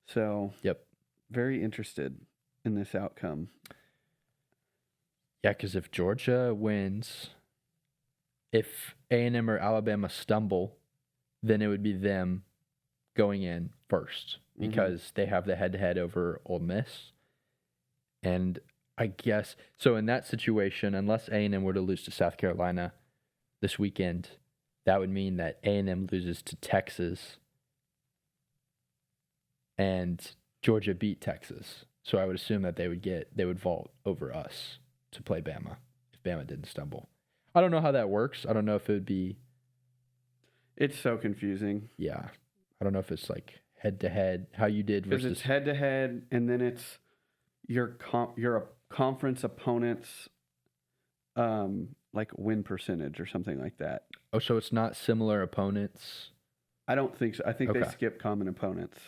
S2: So,
S3: Yep.
S2: Very interested in this outcome.
S3: Yeah, because if Georgia wins, if A&M or Alabama stumble, then it would be them going in first because they have the head-to-head over Ole Miss. And I guess so. In that situation, unless A&M were to lose to South Carolina this weekend, that would mean that A&M loses to Texas, and Georgia beat Texas. So I would assume that they would vault over us to play Bama if Bama didn't stumble. I don't know how that works. I don't know if it would be.
S2: It's so confusing.
S3: Yeah, I don't know if it's like head to head, how you did
S2: Because
S3: versus
S2: it's head to head, and then it's your conference opponent's like win percentage or something like that.
S3: Oh, so it's not similar opponents.
S2: I don't think so. I think they
S3: Okay.
S2: skip common opponents.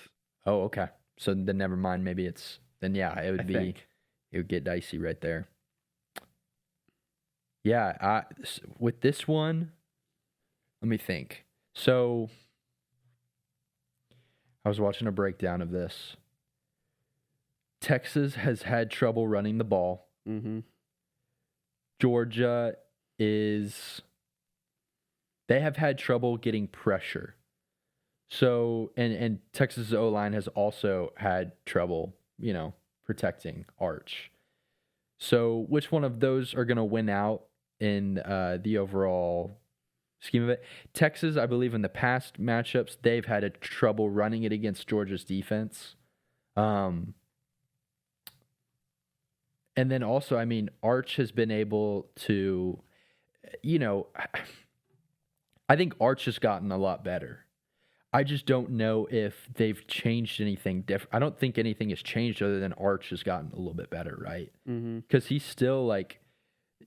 S3: Oh, okay. So then never mind. Maybe it's then. Yeah, it would
S2: I
S3: be.
S2: think.
S3: It would get dicey right there. Yeah, with this one, let me think. So I was watching a breakdown of this. Texas has had trouble running the ball.
S2: Mm-hmm.
S3: Georgia they have had trouble getting pressure. So, and Texas O-line has also had trouble, protecting Arch. So which one of those are going to win out in the overall scheme of it? Texas, I believe in the past matchups, they've had a trouble running it against Georgia's defense. And then also, I mean, Arch has been able to, I think Arch has gotten a lot better. I just don't know if they've changed anything different. I don't think anything has changed other than Arch has gotten a little bit better, right? Because he's still like,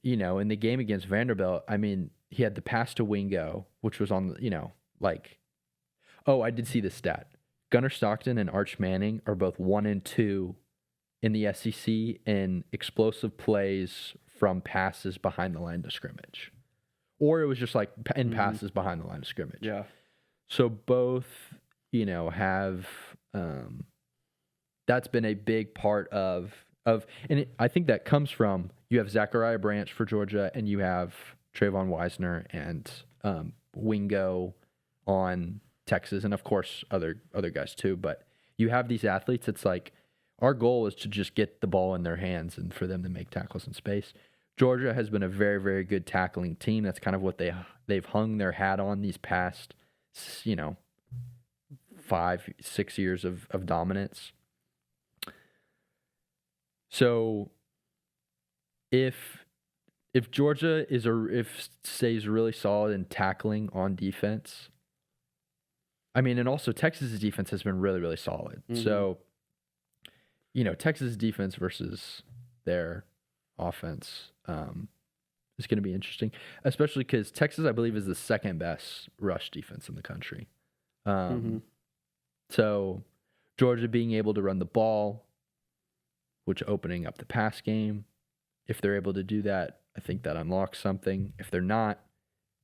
S3: in the game against Vanderbilt, I mean, he had the pass to Wingo, which was on, I did see this stat. Gunnar Stockton and Arch Manning are both 1 and 2 in the SEC in explosive plays from passes behind the line of scrimmage. Or it was just like in passes behind the line of scrimmage.
S2: Yeah.
S3: So both, have that's been a big part of I think that comes from you have Zachariah Branch for Georgia and you have Trayvon Wisner and Wingo on Texas and of course other guys too. But you have these athletes. It's like our goal is to just get the ball in their hands and for them to make tackles in space. Georgia has been a very, very good tackling team. That's kind of what they've hung their hat on these past 5-6 years of dominance. So if Georgia stays really solid in tackling on defense, I mean, and also Texas's defense has been really, really solid.
S2: Mm-hmm.
S3: So, Texas defense versus their offense is going to be interesting, especially because Texas, I believe, is the second best rush defense in the country. So Georgia being able to run the ball, which opening up the pass game, if they're able to do that, I think that unlocks something. If they're not,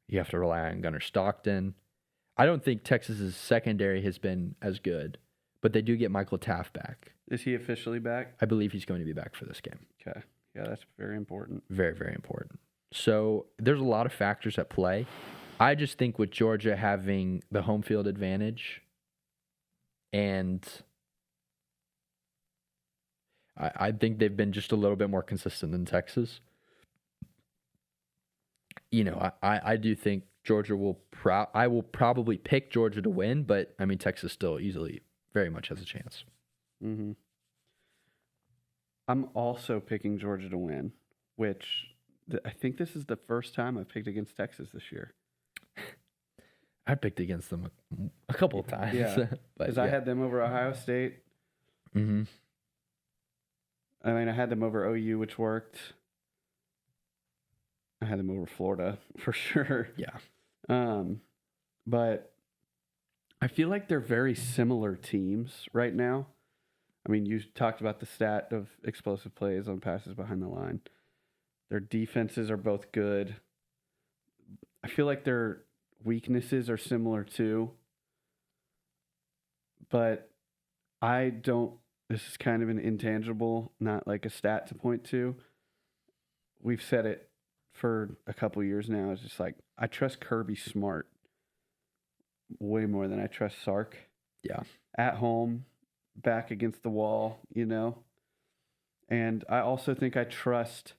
S3: you have to rely on Gunnar Stockton. I don't think Texas's secondary has been as good, but they do get Michael Taft back.
S2: Is he officially back?
S3: I believe he's going to be back for this game.
S2: Okay. Yeah, that's very important.
S3: Very, very important. So there's a lot of factors at play. I just think with Georgia having the home field advantage and I think they've been just a little bit more consistent than Texas. I do think Georgia I will probably pick Georgia to win, but I mean, Texas still easily very much has a chance.
S2: Mm-hmm. I'm also picking Georgia to win, which I think this is the first time I've picked against Texas this year.
S3: I picked against them a couple of times.
S2: Yeah, because I had them over Ohio State.
S3: Mm-hmm.
S2: I mean, I had them over OU, which worked. I had them over Florida for sure.
S3: Yeah.
S2: But I feel like they're very similar teams right now. I mean, you talked about the stat of explosive plays on passes behind the line. Their defenses are both good. I feel like their weaknesses are similar too. But this is kind of an intangible, not like a stat to point to. We've said it for a couple years now. It's just like, I trust Kirby Smart way more than I trust Sark.
S3: Yeah.
S2: At home, back against the wall, And I also think I trust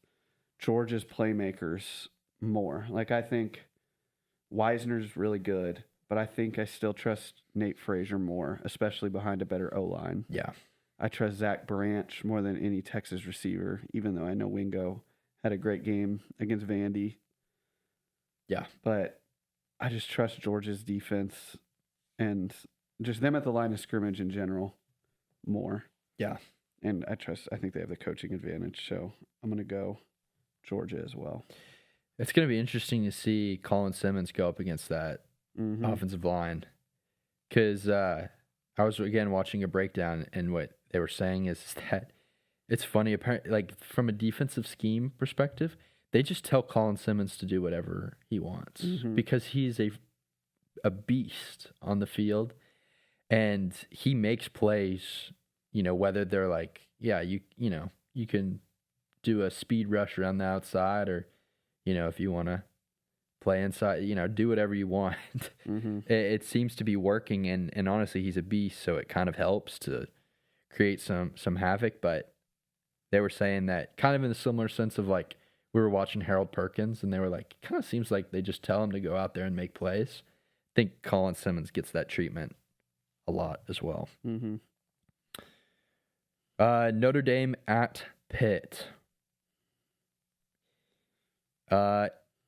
S2: Georgia's playmakers more. Like, I think Wisner's really good, but I think I still trust Nate Frazier more, especially behind a better O-line.
S3: Yeah.
S2: I trust Zach Branch more than any Texas receiver, even though I know Wingo had a great game against Vandy.
S3: Yeah.
S2: But I just trust Georgia's defense and just them at the line of scrimmage in general more.
S3: Yeah.
S2: And I think they have the coaching advantage. So I'm going to go Georgia as well.
S3: It's going to be interesting to see Colin Simmons go up against that
S2: Mm-hmm.
S3: offensive line. Because I was, again, watching a breakdown, and what they were saying is that it's funny. Apparently, like, from a defensive scheme perspective, they just tell Colin Simmons to do whatever he wants because he's a beast on the field, and he makes plays, whether they're like, yeah, you can do a speed rush around the outside, or, if you want to play inside, do whatever you want. It seems to be working, and honestly, he's a beast, so it kind of helps to create some havoc. But they were saying that kind of in a similar sense of, like, we were watching Harold Perkins, and they were like, it kind of seems like they just tell him to go out there and make plays. I think Colin Simmons gets that treatment a lot as well. Notre Dame at Pitt.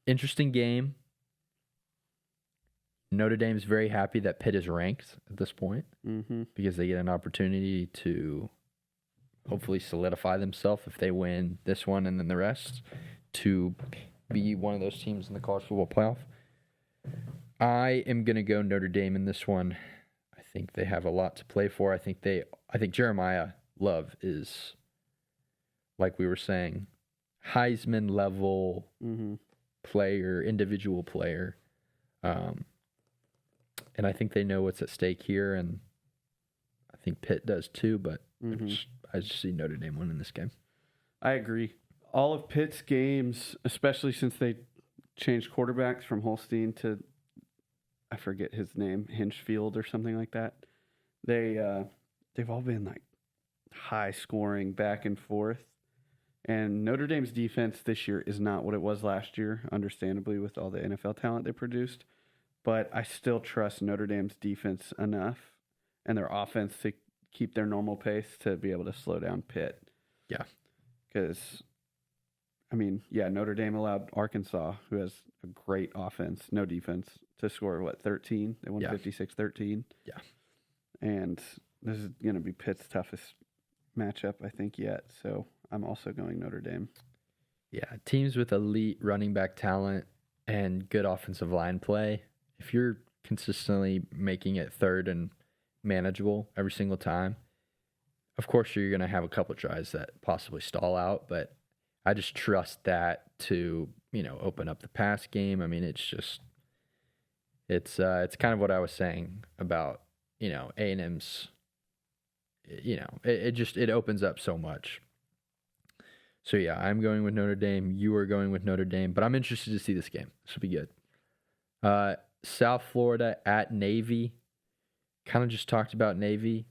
S3: Interesting game. Notre Dame's very happy that Pitt is ranked at this point because they get an opportunity to hopefully solidify themselves if they win this one and then the rest to be one of those teams in the college football playoff. I am going to go Notre Dame in this one. I think they have a lot to play for. I think Jeremiah Love is, like we were saying, Heisman level player, individual player. And I think they know what's at stake here, and I think Pitt does too, but I just see Notre Dame winning this game.
S2: I agree. All of Pitt's games, especially since they changed quarterbacks from Holstein to, I forget his name, Hinchfield or something like that, they've all been like high scoring back and forth. And Notre Dame's defense this year is not what it was last year, understandably, with all the NFL talent they produced. But I still trust Notre Dame's defense enough and their offense to keep their normal pace to be able to slow down Pitt.
S3: Yeah.
S2: Because, Notre Dame allowed Arkansas, who has a great offense, no defense, to score, 13? They won 56-13.
S3: Yeah.
S2: And this is going to be Pitt's toughest matchup, I think, yet. So I'm also going Notre Dame.
S3: Yeah, teams with elite running back talent and good offensive line play, if you're consistently making it third and manageable every single time, of course you're going to have a couple tries that possibly stall out, but I just trust that to, open up the pass game. I mean, it's kind of what I was saying about, A&M's, it opens up so much. So yeah, I'm going with Notre Dame. You are going with Notre Dame, but I'm interested to see this game. This will be good. South Florida at Navy. Kind of just talked about Navy.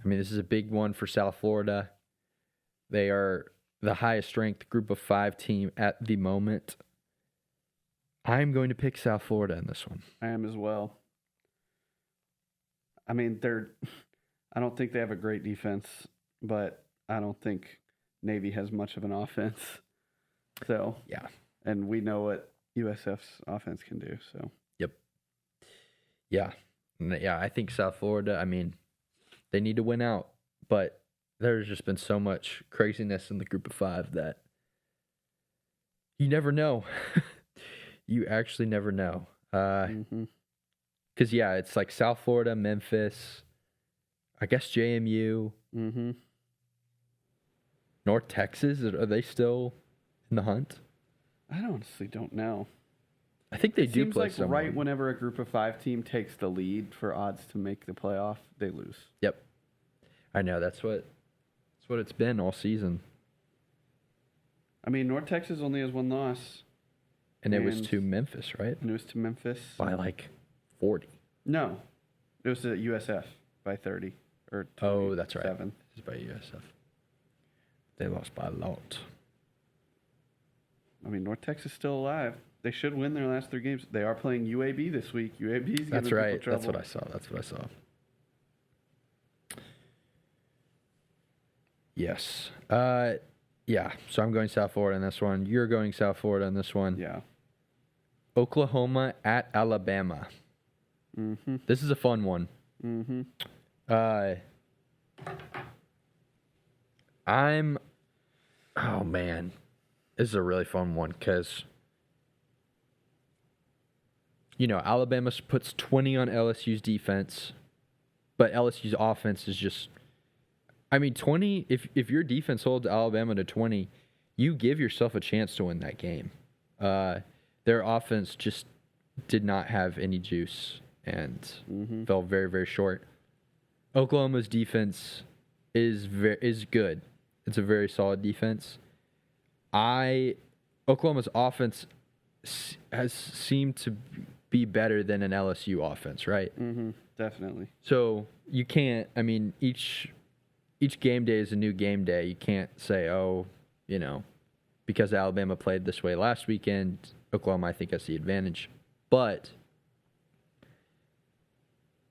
S3: I mean, this is a big one for South Florida. They are the highest ranked group of 5 team at the moment. I'm going to pick South Florida in this one.
S2: I am as well. I mean, I don't think they have a great defense, but I don't think Navy has much of an offense. So,
S3: yeah.
S2: And we know what USF's offense can do, so.
S3: Yep. Yeah. Yeah, I think South Florida, I mean, they need to win out, but there's just been so much craziness in the group of 5 that you never know. You actually never know. Because, yeah, it's like South Florida, Memphis, I guess JMU, North Texas. Are they still in the hunt?
S2: I honestly don't know.
S3: I think they do
S2: seems
S3: play
S2: like
S3: someone.
S2: Right whenever a group of 5 team takes the lead for odds to make the playoff, they lose.
S3: Yep. I know. That's what it's been all season.
S2: I mean, North Texas only has 1 loss.
S3: And it was to Memphis, right?
S2: And it was to Memphis.
S3: By like 40.
S2: No. It was to USF by 30. Or
S3: oh, that's right.
S2: 7.
S3: This is by USF. They lost by a lot.
S2: I mean, North Texas is still alive. They should win their last 3 games. They are playing UAB this week. UAB's giving
S3: That's right.
S2: people trouble.
S3: That's what I saw. Yes. Yeah. So I'm going South Florida in this one. You're going South Florida in this one.
S2: Yeah.
S3: Oklahoma at Alabama.
S2: Mm-hmm.
S3: This is a fun one.
S2: Mm-hmm.
S3: Oh man, this is a really fun one because Alabama puts 20 on LSU's defense, but LSU's offense is just. 20. If your defense holds Alabama to 20, you give yourself a chance to win that game. Their offense just did not have any juice and fell very, very short. Oklahoma's defense is good. It's a very solid defense. Oklahoma's offense has seemed to be better than an LSU offense, right?
S2: Mm-hmm. Definitely.
S3: So you can't. Each game day is a new game day. You can't say, because Alabama played this way last weekend, Oklahoma, I think, has the advantage. But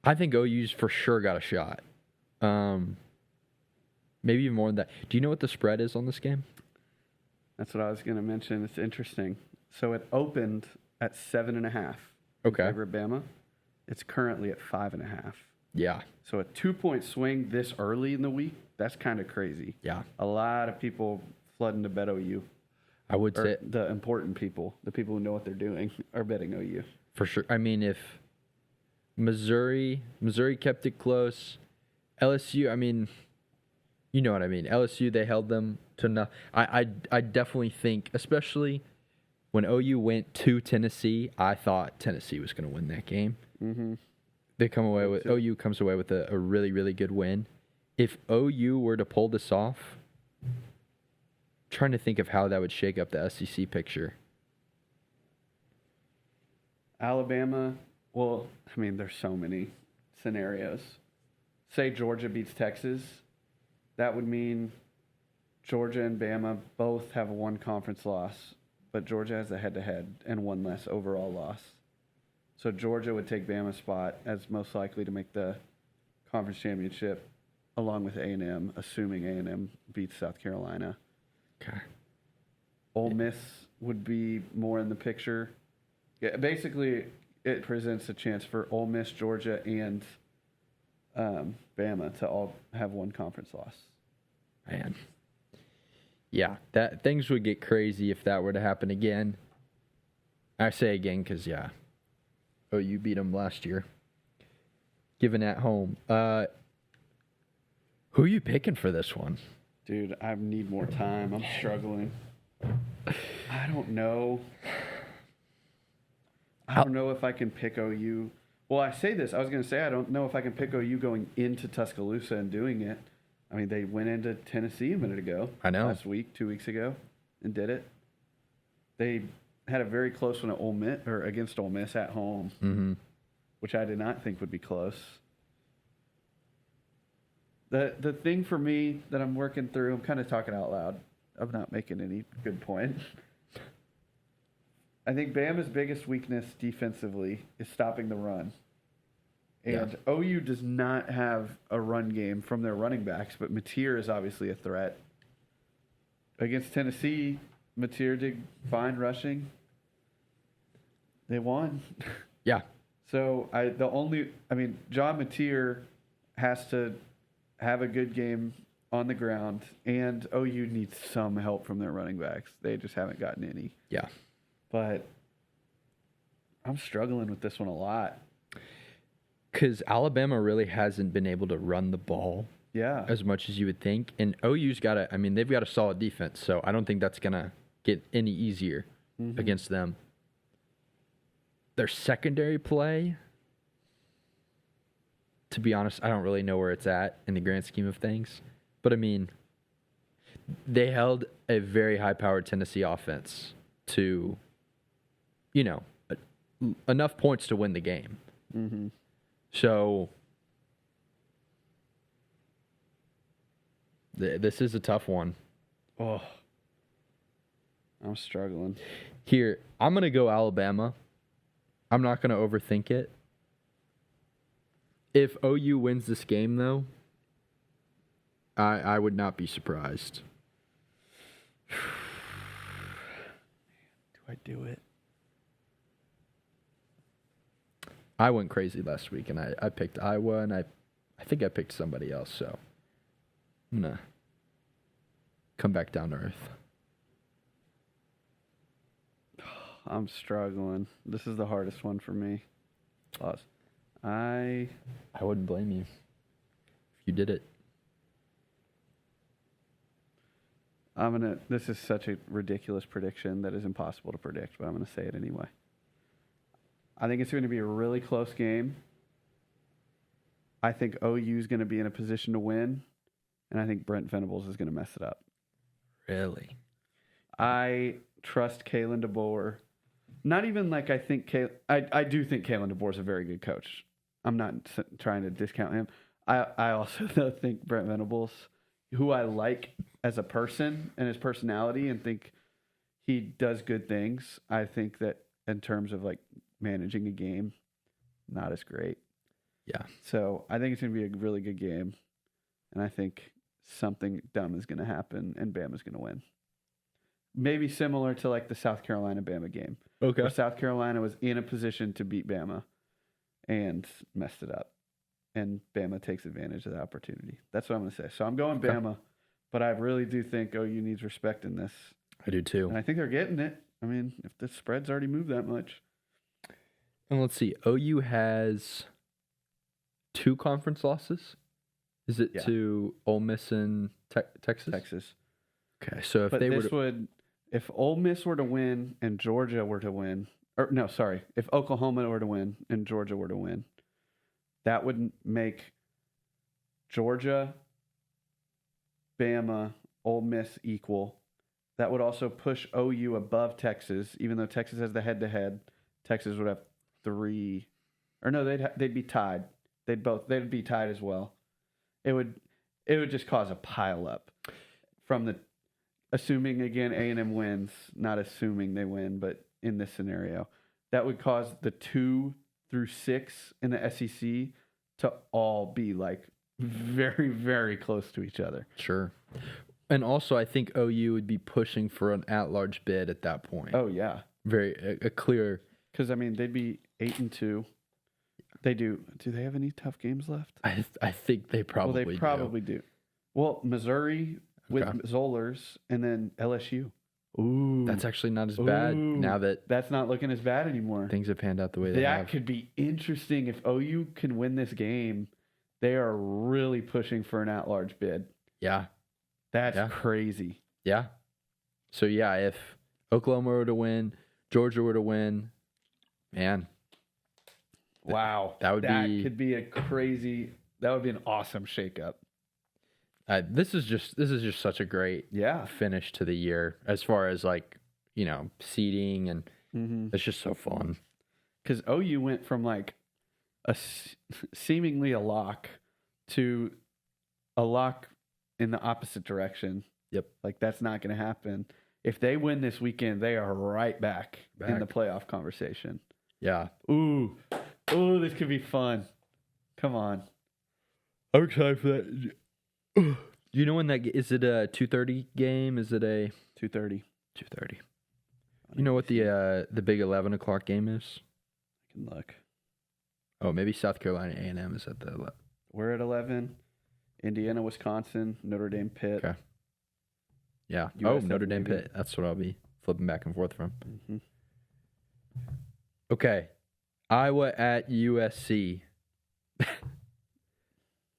S3: I think OU's for sure got a shot. Maybe even more than that. Do you know what the spread is on this game?
S2: That's what I was going to mention. It's interesting. So it opened at 7.5.
S3: Okay.
S2: In favor of Bama. It's currently at 5.5.
S3: Yeah.
S2: So a 2-point swing this early in the week, that's kind of crazy.
S3: Yeah.
S2: A lot of people flooding to bet OU.
S3: I would say
S2: the important people, the people who know what they're doing, are betting OU.
S3: For sure. If Missouri kept it close, LSU, you know what I mean. LSU, they held them to nothing. I definitely think, especially when OU went to Tennessee, I thought Tennessee was going to win that game.
S2: Mm-hmm.
S3: OU comes away with a really, really good win. If OU were to pull this off, I'm trying to think of how that would shake up the SEC picture.
S2: Alabama, there's so many scenarios. Say Georgia beats Texas. That would mean Georgia and Bama both have one conference loss, but Georgia has a head-to-head and one less overall loss. So Georgia would take Bama's spot as most likely to make the conference championship, along with A&M, assuming A&M beats South Carolina.
S3: Okay.
S2: Ole Miss would be more in the picture. Yeah, basically, it presents a chance for Ole Miss, Georgia, and Bama to all have one conference loss.
S3: Man. Yeah, that things would get crazy if that were to happen again. I say again because, OU beat them last year. Given at home. Who are you picking for this one?
S2: Dude, I need more time. I'm struggling. I don't know. I don't know if I can pick OU. Well, I say this. I was going to say I don't know if I can pick OU going into Tuscaloosa and doing it. They went into Tennessee a minute ago.
S3: I know.
S2: Last week, 2 weeks ago, and did it. They had a very close one at against Ole Miss at home, which I did not think would be close. The thing for me that I'm working through, I'm kind of talking out loud. I'm not making any good point. I think Bama's biggest weakness defensively is stopping the run. And OU does not have a run game from their running backs, but Mateer is obviously a threat. Against Tennessee, Mateer did fine rushing. They won.
S3: Yeah.
S2: So John Mateer has to have a good game on the ground, and OU needs some help from their running backs. They just haven't gotten any.
S3: Yeah.
S2: But I'm struggling with this one a lot.
S3: Because Alabama really hasn't been able to run the ball as much as you would think. And OU's got they've got a solid defense, so I don't think that's going to get any easier against them. Their secondary play, to be honest, I don't really know where it's at in the grand scheme of things. But, they held a very high-powered Tennessee offense to, enough points to win the game.
S2: Mm-hmm.
S3: So, this is a tough one.
S2: Oh, I'm struggling.
S3: Here, I'm going to go Alabama. I'm not going to overthink it. If OU wins this game, though, I would not be surprised.
S2: Do I do it?
S3: I went crazy last week, and I picked Iowa, and I think I picked somebody else, so I'm going to come back down to earth.
S2: I'm struggling. This is the hardest one for me. Pause.
S3: I wouldn't blame you if you did it.
S2: This is such a ridiculous prediction that is impossible to predict, but I'm going to say it anyway. I think it's going to be a really close game. I think OU is going to be in a position to win, and I think Brent Venables is going to mess it up.
S3: Really?
S2: I trust Kalen DeBoer. Not even like I think I do think Kalen DeBoer is a very good coach. I'm not trying to discount him. I also though think Brent Venables, who I like as a person and his personality, and think he does good things. I think that in terms of like managing a game, not as great.
S3: Yeah.
S2: So I think it's going to be a really good game, and I think something dumb is going to happen, and Bama's going to win. Maybe similar to like the South Carolina-Bama game.
S3: Okay.
S2: Where South Carolina was in a position to beat Bama and messed it up. And Bama takes advantage of the opportunity. That's what I'm going to say. So I'm going Bama, but I really do think OU needs respect in this.
S3: I do too.
S2: And I think they're getting it. I mean, if the spread's already moved that much.
S3: And let's see. OU has 2 conference losses. Is it to Ole Miss and Texas?
S2: Texas.
S3: Okay, so if
S2: But
S3: they
S2: this
S3: were
S2: if Ole Miss were to win and Georgia were to win, or no, sorry, if Oklahoma were to win and Georgia were to win, that would make Georgia, Bama, Ole Miss equal. That would also push OU above Texas, even though Texas has the head-to-head. Texas would have 3, or no, they'd be tied. They'd be tied as well. It would just cause a pile up from the. Assuming, again, A&M wins, not assuming they win, but in this scenario, that would cause the 2 through 6 in the SEC to all be like very, very close to each other.
S3: Sure. And also, I think OU would be pushing for an at-large bid at that point.
S2: Oh, yeah.
S3: Very a clear.
S2: Because, I mean, they'd be 8-2. They do. Do they have any tough games left?
S3: I think they probably
S2: Well, they probably do. Well, Missouri with Zollers, and then LSU. Ooh.
S3: That's actually not as bad now that
S2: that's not looking as bad anymore.
S3: Things have panned out the way they have.
S2: That could be interesting. If OU can win this game, they are really pushing for an at-large bid.
S3: Yeah.
S2: That's crazy.
S3: Yeah. So, yeah, if Oklahoma were to win, Georgia were to win, man.
S2: Wow.
S3: That
S2: could be a crazy, that would be an awesome shakeup.
S3: This is just such a great finish to the year as far as like, seeding, and it's just so fun.
S2: Because OU went from like seemingly a lock to a lock in the opposite direction.
S3: Yep.
S2: Like that's not going to happen. If they win this weekend, they are right back in the playoff conversation.
S3: Yeah.
S2: Ooh, this could be fun. Come on.
S3: I'm excited for that. Do you know when is it a 2:30 game? Is it a
S2: 2:30?
S3: 2:30. You know what the big 11 o'clock game is?
S2: I can look.
S3: Oh, maybe South Carolina A&M is at the.
S2: We're at 11. Indiana, Wisconsin, Notre Dame, Pitt.
S3: Okay. Yeah.
S2: USF,
S3: Notre Dame,
S2: maybe.
S3: Pitt. That's what I'll be flipping back and forth from.
S2: Mm-hmm.
S3: Okay. Iowa at USC.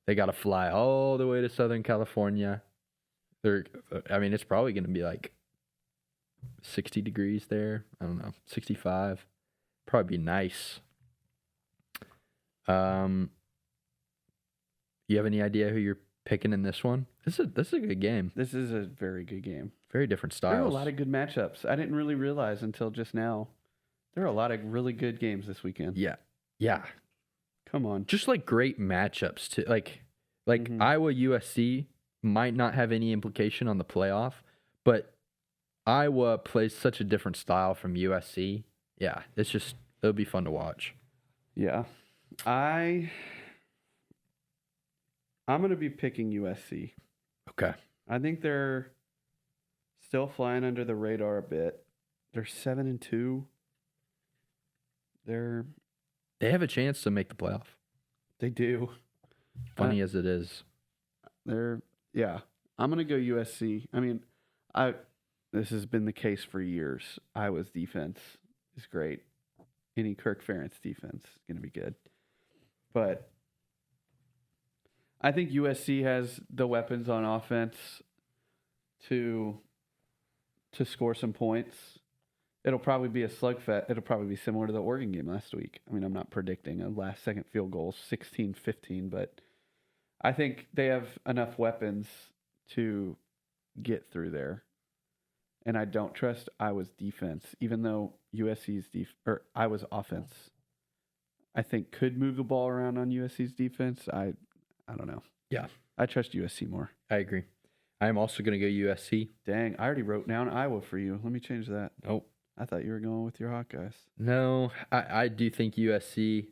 S3: They got to fly all the way to Southern California. It's probably going to be like 60 degrees there. I don't know, 65. Probably be nice. You have any idea who you're picking in this one? This is a good game.
S2: This is a very good game.
S3: Very different styles.
S2: There are a lot of good matchups. I didn't really realize until just now. There are a lot of really good games this weekend.
S3: Yeah. Yeah.
S2: Come on.
S3: Just like great matchups too. Like Iowa USC might not have any implication on the playoff, But Iowa plays such a different style from USC. Yeah, it'll be fun to watch.
S2: Yeah. I'm going to be picking USC.
S3: Okay.
S2: I think they're still flying under the radar a bit. They're 7-2.
S3: They have a chance to make the playoff.
S2: They do.
S3: Funny as it is.
S2: Yeah. I'm going to go USC. I mean, this has been the case for years. Iowa's defense is great. Any Kirk Ferentz defense is going to be good. But I think USC has the weapons on offense to score some points. It'll probably be a slugfest. It'll probably be similar to the Oregon game last week. I mean, I'm not predicting a last-second field goal, 16-15, but I think they have enough weapons to get through there. And I don't trust Iowa's defense, even though Iowa's offense, I think, could move the ball around on USC's defense. I don't know.
S3: Yeah.
S2: I trust USC more.
S3: I agree. I am also going to go USC.
S2: Dang, I already wrote down Iowa for you. Let me change that.
S3: Nope.
S2: I thought you were going with your Hawkeyes.
S3: No, I do think USC.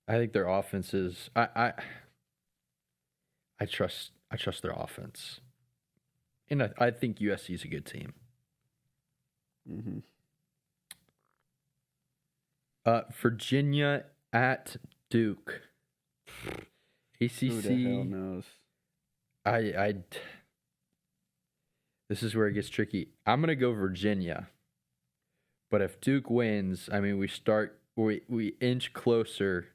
S3: I think their offense is. I trust their offense, and I think USC is a good team.
S2: Mm-hmm.
S3: Virginia at Duke. ACC.
S2: Who the hell knows?
S3: This is where it gets tricky. I'm gonna go Virginia, but if Duke wins, I mean we inch closer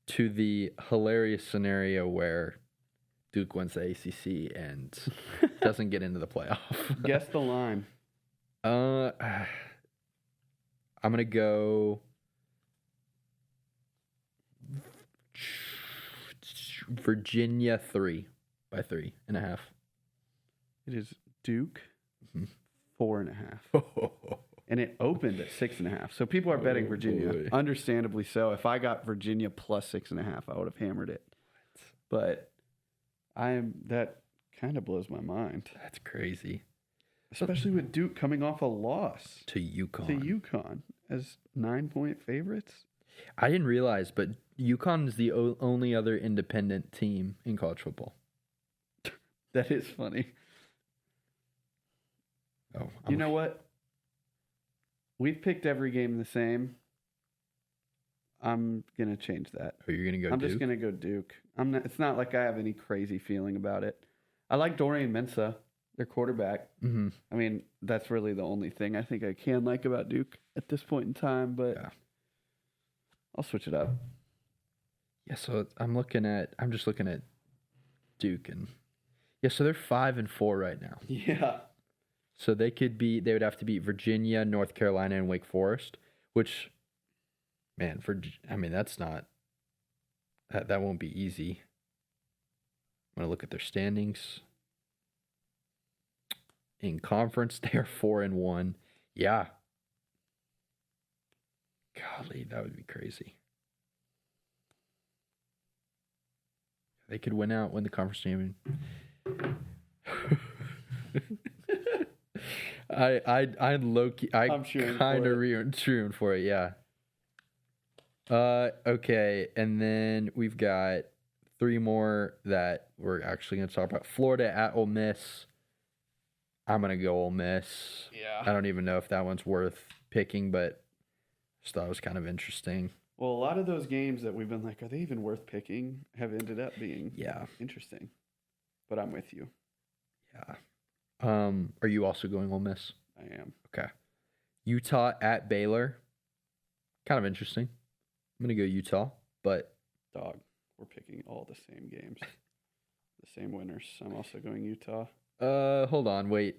S3: to the hilarious scenario where Duke wins the ACC and doesn't get into the playoff.
S2: Guess the line.
S3: I'm gonna go Virginia 3 by 3.5.
S2: It is Duke,
S3: Mhm.
S2: 4.5. And it opened at 6.5. So people are betting Virginia.
S3: boy.
S2: Understandably so. If I got Virginia plus 6.5, I would have hammered it. But that kind of blows my mind.
S3: That's crazy.
S2: Especially with Duke coming off a loss
S3: To UConn.
S2: to UConn as 9-point favorites.
S3: I didn't realize, but UConn is the only other independent team in college football.
S2: That is funny.
S3: Oh,
S2: You know what? We've picked every game the same. I'm going to change that.
S3: Oh, you're gonna go
S2: I'm
S3: Duke?
S2: just going to go Duke. It's not like I have any crazy feeling about it. I like Dorian Mensah, their quarterback.
S3: Mm-hmm.
S2: I mean, that's really the only thing I think I can like about Duke at this point in time, but
S3: Yeah.
S2: I'll switch it up.
S3: Yeah, so I'm just looking at Duke, and yeah, so they're 5-4 right now.
S2: Yeah.
S3: So they would have to beat Virginia, North Carolina, and Wake Forest, which, man, that's not, that won't be easy. I'm going to look at their standings. In conference, they are 4-1. Yeah. Golly, that would be crazy. They could win the conference champion. I low-key,
S2: I'm cheering
S3: kind
S2: for
S3: of cheering for it, yeah. Okay, and then we've got 3 more that we're actually going to talk about. Florida at Ole Miss. I'm going to go Ole Miss.
S2: Yeah.
S3: I don't even know if that one's worth picking, but just thought it was kind of interesting.
S2: Well, a lot of those games that we've been like, are they even worth picking, have ended up being interesting. But I'm with you.
S3: Yeah. Are you also going Ole Miss?
S2: I am.
S3: Okay. Utah at Baylor. Kind of interesting. I'm going to go Utah, but
S2: Dog, we're picking all the same games. The same winners. I'm also going Utah.
S3: hold on, wait.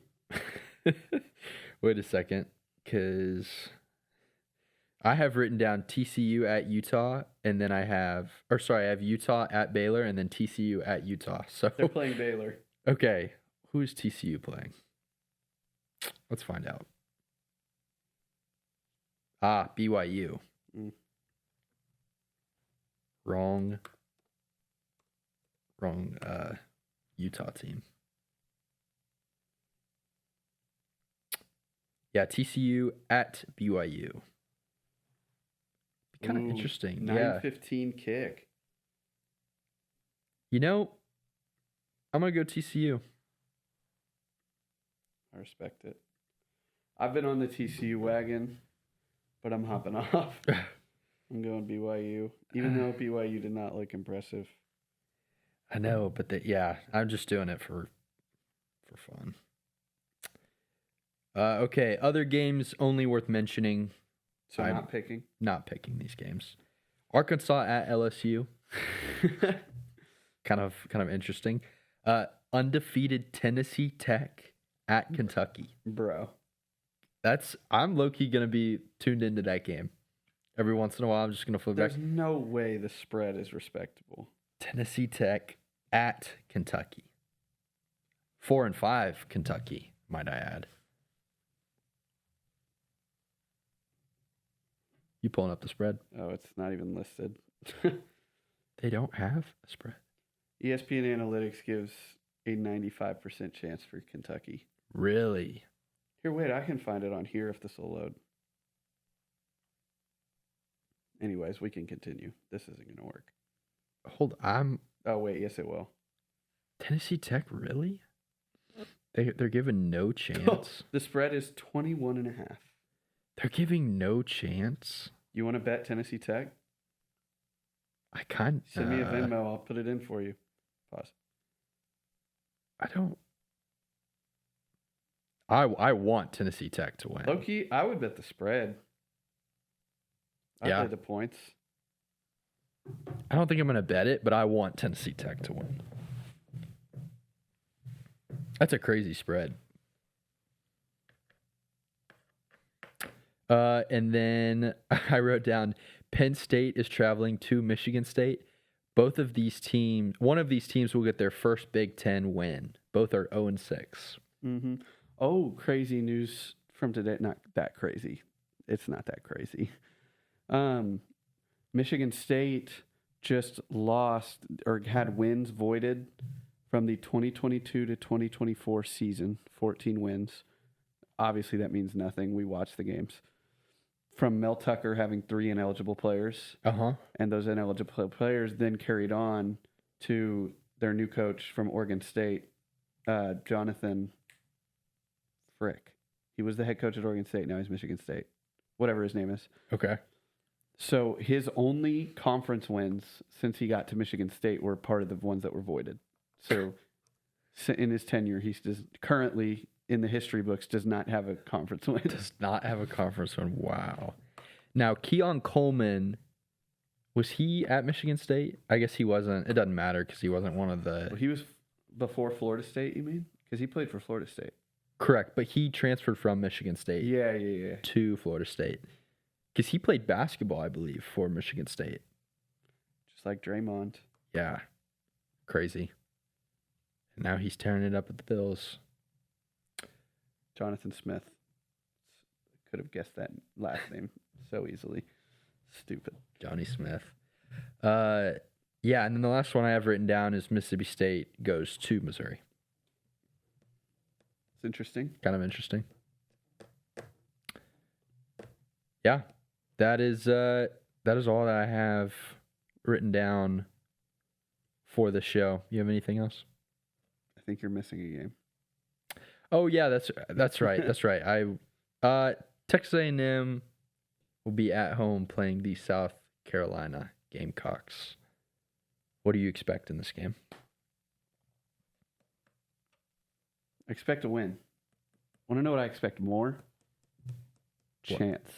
S3: Wait a second, cuz I have written down TCU at Utah, and then I have Utah at Baylor and then TCU at Utah. So
S2: They're playing Baylor.
S3: okay, who's TCU playing? Let's find out. BYU.
S2: Mm.
S3: Wrong Utah team. Yeah, TCU at BYU. Kind of
S2: Ooh,
S3: interesting.
S2: 9:15 kick.
S3: You know, I'm going to go TCU.
S2: I respect it. I've been on the TCU wagon, but I'm hopping off. I'm going BYU, even though BYU did not look impressive.
S3: I know, but I'm just doing it for fun. Okay, other games only worth mentioning.
S2: So
S3: I'm
S2: not picking.
S3: Not picking these games. Arkansas at LSU. kind of interesting. Undefeated Tennessee Tech at Kentucky.
S2: Bro.
S3: I'm low-key going to be tuned into that game. Every once in a while, I'm just going to flip back.
S2: There's no way the spread is respectable.
S3: Tennessee Tech at Kentucky. 4-5 Kentucky, might I add. You pulling up the spread?
S2: Oh, it's not even listed.
S3: They don't have a spread.
S2: ESPN Analytics gives a 95% chance for Kentucky.
S3: Really?
S2: Here, wait, I can find it on here if this will load. Anyways, we can continue. This isn't going to work.
S3: Oh,
S2: wait, yes, it will.
S3: Tennessee Tech, really? They're given no chance.
S2: The spread is 21.5.
S3: They're giving no chance.
S2: You want to bet Tennessee Tech?
S3: I can't.
S2: Send me a Venmo. I'll put it in for you. Pause.
S3: I don't. I want Tennessee Tech to win.
S2: Low-key, I would bet the spread. I'd bet the points.
S3: I don't think I'm going to bet it, but I want Tennessee Tech to win. That's a crazy spread. And then I wrote down Penn State is traveling to Michigan State. Both of these teams, one of these teams will get their first Big Ten win. Both are 0-6.
S2: Mm-hmm. Oh, crazy news from today. Not that crazy. It's not that crazy. Michigan State just lost or had wins voided from the 2022 to 2024 season. 14 wins. Obviously, that means nothing. We watched the games. From Mel Tucker having 3 ineligible players. And those ineligible players then carried on to their new coach from Oregon State, Jonathan Frick. He was the head coach at Oregon State. Now he's Michigan State. Whatever his name is.
S3: Okay.
S2: So his only conference wins since he got to Michigan State were part of the ones that were voided. So in his tenure, he's just currently in the history books does not have a conference win.
S3: Does not have a conference win. Wow. Now, Keon Coleman, was he at Michigan State? I guess he wasn't. It doesn't matter because he wasn't one of the...
S2: Well, he was before Florida State, you mean? Because he played for Florida State.
S3: Correct, but he transferred from Michigan State to Florida State. Because he played basketball, I believe, for Michigan State.
S2: Just like Draymond.
S3: Yeah. Crazy. And now he's tearing it up at the Bills.
S2: Jonathan Smith. Could have guessed that last name so easily. Stupid.
S3: Johnny Smith. Yeah, and then the last one I have written down is Mississippi State goes to Missouri.
S2: It's interesting.
S3: Kind of interesting. Yeah. That is all that I have written down for the show. You have anything else?
S2: I think you're missing a game.
S3: Oh yeah, that's right. That's right. Texas A&M will be at home playing the South Carolina Gamecocks. What do you expect in this game?
S2: I expect a win. Want to know what I expect more?
S3: What?
S2: Chance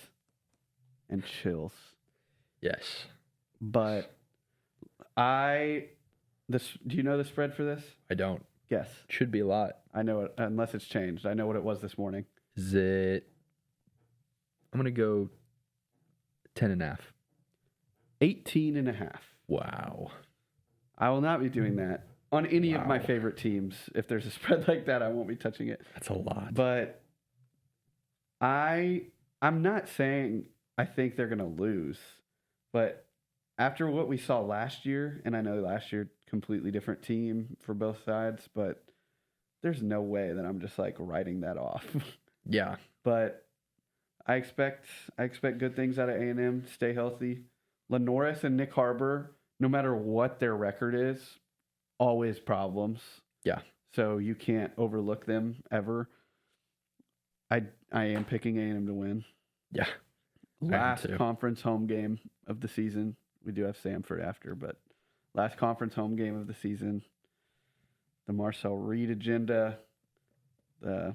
S2: and chills.
S3: Yes.
S2: But do you know the spread for this?
S3: I don't.
S2: Guess.
S3: Should be a lot.
S2: I know it, unless it's changed. I know what it was this morning.
S3: Is it? I'm going to go 10.5.
S2: 18.5.
S3: Wow.
S2: I will not be doing that on any of my favorite teams. If there's a spread like that, I won't be touching it.
S3: That's a lot.
S2: But I'm not saying I think they're going to lose. But after what we saw last year, and I know last year, completely different team for both sides, but there's no way that I'm just like writing that off.
S3: Yeah.
S2: But I expect good things out of A&M. Stay healthy. Lenoris and Nick Harbor, no matter what their record is, always problems.
S3: Yeah.
S2: So you can't overlook them ever. I am picking A&M to win.
S3: Yeah.
S2: Last conference home game of the season. We do have Samford after, but last conference home game of the season. The Marcel Reed agenda, the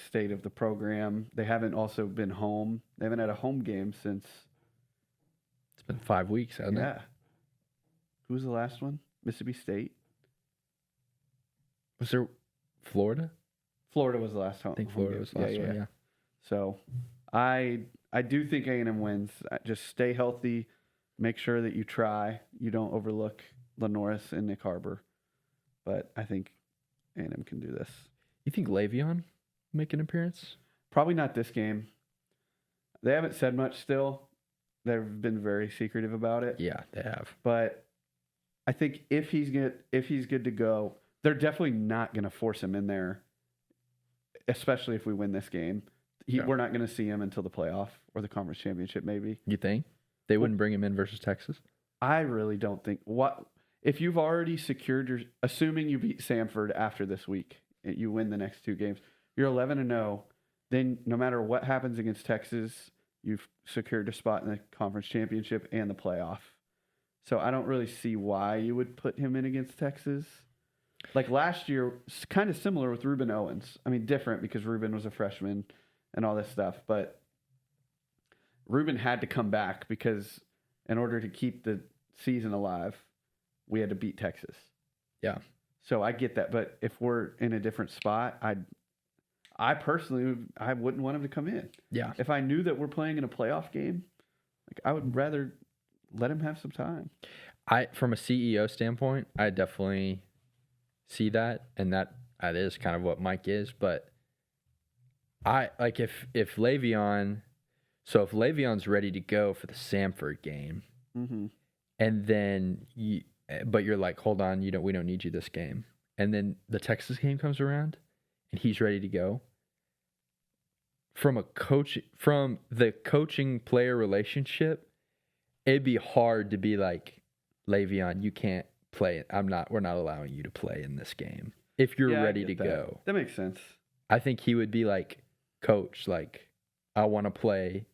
S2: state of the program. They haven't also been home. They haven't had a home game since.
S3: It's been 5 weeks, hasn't it?
S2: Yeah. Who was the last one? Mississippi State.
S3: Was there Florida?
S2: Florida was the last home.
S3: I think Florida was the last one, yeah.
S2: So I do think A&M wins. Just stay healthy. Make sure that you try. You don't overlook Lenoris and Nick Harbor. But I think A&M can do this.
S3: You think Le'Veon make an appearance?
S2: Probably not this game. They haven't said much still. They've been very secretive about it.
S3: Yeah, they have.
S2: But I think if he's good to go, they're definitely not going to force him in there, especially if we win this game. We're not going to see him until the playoff or the conference championship, maybe.
S3: You think? They wouldn't bring him in versus Texas?
S2: I really don't think. If you've already secured assuming you beat Samford after this week, you win the next two games, you're 11-0, then no matter what happens against Texas, you've secured a spot in the conference championship and the playoff. So I don't really see why you would put him in against Texas. Like last year, it's kind of similar with Ruben Owens. I mean, different because Ruben was a freshman and all this stuff. But Ruben had to come back because in order to keep the season alive, we had to beat Texas.
S3: Yeah.
S2: So I get that. But if we're in a different spot, I personally wouldn't want him to come in.
S3: Yeah.
S2: If I knew that we're playing in a playoff game, I would rather let him have some time.
S3: From a CEO standpoint, I definitely see that, and that is kind of what Mike is. But if Le'Veon's ready to go for the Samford game,
S2: mm-hmm.
S3: and then but you're like, hold on, we don't need you this game, and then the Texas game comes around, and he's ready to go. From the coaching player relationship, it'd be hard to be like, Le'Veon, you can't play it. We're not allowing you to play in this game if you're ready to go.
S2: That makes sense.
S3: I think he would be like, coach, like, I want to play.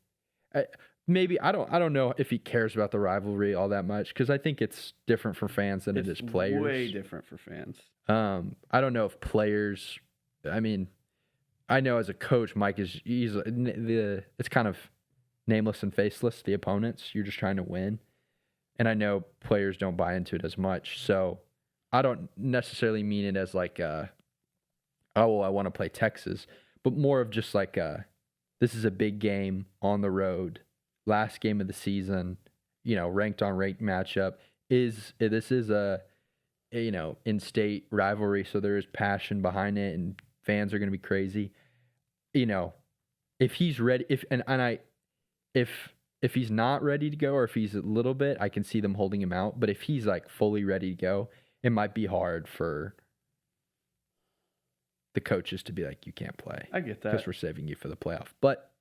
S3: Maybe I don't know if he cares about the rivalry all that much, because I think it's different for fans than it is players.
S2: Way different for fans.
S3: I don't know if players. I mean, I know as a coach, Mike it's kind of nameless and faceless. The opponents, you're just trying to win, and I know players don't buy into it as much. So I don't necessarily mean it as like, I want to play Texas, but more of just like, this is a big game on the road, last game of the season, ranked on ranked matchup. This is a in-state rivalry, so there is passion behind it, and fans are going to be crazy. If he's ready, if he's not ready to go, or if he's a little bit, I can see them holding him out. But if he's like fully ready to go, it might be hard for the coaches to be like, you can't play.
S2: I get that.
S3: Because we're saving you for the playoff. But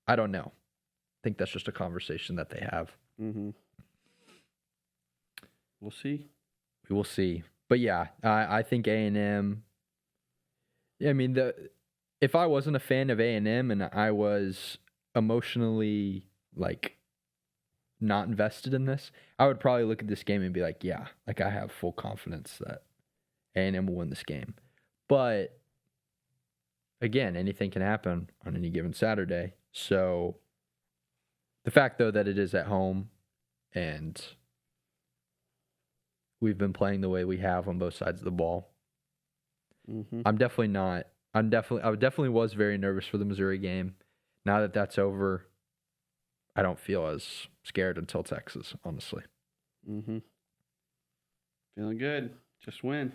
S3: I don't know. I think that's just a conversation that they have.
S2: Mm-hmm. We'll see.
S3: We will see. But yeah, I think A&M. I mean, if I wasn't a fan of A&M and I was emotionally like not invested in this, I would probably look at this game and be like, yeah, like I have full confidence that A&M will win this game. But again, anything can happen on any given Saturday. So the fact, though, that it is at home and we've been playing the way we have on both sides of the ball,
S2: mm-hmm.
S3: I definitely was very nervous for the Missouri game. Now that that's over, I don't feel as scared until Texas, honestly.
S2: Mm-hmm. Feeling good. Just win.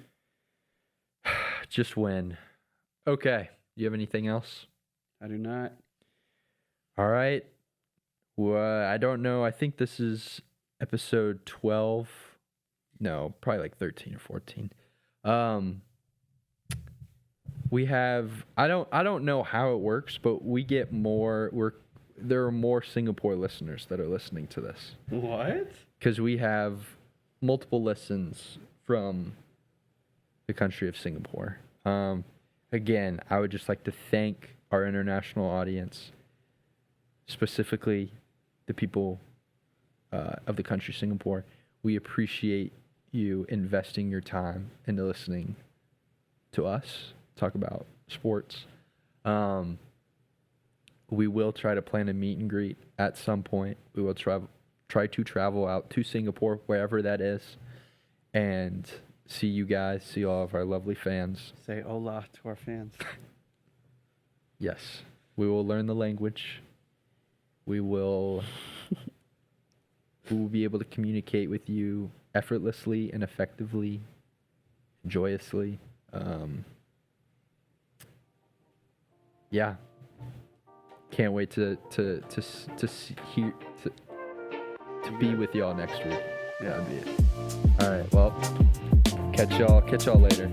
S3: Just win. Okay. Do you have anything else?
S2: I do not.
S3: All right. Well, I don't know. I think this is episode 12. No, probably like 13 or 14. We have I don't know how it works, but we get there are more Singapore listeners that are listening to this.
S2: What?
S3: Because we have multiple listens from the country of Singapore. Again, I would just like to thank our international audience, specifically the people of the country Singapore. We appreciate you investing your time into listening to us talk about sports. We will try to plan a meet and greet at some point. We will try to travel out to Singapore, wherever that is, and see you guys, see all of our lovely fans.
S2: Say hola to our fans.
S3: Yes, we will learn the language. We will be able to communicate with you effortlessly and effectively, joyously. Yeah. Can't wait to be with y'all next week.
S2: Yeah.
S3: That'd be it. All right. Well, catch y'all later.